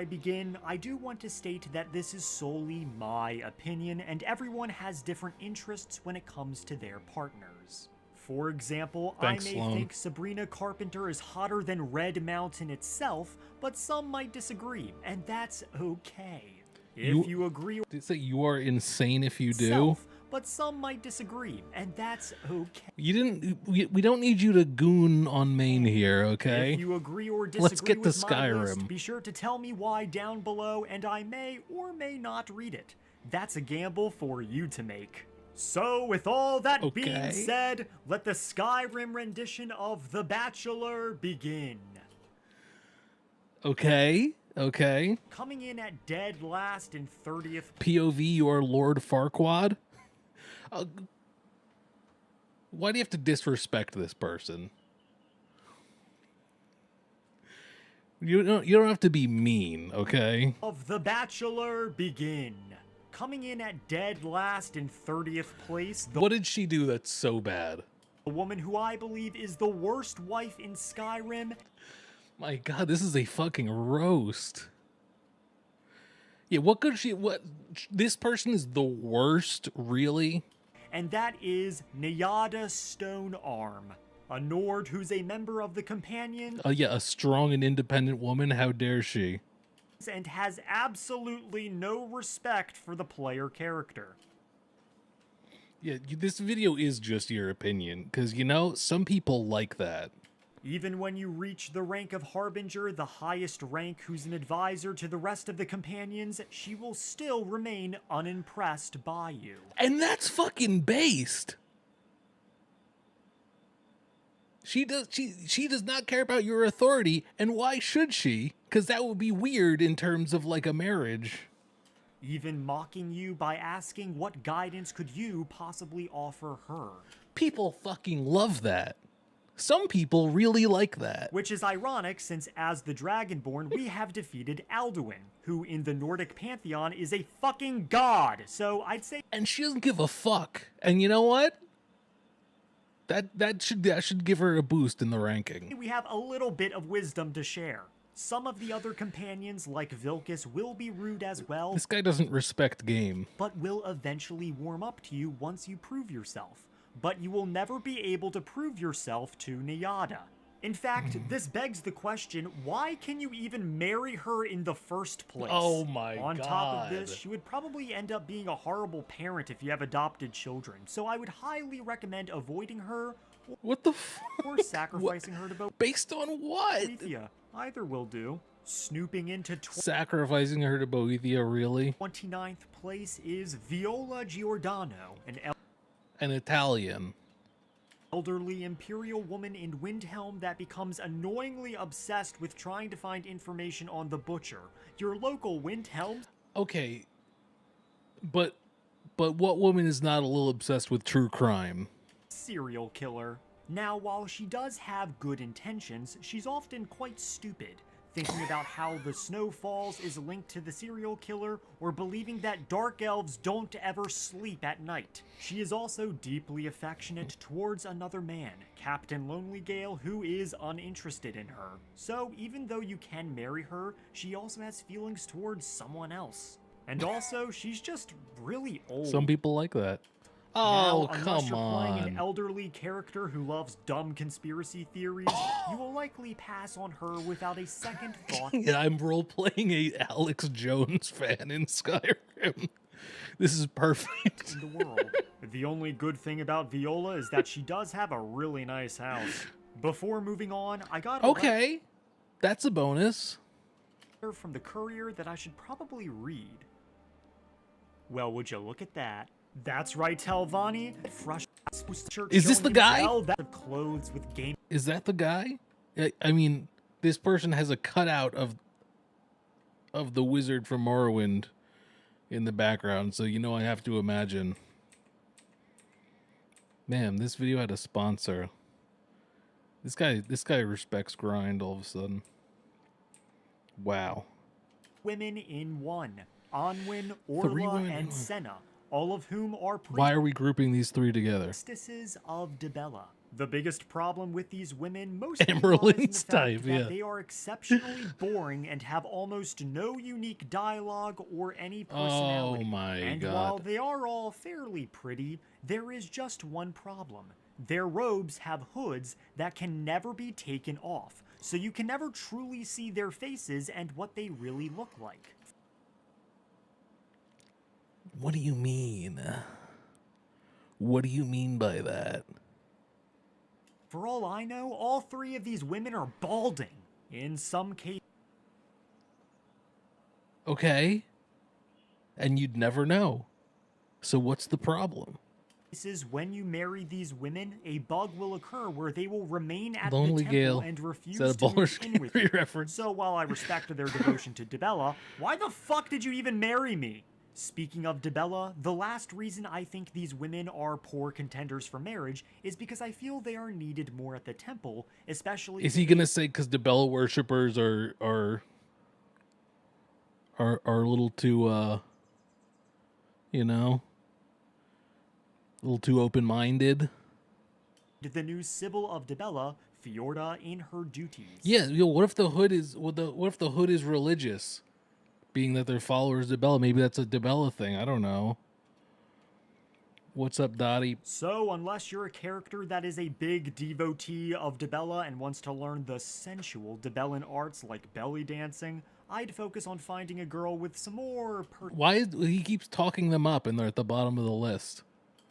begin, I do want to state that this is solely my opinion, and everyone has different interests when it comes to their partners. For example, Thanks, I may Sloan. think Sabrina Carpenter is hotter than Red Mountain itself, but some might disagree, and that's okay. If you agree Did it say you are insane if you do? yourself, but some might disagree, and that's okay. You didn't. We don't need you to goon on main here, okay? If you agree or disagree Let's get to with my list, Skyrim. be sure to tell me why down below, and I may or may not read it. That's a gamble for you to make. So, with all that being Okay. said, let the Skyrim rendition of The Bachelor begin. Okay. Coming in at dead last in 30th POV, you are Lord Farquaad. Why do you have to disrespect this person? You don't have to be mean, okay? of The Bachelor begin. Coming in at dead last in 30th place, the What did she do that's so bad? woman who I believe is the worst wife in Skyrim. My God, this is a fucking roast. Yeah, what could she? What? This person is the worst, really? And that is Nyada Stonearm, a Nord who's a member of the Companions Yeah, a strong and independent woman. How dare she? and has absolutely no respect for the player character. Yeah, this video is just your opinion, because, you know, some people like that. Even when you reach the rank of Harbinger, the highest rank who's an advisor to the rest of the Companions, she will still remain unimpressed by you. And that's fucking based. She does not care about your authority, and why should she? Because that would be weird in terms of like a marriage. Even mocking you by asking what guidance could you possibly offer her. People fucking love that. Some people really like that. Which is ironic, since as the Dragonborn, we have defeated Alduin, who in the Nordic pantheon is a fucking god. So I'd say And she doesn't give a fuck. And you know what? That should give her a boost in the ranking. we have a little bit of wisdom to share. Some of the other companions, like Vilcus, will be rude as well, This guy doesn't respect game. but will eventually warm up to you once you prove yourself. But you will never be able to prove yourself to Nyada. In fact, this begs the question, why can you even marry her in the first place? Oh my On top of God. this, she would probably end up being a horrible parent if you have adopted children, so I would highly recommend avoiding her What the fuck? or sacrificing her to both Based on what? Alethea. Either will do. Snooping into Sacrificing her to Boethia, really? 29th place is Viola Giordano, An Italian. elderly imperial woman in Windhelm that becomes annoyingly obsessed with trying to find information on the Butcher, your local Windhelm Okay, but what woman is not a little obsessed with true crime? serial killer. Now, while she does have good intentions, she's often quite stupid, thinking about how the snow falls is linked to the serial killer, or believing that dark elves don't ever sleep at night. She is also deeply affectionate towards another man, Captain Lonelygale, who is uninterested in her. So even though you can marry her, she also has feelings towards someone else. And also, she's just really old. Some people like that. Now, Oh, unless come you're playing an on. elderly character who loves dumb conspiracy theories, you will likely pass on her without a second thought. Yeah, I'm role-playing a Alex Jones fan in Skyrim. This is perfect. In the world. The only good thing about Viola is that she does have a really nice house. Before moving on, I got a Okay, that's a bonus. letter from the courier that I should probably read. Well, would you look at that? That's right, Telvanni. Fresh shirt Is this showing the you guy? well that of clothes with game. Is that the guy? I mean, this person has a cutout of the wizard from Morrowind in the background, so you know I have to imagine. Man, this video had a sponsor. This guy respects grind all of a sudden. Wow. Women in one. Anwin, Three Orla, women in and one. Senna, all of whom are Why are we grouping these three together? priestesses of Dibella. The biggest problem with these women mostly lies in the Amberlin's fact type, that yeah. they are exceptionally boring and have almost no unique dialogue or any personality. Oh my and God. while they are all fairly pretty, there is just one problem. Their robes have hoods that can never be taken off, so you can never truly see their faces and what they really look like. What do you mean? What do you mean by that? For all I know, all three of these women are balding. In some cases, Okay. And you'd never know. So what's the problem? when you marry these women, a bug will occur where they will remain at Lonely the temple Gale. and refuse Is that a to Baldur's move in with Gate you. reference? So while I respect their devotion to Dibella, why the fuck did you even marry me? Speaking of Dibella, the last reason I think these women are poor contenders for marriage is because I feel they are needed more at the temple, especially... Is he gonna say because the Bella worshippers are a little too you know, a little too open-minded? the new Sibyl of Dibella, Fiorda, in her duties? Yeah, what if the hood is religious? Being that they're followers of Dibella, maybe that's a Dibella thing. I don't know. What's up, Dottie? So, unless you're a character that is a big devotee of Dibella and wants to learn the sensual Dibellan arts like belly dancing, I'd focus on finding a girl with some more Why is he keeps talking them up and they're at the bottom of the list?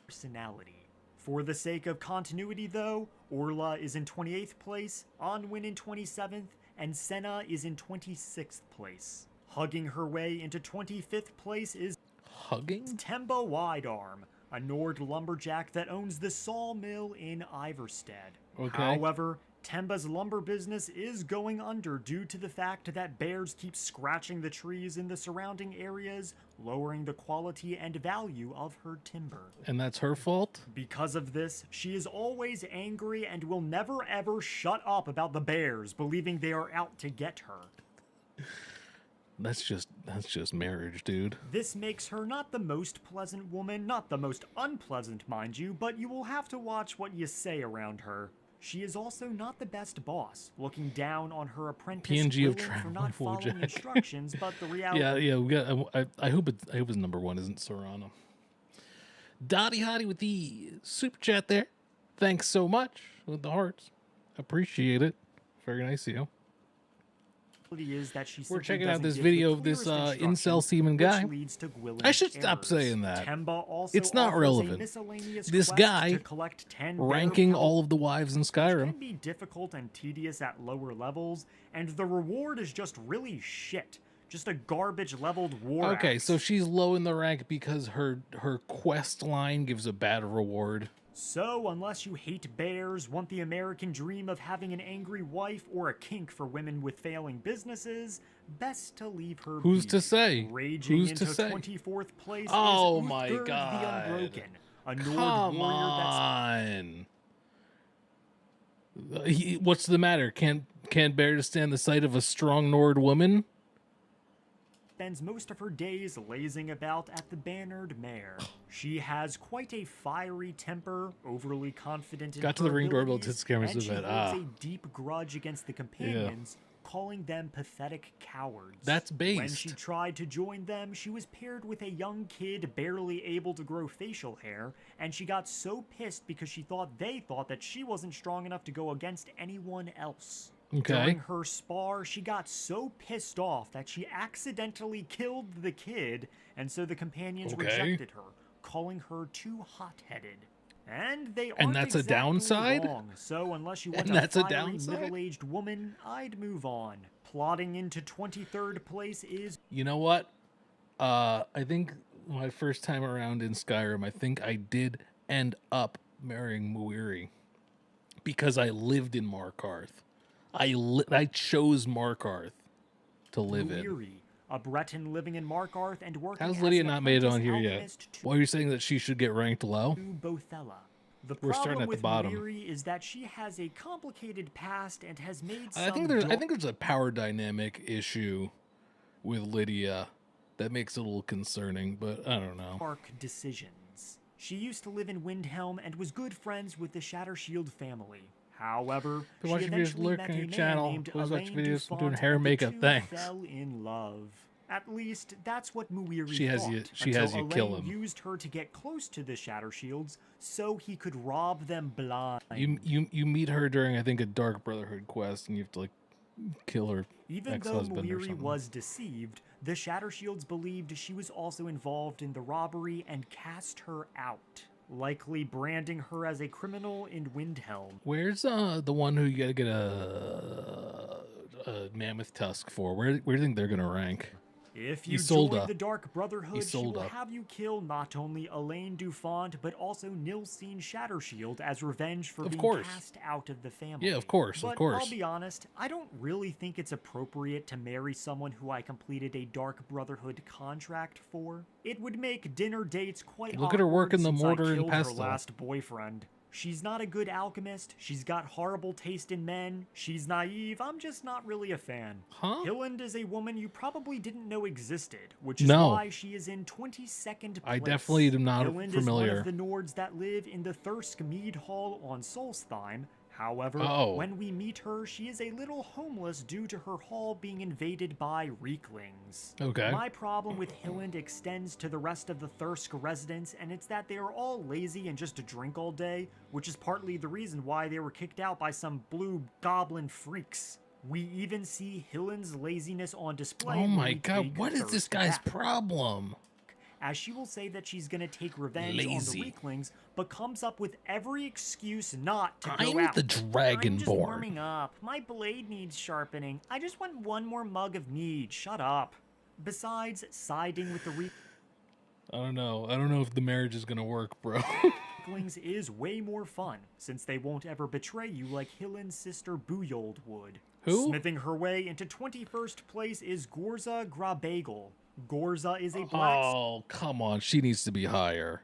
personality. For the sake of continuity, though, Orla is in 28th place, Anwin in 27th, and Senna is in 26th place. Hugging her way into 25th place is Hugging? Temba Widearm, a Nord lumberjack that owns the sawmill in Iverstead. Okay. However, Temba's lumber business is going under due to the fact that bears keep scratching the trees in the surrounding areas, lowering the quality and value of her timber. And that's her fault? Because of this, she is always angry and will never ever shut up about the bears, believing they are out to get her. That's just marriage, dude. This makes her not the most pleasant woman, not the most unpleasant, mind you, but you will have to watch what you say around her. She is also not the best boss, looking down on her apprentice PNG of Willen for Traveling not following Wojak. instructions, but the reality... Yeah. We got. I hope his number one isn't Serrano. Dottie Hottie with the super chat there. Thanks so much with the hearts. Appreciate it. Very nice of you. is that she We're simply checking out doesn't this give the video of this clearest incel instructions, semen which guy. leads to Gwilyn's I should stop errors. saying that. Temba also It's not offers a relevant. miscellaneous This quest guy to collect 10 bear ranking pelts, all of the wives in which Skyrim. can be difficult and tedious at lower levels, and the reward is just really shit. Just a garbage leveled war Okay, axe. so she's low in the rank because her quest line gives a bad reward. So, unless you hate bears, want the American dream of having an angry wife, or a kink for women with failing businesses, best to leave her Who's be. to say? Raging Who's into to say? 24th place Oh is my Uthgerd God. the Unbroken, a Nord Come warrior that's on. What's the matter? Can't bear to stand the sight of a strong Nord woman? spends most of her days lazing about at the Bannered Mare. She has quite a fiery temper, overly confident in Got to her the Ring doorbell, abilities, did scare me so and she bad. holds a deep grudge against the companions, calling them pathetic cowards. That's based. When she tried to join them, she was paired with a young kid barely able to grow facial hair, and she got so pissed because they thought that she wasn't strong enough to go against anyone else. Okay. During her spar, she got so pissed off that she accidentally killed the kid, and so the companions rejected her, calling her too hot-headed. And they aren't that's a exactly downside? wrong, so unless you want And that's a fiery downside? middle-aged woman, I'd move on. Plotting into 23rd place is... You know what? I think my first time around in Skyrim, I think I did end up marrying Muiri because I lived in Markarth. I chose Markarth to live in. Muiri, a Breton living in Markarth and working How's as Lydia an not made it on apprentice here yet? alchemist to Why are you saying that she should get ranked low? Bothella. The We're starting problem at the with bottom. Muiri is that she has a complicated past and has made some I think there's a power dynamic issue with Lydia that makes it a little concerning, but I don't know. dark decisions. She used to live in Windhelm and was good friends with the Shattershield family. However, To she watch videos, eventually lurk met on a your man channel. named Always watch Elaine videos Dufont, doing hair and the makeup. two Thanks. fell in love. At least, that's what Muiri She has thought, you- she until has you kill Elaine him. used her to get close to the Shattershields so he could rob them blind. You meet her during, I think, a Dark Brotherhood quest, and you have to like kill her Even though ex-husband or Muiri something. was deceived, the Shattershields believed she was also involved in the robbery and cast her out, likely branding her as a criminal in Windhelm. Where's the one who you gotta get a mammoth tusk for? Where do you think they're gonna rank? If you Isolde. join the Dark Brotherhood, she will Isolde. have you kill not only Elaine Dufont, but also Nilsine Shattershield as revenge for Of being course. cast out of the family. Yeah, of course, but of course. I'll be honest, I don't really think it's appropriate to marry someone who I completed a Dark Brotherhood contract for. It would make dinner dates quite Look at her work awkward in the since mortar I and killed pestle. her last boyfriend. She's not a good alchemist, she's got horrible taste in men, she's naive, I'm just not really a fan. Huh? Hilland is a woman you probably didn't know existed, which is No. why she is in 22nd place. I definitely am not Hilland is familiar. one of the Nords that live in the Thirsk Mead Hall on Solstheim. However, Oh. when we meet her, she is a little homeless due to her hall being invaded by Reeklings. Okay. My problem with Hilland extends to the rest of the Thirsk residents, and it's that they are all lazy and just drink all day, which is partly the reason why they were kicked out by some blue goblin freaks. We even see Hilland's laziness on display. Oh when my we god, take what is Thirsk this guy's back, problem? as she will say that she's gonna take revenge Lazy. on the Reeklings, but comes up with every excuse not to go I'm out. the I'm just Dragonborn. warming up. My blade needs sharpening. I just want one more mug of mead. Shut up. Besides, siding with the I don't know. I don't know if the marriage is gonna work, bro. Reeklings is way more fun, since they won't ever betray you like Hilland's sister Buyold would. Who? Smithing her way into 21st place is Gorza Grabagel. Gorza is a blacksmith Oh, come on. She needs to be higher.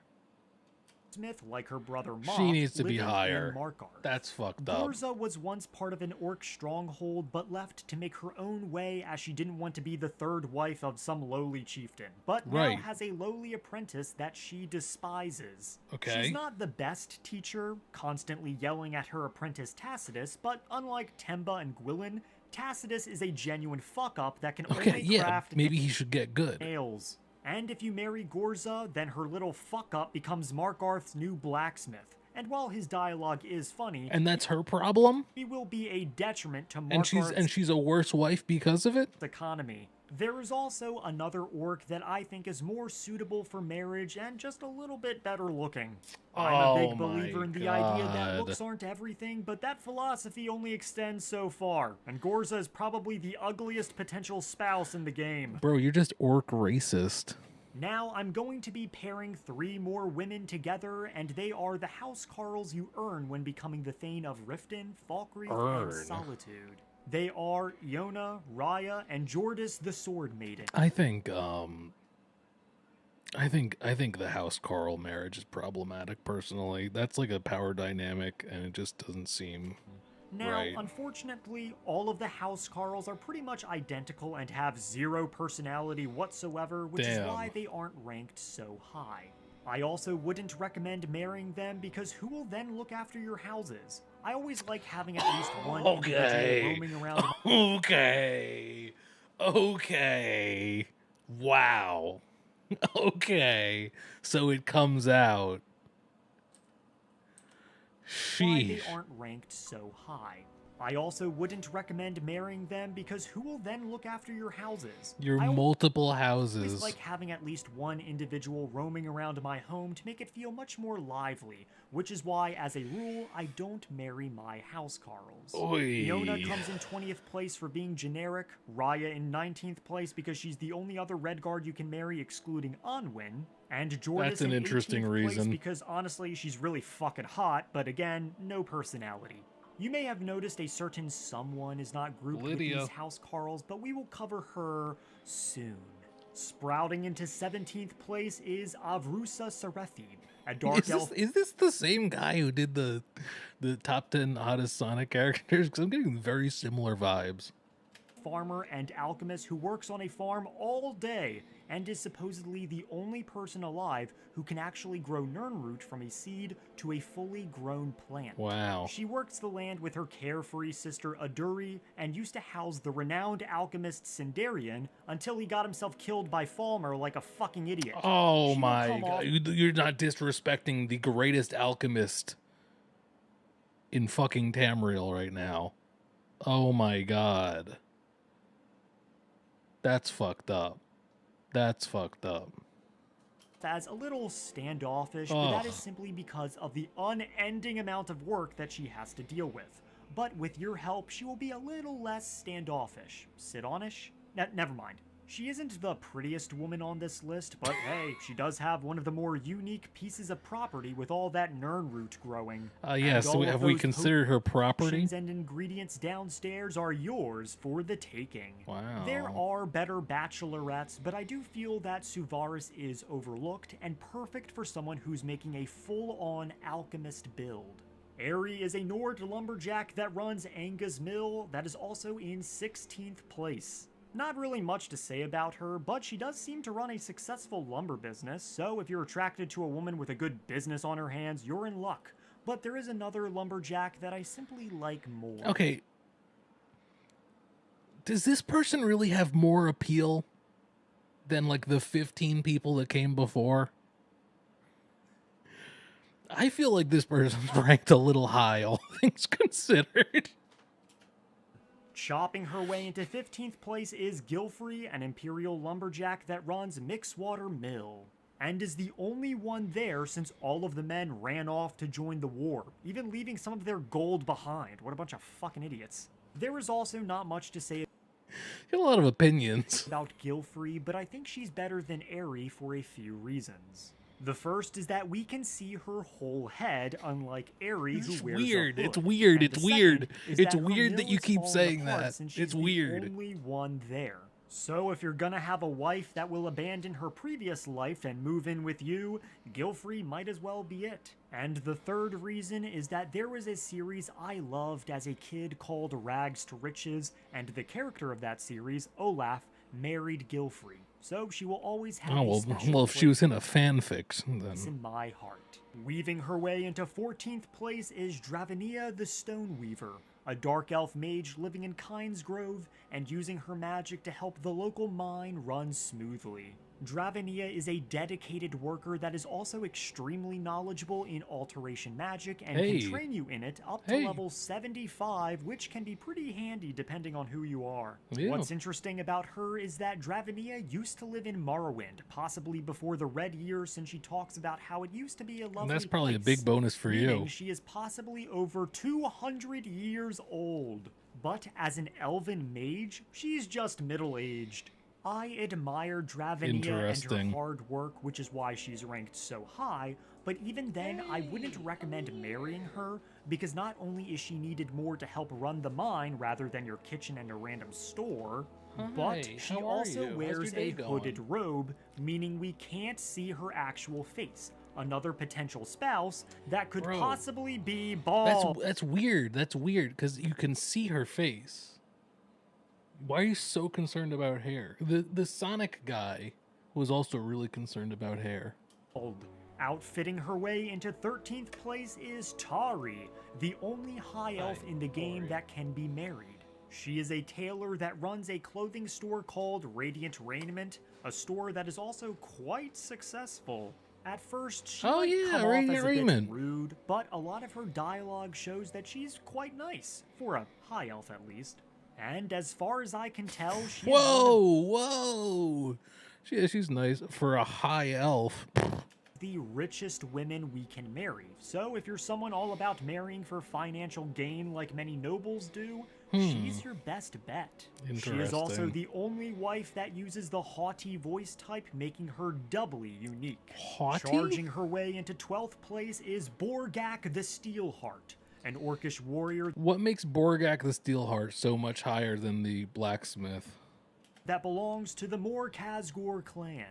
like her brother Moth, She needs to be living in higher. Markarth. That's fucked up. Gorza was once part of an orc stronghold, but left to make her own way as she didn't want to be the third wife of some lowly chieftain, but Right. now has a lowly apprentice that she despises. Okay. She's not the best teacher, constantly yelling at her apprentice Tacitus, but unlike Temba and Gwilyn, Tacitus is a genuine fuck-up that can Okay, only yeah. craft Maybe he should get good. nails. And if you marry Gorza, then her little fuck-up becomes Markarth's new blacksmith. and while his dialogue is funny, And that's her problem? he will be a detriment to And she's a worse wife because of it? economy. There is also another orc that I think is more suitable for marriage and just a little bit better looking. I'm a Oh big believer my in the idea that God. looks aren't everything, but that philosophy only extends so far, and Gorza is probably the ugliest potential spouse in the game. Bro, you're just orc racist. Now I'm going to be pairing 3 more women together, and they are the housecarls you earn when becoming the Thane of Riften, Falkreath, and Earn. Solitude. They are Iona, Raya, and Jordis the Sword Maiden. I think the house Carl marriage is problematic personally. That's like a power dynamic and it just doesn't seem Now, right. unfortunately, all of the housecarls are pretty much identical and have 0 personality whatsoever, which is Damn. why they aren't ranked so high. I also wouldn't recommend marrying them because who will then look after your houses? I always like having at least one individual roaming around. Okay. Wow. Okay. So it comes out. Why they Sheesh. aren't ranked so high. I also wouldn't recommend marrying them because who will then look after your houses? Your I multiple always houses. like having at least one individual roaming around my home to make it feel much more lively, which is why, as a rule, I don't marry my housecarls. Oy. Iona comes in 20th place for being generic, Raya in 19th place because she's the only other red guard you can marry excluding Anwin, and Jordis That's an in interesting 18th place reason. because honestly she's really fucking hot, but again, no personality. You may have noticed a certain someone is not grouped Lydia. with these housecarls, but we will cover her soon. Sprouting into 17th place is Avrusa Serethi, a dark elf. Is this the same guy who did the top 10 hottest Sonic characters? Because I'm getting very similar vibes. Farmer and alchemist who works on a farm all day and is supposedly the only person alive who can actually grow Nirnroot from a seed to a fully grown plant. Wow. She works the land with her carefree sister Aduri and used to house the renowned alchemist Sindarian until he got himself killed by Falmer like a fucking idiot. Oh She will my come god. off- You're not disrespecting the greatest alchemist in fucking Tamriel right now. Oh my god. That's fucked up. That's fucked up. As a little standoffish, but that is Ugh. simply because of the unending amount of work that she has to deal with. But with your help, she will be a little less standoffish. Sit-on-ish? Never mind. She isn't the prettiest woman on this list, but hey, she does have one of the more unique pieces of property with all that Nirnroot growing. Yeah, And so all of have we those considered her property? potions and ingredients downstairs are yours for the taking. Wow. There are better bachelorettes, but I do feel that Suvaris is overlooked and perfect for someone who's making a full-on alchemist build. Aerie is a Nord lumberjack that runs Anga's Mill that is also in 16th place. Not really much to say about her, but she does seem to run a successful lumber business, so if you're attracted to a woman with a good business on her hands, you're in luck. But there is another lumberjack that I simply like more. Okay. Does this person really have more appeal than like the 15 people that came before? I feel like this person's ranked a little high, all things considered. Chopping her way into 15th place is Gilfrey, an Imperial lumberjack that runs Mixwater Mill, and is the only one there since all of the men ran off to join the war, even leaving some of their gold behind. What a bunch of fucking idiots. There is also not much to say You have a lot of opinions. about Gilfrey, but I think she's better than Aerie for a few reasons. The first is that we can see her whole head, unlike Aerie, who It's wears weird. a hood. It's weird. And It's the weird. second is It's that her weird that mill you is keep falling saying apart that. since she's It's the weird. only one there. So if you're gonna have a wife that will abandon her previous life and move in with you, Gilfrey might as well be it. And the third reason is that there was a series I loved as a kid called Rags to Riches, and the character of that series, Olaf, married Gilfrey. So she will always have Oh, a special well, if she was in a fanfic, place then... in my heart. Weaving her way into 14th place is Dravania the Stoneweaver, a dark elf mage living in Kynes Grove and using her magic to help the local mine run smoothly. Dravania is a dedicated worker that is also extremely knowledgeable in alteration magic and Hey. can train you in it up to Hey. level 75, which can be pretty handy depending on who you are. Yeah. What's interesting about her is that Dravania used to live in Morrowind, possibly before the Red Years, since she talks about how it used to be a lovely And that's probably a place, big bonus for meaning you. she is possibly over 200 years old. But as an elven mage, she's just middle-aged. I admire Dravania and Interesting. her hard work, which is why she's ranked so high, but even then, I wouldn't recommend marrying her, because not only is she needed more to help run the mine rather than your kitchen and a random store, but Hi, she how are also you? How's wears your day a hooded going? robe, meaning we can't see her actual face. Another potential spouse that could Bro, possibly be bald. That's weird. That's weird because you can see her face. Why are you so concerned about hair? The Sonic guy was also really concerned about hair. Outfitting her way into 13th place is Tari, the only high elf in the game that can be married. She is a tailor that runs a clothing store called Radiant Raiment, a store that is also quite successful. At first, she Oh, might yeah, come off Radiant as a bit Raiment. rude, but a lot of her dialogue shows that she's quite nice, for a high elf at least. And as far as I can tell, she is one of Whoa! She's nice for a high elf. the richest women we can marry. So if you're someone all about marrying for financial gain like many nobles do, she's your best bet. She is also Interesting. the only wife that uses the haughty voice type, making her doubly unique. Haughty? Charging her way into 12th place is Borgak the Steelheart, an orcish warrior What makes Borgak the Steelheart so much higher than the blacksmith? that belongs to the Morkazgor clan.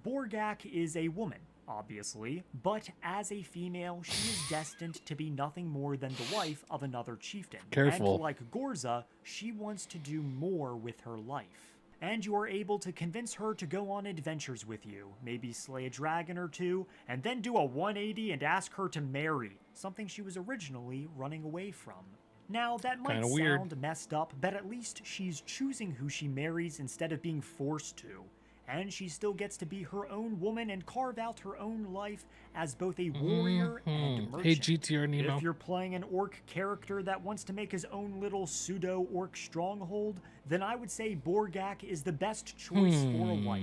Borgak is a woman, obviously, but as a female, she is destined to be nothing more than the wife of another chieftain. Careful. And like Gorza, she wants to do more with her life. And you are able to convince her to go on adventures with you, maybe slay a dragon or two, and then do a 180 and ask her to marry, something she was originally running away from. Now, that might Kinda weird. sound messed up, but at least she's choosing who she marries instead of being forced to. And she still gets to be her own woman and carve out her own life as both a warrior and merchant. Hey, GTR Nemo. If you're playing an orc character that wants to make his own little pseudo-orc stronghold, then I would say Borgak is the best choice for a wife.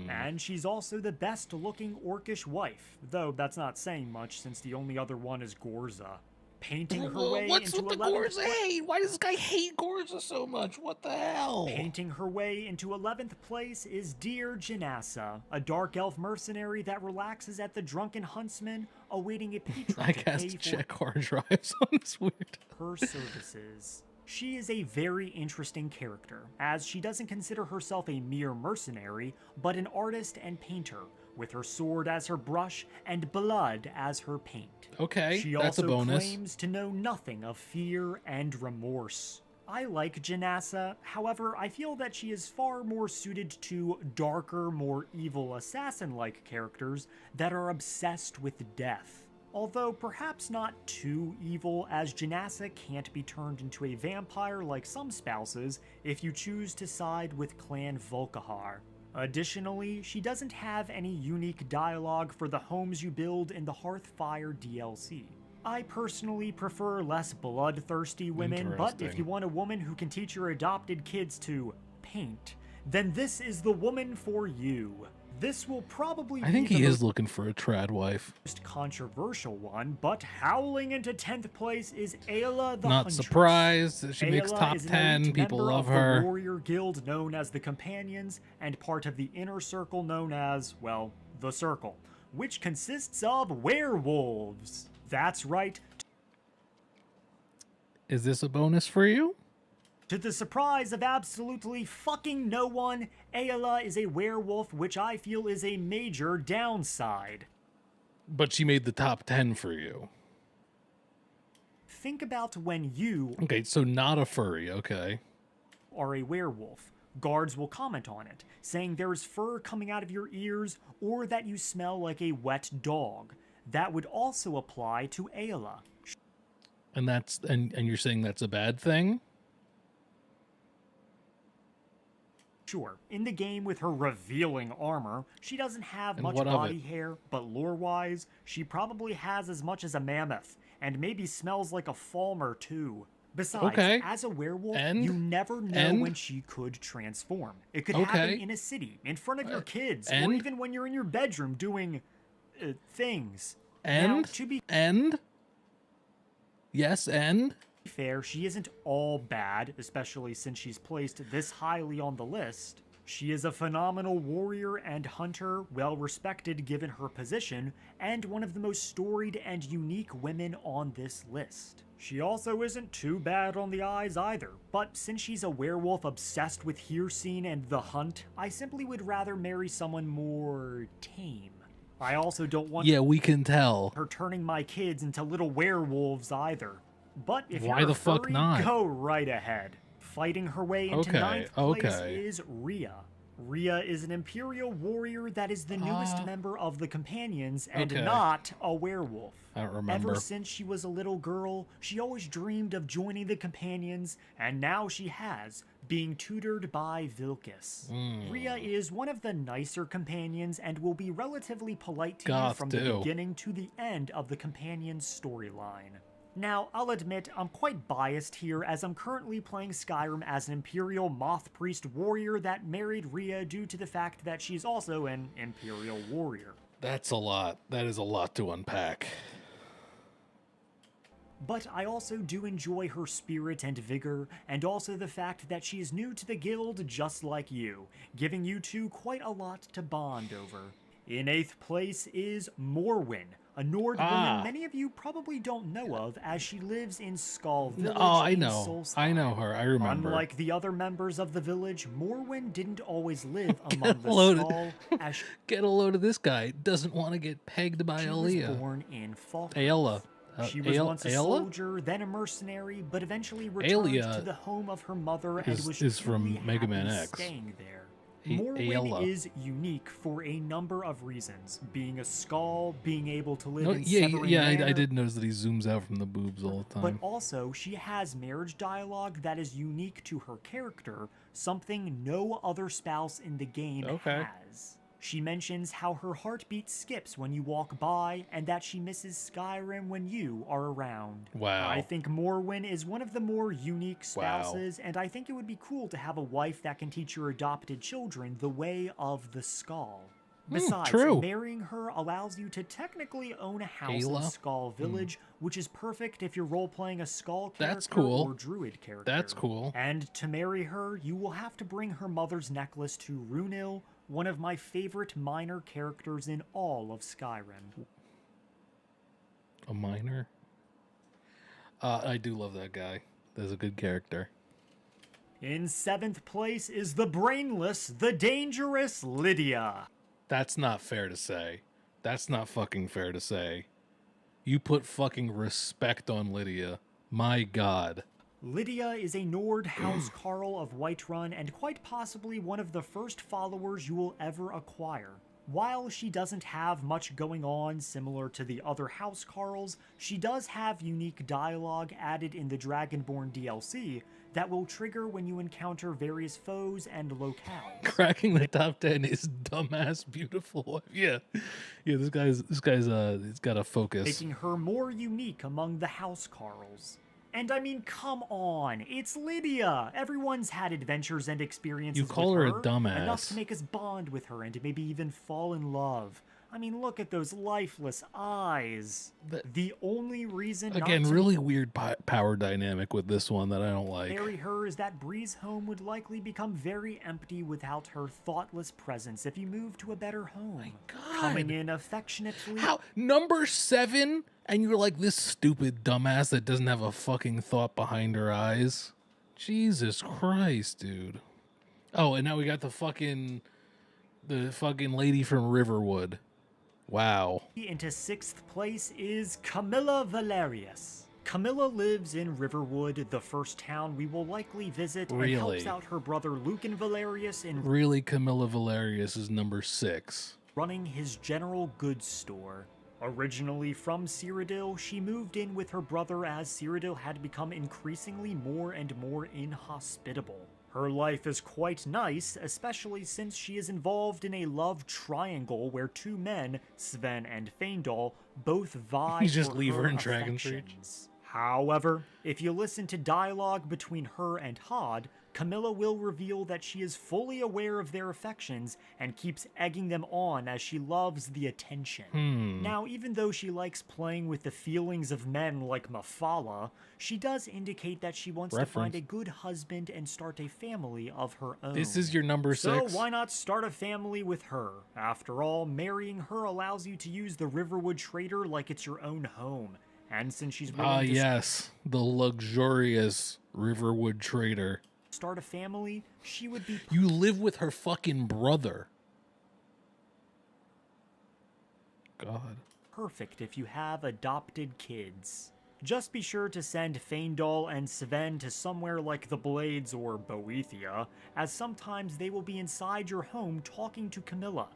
And she's also the best-looking orcish wife, though that's not saying much since the only other one is Gorza. Painting her way What's into with the 11th Gorza hate? Why does this guy hate Gorza so much? What the hell? Painting her way into 11th place is Dear Janassa, a dark elf mercenary that relaxes at the Drunken Huntsman, awaiting a patron I to pay cast for check hard drives on this weird. her services. She is a very interesting character, as she doesn't consider herself a mere mercenary, but an artist and painter, with her sword as her brush and blood as her paint. Okay, She that's a also bonus. claims to know nothing of fear and remorse. I like Janassa, however, I feel that she is far more suited to darker, more evil assassin-like characters that are obsessed with death. Although perhaps not too evil, as Janassa can't be turned into a vampire like some spouses if you choose to side with Clan Volkihar. Additionally, she doesn't have any unique dialogue for the homes you build in the Hearthfire DLC. I personally prefer less bloodthirsty women, but if Interesting. you want a woman who can teach your adopted kids to paint, then this is the woman for you. This will probably I think be he the is looking for a trad wife. most controversial one, but howling into 10th place is Ayla the Not Huntress. surprised that she makes Ayla top is an 10. elite People member love of the her. warrior guild known as the Companions, and part of the inner circle known as, well, the Circle, which consists of werewolves. That's right. Is this a bonus for you? To the surprise of absolutely fucking no one, Ayla is a werewolf, which I feel is a major downside. But she made the top 10 for you. Think about when you Okay, so not a furry, okay. are a werewolf. Guards will comment on it, saying there's fur coming out of your ears or that you smell like a wet dog. That would also apply to Ayla. And that's and you're saying that's a bad thing? Sure, in the game with her revealing armor, she doesn't have And much what of body it? hair, but lore-wise, she probably has as much as a mammoth, and maybe smells like a Falmer too. Besides, Okay. as a werewolf, And? you never know And? when she could transform. It could happen Okay. in a city, in front of your kids, or and? even when you're in your bedroom doing things. And? Now, to be And? Yes, and? fair, she isn't all bad, especially since she's placed this highly on the list. She is a phenomenal warrior and hunter, well respected given her position, and one of the most storied and unique women on this list. She also isn't too bad on the eyes either, but since she's a werewolf obsessed with Hircine and the hunt, I simply would rather marry someone more tame. I also don't want Yeah, we can tell. her turning my kids into little werewolves either. But if Why you're the a fuck furry, not? go right ahead. Fighting her way into Okay, ninth place okay. is Rhea. Rhea is an Imperial warrior that is the newest member of the Companions and okay. not a werewolf. I don't remember. Ever since she was a little girl, she always dreamed of joining the Companions, and now she has, being tutored by Vilkis. Rhea is one of the nicer companions and will be relatively polite to you Goth from too. the beginning to the end of the Companions storyline. Now, I'll admit, I'm quite biased here as I'm currently playing Skyrim as an Imperial Moth Priest warrior that married Rhea due to the fact that she's also an Imperial warrior. That's a lot. That is a lot to unpack. But I also do enjoy her spirit and vigor, and also the fact that she is new to the guild just like you, giving you two quite a lot to bond over. In 8th place is Morwen, a Nord woman many of you probably don't know of, as she lives in Skull Village I in know. Solstheim. I know her. I remember. Unlike the other members of the village, Morwen didn't always live among Get the a load of- Skull, as she Get a load of this guy. Doesn't want to get pegged by was Aaliyah. born in Falkland. Aela. She was once a Aela? soldier, then a mercenary, but eventually returned Aelia to the home of her mother and was is from truly Mega Man happy X. staying there. Aela. Morwen is unique for a number of reasons, being a Skull, being able to live No, in yeah, Severin yeah. I Manor, did notice that he zooms out from the boobs all the but time. also she has marriage dialogue that is unique to her character, something no other spouse in the game Okay. has. She mentions how her heartbeat skips when you walk by, and that she misses Skyrim when you are around. Wow. I think Morwen is one of the more unique Wow. spouses, and I think it would be cool to have a wife that can teach your adopted children the way of the Skull. Besides, true. marrying her allows you to technically own a house in Ayla? Skull Village, which is perfect if you're role-playing a Skull character That's cool. or Druid character. That's cool. And to marry her, you will have to bring her mother's necklace to Runil, one of my favorite minor characters in all of Skyrim. A minor? I do love that guy. That's a good character. In 7th place is the brainless, the dangerous Lydia. That's not fair to say. That's not fucking fair to say. You put fucking respect on Lydia. My God. Lydia is a Nord housecarl of Whiterun and quite possibly one of the first followers you will ever acquire. While she doesn't have much going on similar to the other housecarls, she does have unique dialogue added in the Dragonborn DLC that will trigger when you encounter various foes and locales. Cracking the top 10 is dumbass beautiful. Yeah. Yeah, this guy's he's got a focus. Making her more unique among the housecarls. And I mean, come on, it's Lydia! Everyone's had adventures and experiences You call with her a dumbass. enough to make us bond with her and maybe even fall in love. I mean, look at those lifeless eyes. The only reason Again, not to really weird power dynamic with this one that I don't like. marry her is that Bree's home would likely become very empty without her thoughtless presence if you move to a better home. God. Coming in affectionately. How? Number 7? And you're like this stupid dumbass that doesn't have a fucking thought behind her eyes? Jesus Christ, dude. Oh, and now we got the fucking lady from Riverwood. Wow. Into 6th place is Camilla Valerius. Camilla lives in Riverwood, the first town we will likely visit, and helps Really? out her brother Lucan Valerius in Really, Camilla Valerius is number 6. running his general goods store. Originally from Cyrodiil, she moved in with her brother as Cyrodiil had become increasingly more and more inhospitable. Her life is quite nice, especially since she is involved in a love triangle where two men, Sven and Feindal, both vie You just for leave her in affections. Dragon's Reach. However, if you listen to dialogue between her and Hod, Camilla will reveal that she is fully aware of their affections and keeps egging them on as she loves the attention. Now, even though she likes playing with the feelings of men like Mafala, she does indicate that she wants to find a good husband and start a family of her own. This is your number 6. So why not start a family with her? After all, marrying her allows you to use the Riverwood Trader like it's your own home. And since she's willing to yes, the luxurious Riverwood Trader. Start a family, she would be... You live with her fucking brother. God. Perfect if you have adopted kids. Just be sure to send Feindal and Sven to somewhere like the Blades or Boethia, as sometimes they will be inside your home talking to Camilla,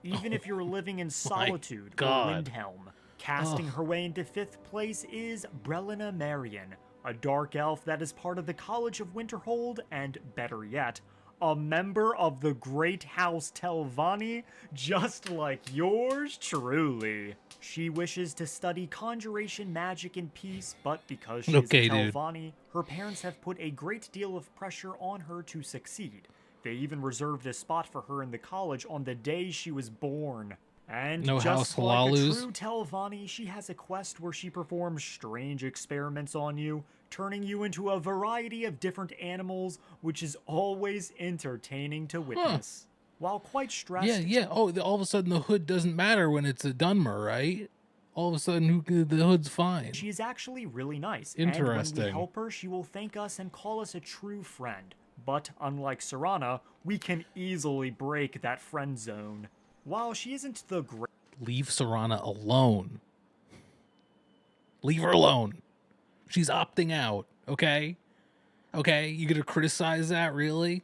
even if you're living in Solitude or Windhelm. Casting her way into 5th place is Brelina Marion, a dark elf that is part of the College of Winterhold and, better yet, a member of the Great House Telvanni, just like yours truly. She wishes to study conjuration magic in peace, but because she is a Telvanni, her parents have put a great deal of pressure on her to succeed. They even reserved a spot for her in the college on the day she was born. And just like a true Telvanni, she has a quest where she performs strange experiments on you, turning you into a variety of different animals, which is always entertaining to witness. While quite stressed... Yeah. Oh, all of a sudden the hood doesn't matter when it's a Dunmer, right? All of a sudden the hood's fine. She is actually really nice. Interesting. And when we help her, she will thank us and call us a true friend. But unlike Serana, we can easily break that friend zone. While she isn't the great... Leave Serana alone. Leave her alone. She's opting out, okay? Okay, you gonna criticize that, really?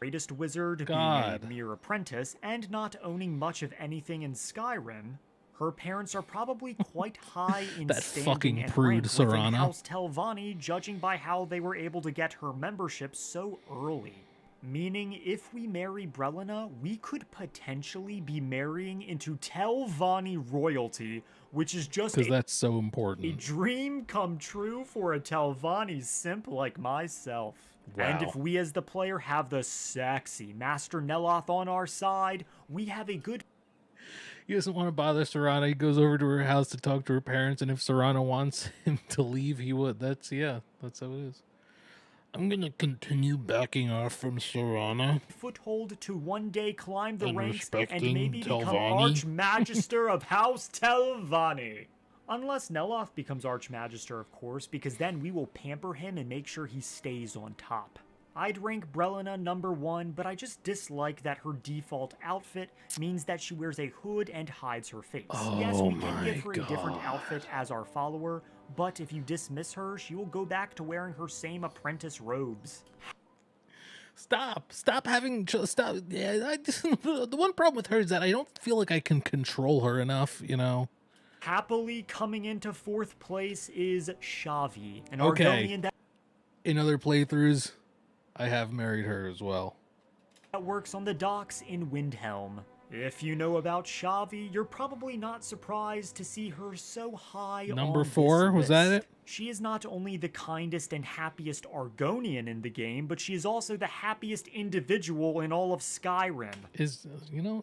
Greatest wizard, being a mere apprentice, and not owning much of anything in Skyrim, her parents are probably quite high in that standing fucking and prude rank Serana. within House Telvanni, judging by how they were able to get her membership so early. Meaning, if we marry Brelina, we could potentially be marrying into Telvanni royalty, which is just because that's so important. A dream come true for a Telvanni simp like myself. Wow. And if we as the player have the sexy Master Neloth on our side, we have a good... He doesn't want to bother Serana. He goes over to her house to talk to her parents, and if Serana wants him to leave, he would. That's how it is. I'm gonna continue backing off from Serana. Foothold to one day climb the ranks and respecting maybe become Telvanni. Archmagister of House Telvanni. Unless Neloth becomes Archmagister, of course, because then we will pamper him and make sure he stays on top. I'd rank Brelina number 1, but I just dislike that her default outfit means that she wears a hood and hides her face. Yes, we can give her a different outfit as our follower, but if you dismiss her, she will go back to wearing her same apprentice robes. Stop. Yeah, the one problem with her is that I don't feel like I can control her enough, you know? Happily coming into 4th place is Xavi, an Argonian that... In other playthroughs, I have married her as well. That works on the docks in Windhelm. If you know about Xavi, you're probably not surprised to see her so high Number on 4, this was that list. it? She is not only the kindest and happiest Argonian in the game, but she is also the happiest individual in all of Skyrim.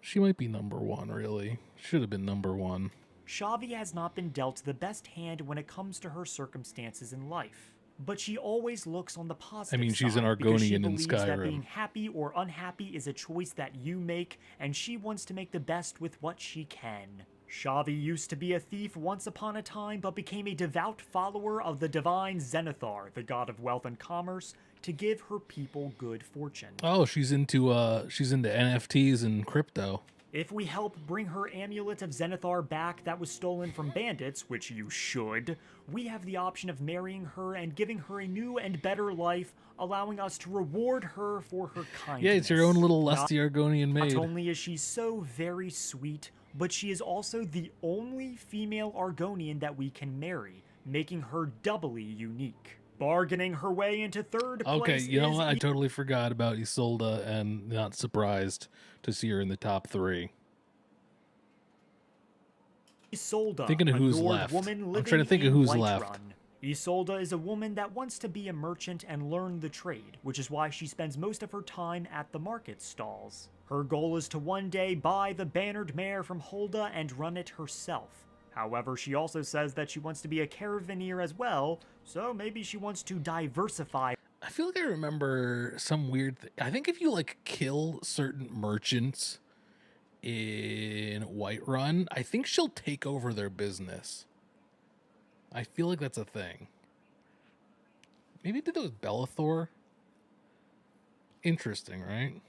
She might be number 1, really. Should have been number 1. Xavi has not been dealt the best hand when it comes to her circumstances in life. But she always looks on the positive side. she's an because she Argonian in believes that Skyrim. being happy or unhappy is a choice that you make, and she wants to make the best with what she can. Xavi used to be a thief once upon a time, but became a devout follower of the divine Zenithar, the god of wealth and commerce, to give her people good fortune. Oh, she's into NFTs and crypto. If we help bring her amulet of Zenithar back that was stolen from bandits, which you should, we have the option of marrying her and giving her a new and better life, allowing us to reward her for her kindness. Yeah, it's your own little lusty Argonian maid. Not only is she so very sweet, but she is also the only female Argonian that we can marry, making her doubly unique. Bargaining her way into third place. Okay, you know what? I totally forgot about Isolde and not surprised to see her in the top 3. Isolde, Thinking of a who's Nord left. woman I'm living trying to think of in who's Whiterun. left. Isolde is a woman that wants to be a merchant and learn the trade, which is why she spends most of her time at the market stalls. Her goal is to one day buy the bannered mare from Hulda and run it herself. However, she also says that she wants to be a caravaneer as well, so maybe she wants to diversify. I feel like I remember some weird thing. I think if you like kill certain merchants in Whiterun, I think she'll take over their business. I feel like that's a thing. Maybe did that with Bellathor? Interesting, right?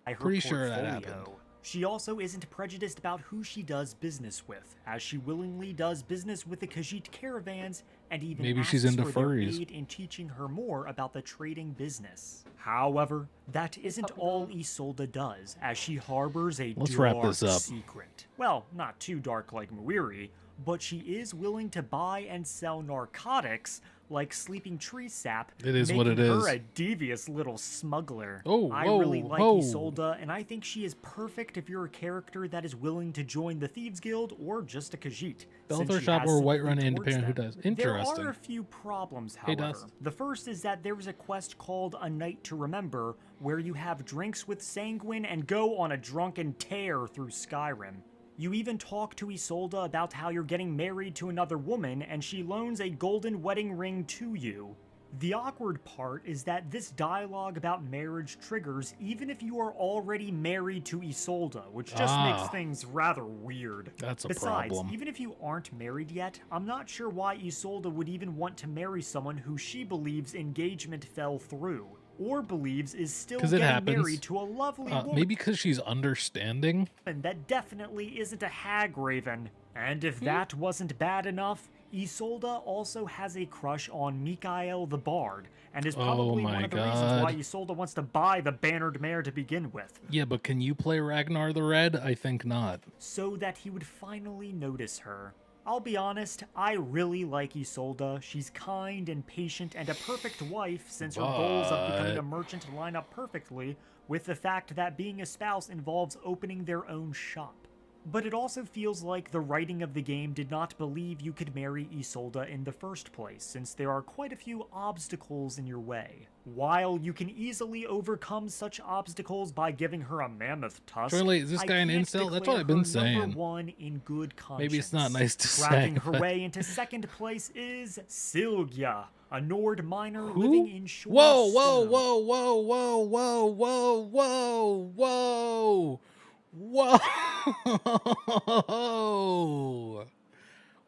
Her Pretty sure that portfolio. happened. She also isn't prejudiced about who she does business with, as she willingly does business with the Khajiit caravans and even Maybe asks she's into for their furries. aid in teaching her more about the trading business. However, that isn't all Isolde does, as she harbors a Let's dark wrap this up. secret. Well, not too dark like Muiri, but she is willing to buy and sell narcotics like sleeping tree sap, It is what it making is. her a devious little smuggler. Oh, I whoa, really like whoa. Isolde, and I think she is perfect if you're a character that is willing to join the Thieves Guild or just a Khajiit. since Bellathor she shop has or sympathy Whiterun towards independent who them. does. Interesting. There are a few problems, Hey, however. Dust. The first is that there is a quest called A Night to Remember, where you have drinks with Sanguine and go on a drunken tear through Skyrim. You even talk to Isolde about how you're getting married to another woman, and she loans a golden wedding ring to you. The awkward part is that this dialogue about marriage triggers even if you are already married to Isolde, which just makes things rather weird. That's a Besides, problem. even if you aren't married yet, I'm not sure why Isolde would even want to marry someone who she believes engagement fell through, or believes is still 'Cause it getting happens. married to a lovely woman Maybe because she's understanding. that definitely isn't a hag raven. And if that wasn't bad enough, Isolde also has a crush on Mikael the Bard, and is probably my one of the reasons why God. Isolde wants to buy the bannered mare to begin with, Yeah, but can you play Ragnar the Red? I think not. so that he would finally notice her. I'll be honest, I really like Isolde. She's kind and patient and a perfect wife, since her goals of becoming a merchant line up perfectly with the fact that being a spouse involves opening their own shop. But it also feels like the writing of the game did not believe you could marry Isolde in the first place, since there are quite a few obstacles in your way. While you can easily overcome such obstacles by giving her a mammoth tusk, Shirley, is this I guy an can't incel? That's declare what I've been her saying. number one in good conscience. Maybe it's not nice to Cracking say, her but- way into second place is Sylgia, a Nord miner Who? living in Shore Whoa, Stone. whoa, whoa, whoa, whoa, whoa, whoa, whoa, whoa,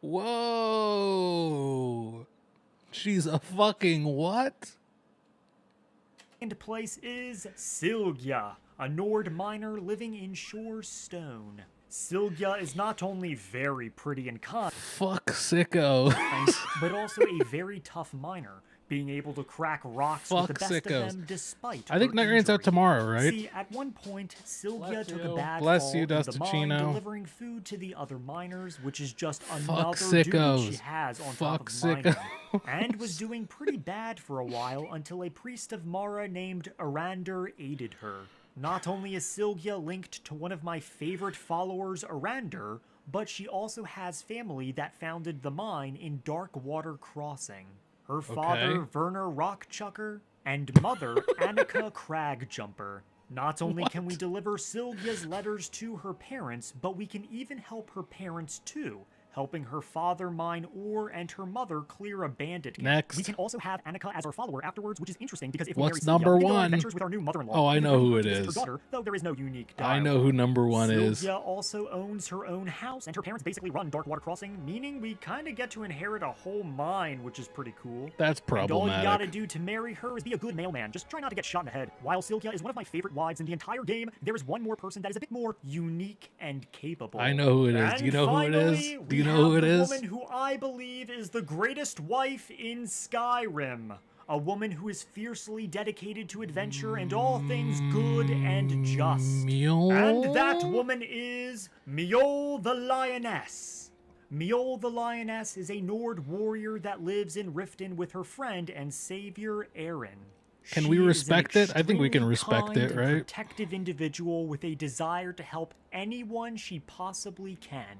whoa, whoa. She's a fucking what? Second place is Sylgia, a Nord miner living in Shore Stone. Sylgia is not only very pretty and kind, Fuck sicko. but also a very tough miner, being able to crack rocks with the Fuck best sickos. of them despite I think her Night Rain's out injury. tomorrow, right? See, at one point, Sylvia Bless took you. a bad Bless fall you, in the mine, Dustachino. delivering food to the other miners, which is just Fuck another duty sickos. she has on Fuck top of mining, sickos. and was doing pretty bad for a while until a priest of Mara named Arander aided her. Not only is Sylvia linked to one of my favorite followers, Arander, but she also has family that founded the mine in Darkwater Crossing. Her father, Okay. Werner Rockchucker, and mother, Annika Cragjumper. Not only can we deliver Sylvia's letters to her parents, but we can even help her parents too, helping her father mine ore and her mother clear a bandit camp. Next. We can also have Annika as our follower afterwards, which is interesting because if What's we marry number Sylvia, we can go on one? adventures with our new mother-in-law. Oh, I We can know bring who her it to visit is. her daughter, though there is no unique I dialogue. know who number one is. Sylvia also owns her own house, and her parents basically run Darkwater Crossing, meaning we kind of get to inherit a whole mine, which is pretty cool. That's And all you gotta problematic. do to marry her is be a good mailman. Just try not to get shot in the head. While Sylvia is one of my favorite wives in the entire game, there is one more person that is a bit more unique and capable. I know who it is. Do you And know who it is? finally, Do you we know who have it the is? woman who I believe is the greatest wife in Skyrim. A woman who is fiercely dedicated to adventure and all things good and just. Mule? And that woman is Miol the Lioness. Mjol the Lioness is a Nord warrior that lives in Riften with her friend and savior Aaron. Can we She is an respect it? I think we can extremely respect kind it, and right? protective individual with a desire to help anyone she possibly can,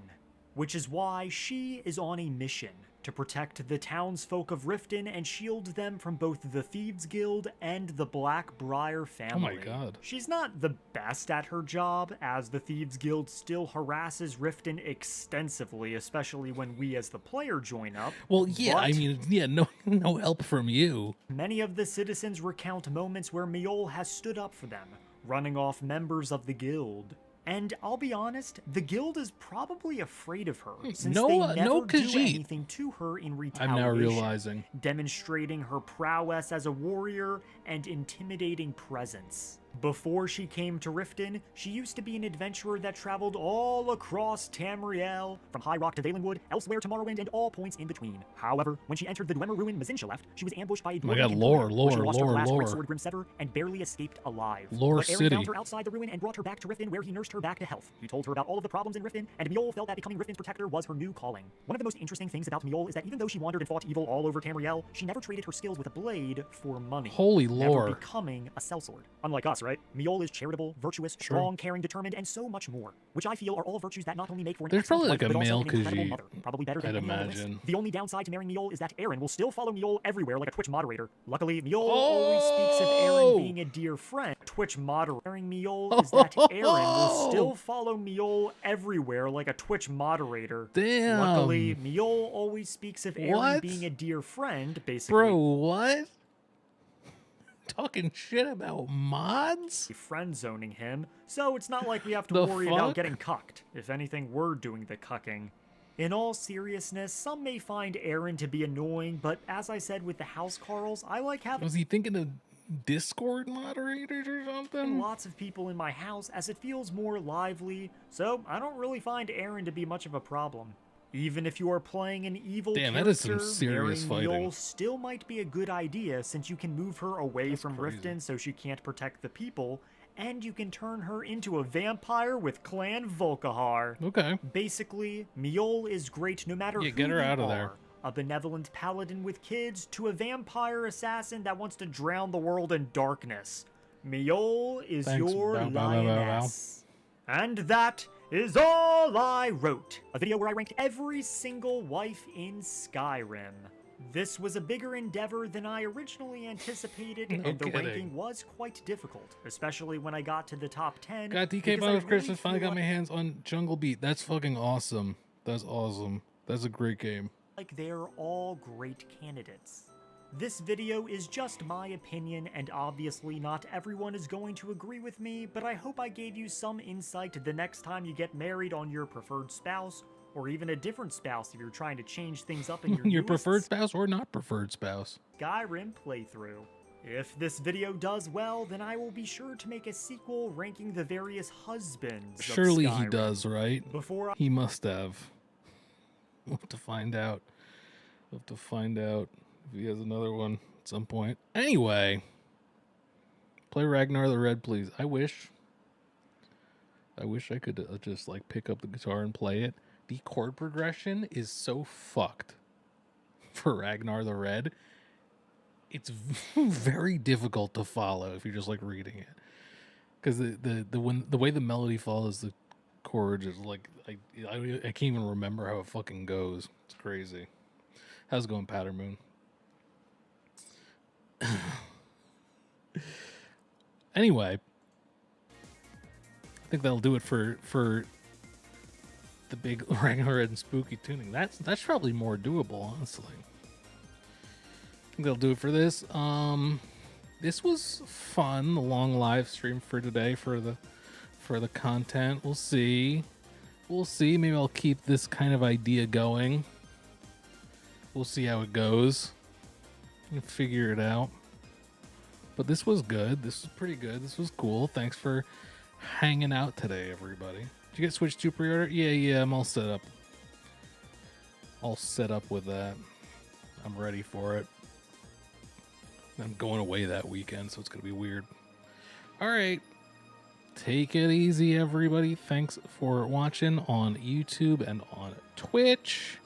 which is why she is on a mission to protect the townsfolk of Riften and shield them from both the Thieves Guild and the Blackbriar family. Oh my god. She's not the best at her job, as the Thieves Guild still harasses Riften extensively, especially when we as the player join up. Well, yeah, I but mean, yeah, no help from you. many of the citizens recount moments where Mjol has stood up for them, running off members of the guild. And I'll be honest, the guild is probably afraid of her, since No, they no never do Khajiit. anything to her in I'm retaliation, now realizing. demonstrating her prowess as a warrior and intimidating presence. Before she came to Riften, she used to be an adventurer that traveled all across Tamriel, from High Rock to Valenwood, elsewhere to Morrowind, and all points in between. However, when she entered the Dwemer ruin Mazincha left, she was ambushed by a Oh my dwarven god, employer, lore, where she lost her last lore. great sword Grimsever and barely escaped alive. Lore but Aaron City. found her outside the ruin and brought her back to Riften, where he nursed her back to health. He told her about all of the problems in Riften, and Mjol felt that becoming Riften's protector was her new calling. One of the most interesting things about Mjol is that even though she wandered and fought evil all over Tamriel, she never traded her skills with a blade for money. Holy Never lore. becoming a sellsword. Unlike us, right? Mjol is charitable, virtuous, strong, caring, determined, and so much more, which I feel are all virtues that not only make for an There's excellent probably wife, like a but also male an incredible Khajiit, mother, probably better than I'd any on the list. imagine. The only downside to marrying Mjol is that Aaron will still follow Mjol everywhere like a Twitch moderator. Luckily, Mjol always speaks of Aaron being a dear friend. Twitch moderator. Marrying Mjol is that Aaron will still follow Mjol everywhere like a Twitch moderator. Damn. Luckily, Mjol always speaks of Aaron What? being a dear friend, basically. Bro, what? Talking shit about mods? Friend zoning him, so it's not like we have to The worry fuck? about getting cucked. If anything, we're doing the cucking. In all seriousness, some may find Aaron to be annoying, but as I said with the housecarls, I like having Was he thinking of Discord moderators or something? lots of people in my house as it feels more lively, so I don't really find Aaron to be much of a problem. Even if you are playing an evil Damn, that character, is some serious marrying fighting. Mjol still might be a good idea, since you can move her away That's from crazy. Riften so she can't protect the people, and you can turn her into a vampire with Clan Volkihar. Okay. Basically, Mjol is great no matter Yeah, who get her you out of are. there. A benevolent paladin with kids to a vampire assassin that wants to drown the world in darkness. Mjol is Thanks. your Bow, bow, bow, bow, bow. lioness. And that is all I wrote. A video where I ranked every single wife in Skyrim. This was a bigger endeavor than I originally anticipated, No and the kidding. ranking was quite difficult, especially when I got to the top 10. Got DK because I Bonus really Christmas, finally feel got my hands on Jungle Beat. That's fucking awesome. That's awesome. That's a great game. like they're all great candidates. This video is just my opinion, and obviously not everyone is going to agree with me, but I hope I gave you some insight the next time you get married on your preferred spouse, or even a different spouse if you're trying to change things up in your Your newest preferred spouse or not preferred spouse. Skyrim playthrough. If this video does well, then I will be sure to make a sequel ranking the various husbands of Surely he Skyrim. does, right? Before I He must have. We'll have to find out. We'll have to find out if he has another one at some point. Anyway, play Ragnar the Red, please. I wish I could just like pick up the guitar and play it. The chord progression is so fucked for Ragnar the Red. It's very difficult to follow if you're just like reading it, because the way the melody follows the chords is like I can't even remember how it fucking goes. It's crazy. How's it going, Pattermoon? Anyway, I think that'll do it for the big Ragnar and spooky tuning. That's probably more doable, honestly. I think that'll do it for this. This was fun. The long live stream for today for the content. We'll see. Maybe I'll keep this kind of idea going. We'll see how it goes. We'll figure it out. But this was good. This was pretty good. This was cool. Thanks for hanging out today, everybody. Did you get Switch 2 pre-order? Yeah, I'm all set up. All set up with that. I'm ready for it. I'm going away that weekend, so it's going to be weird. All right. Take it easy, everybody. Thanks for watching on YouTube and on Twitch.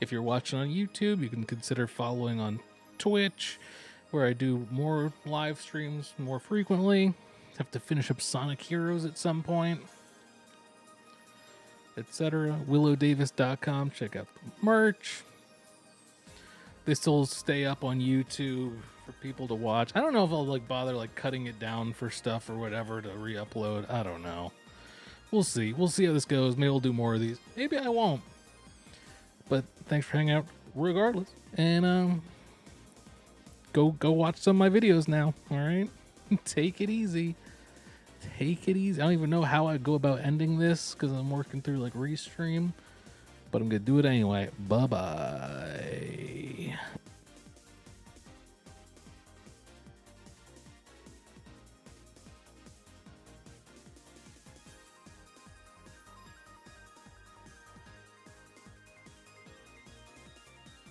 If you're watching on YouTube, you can consider following on Twitch, where I do more live streams more frequently. Have to finish up Sonic Heroes at some point, etc. WillowDavis.com. Check out the merch. They still stay up on YouTube for people to watch. I don't know if I'll like bother like cutting it down for stuff or whatever to re-upload. I don't know. We'll see. We'll see how this goes. Maybe we'll do more of these. Maybe I won't. But thanks for hanging out regardless. And go watch some of my videos now. All right? Take it easy. Take it easy. I don't even know how I'd go about ending this because I'm working through like Restream. But I'm going to do it anyway. Bye-bye.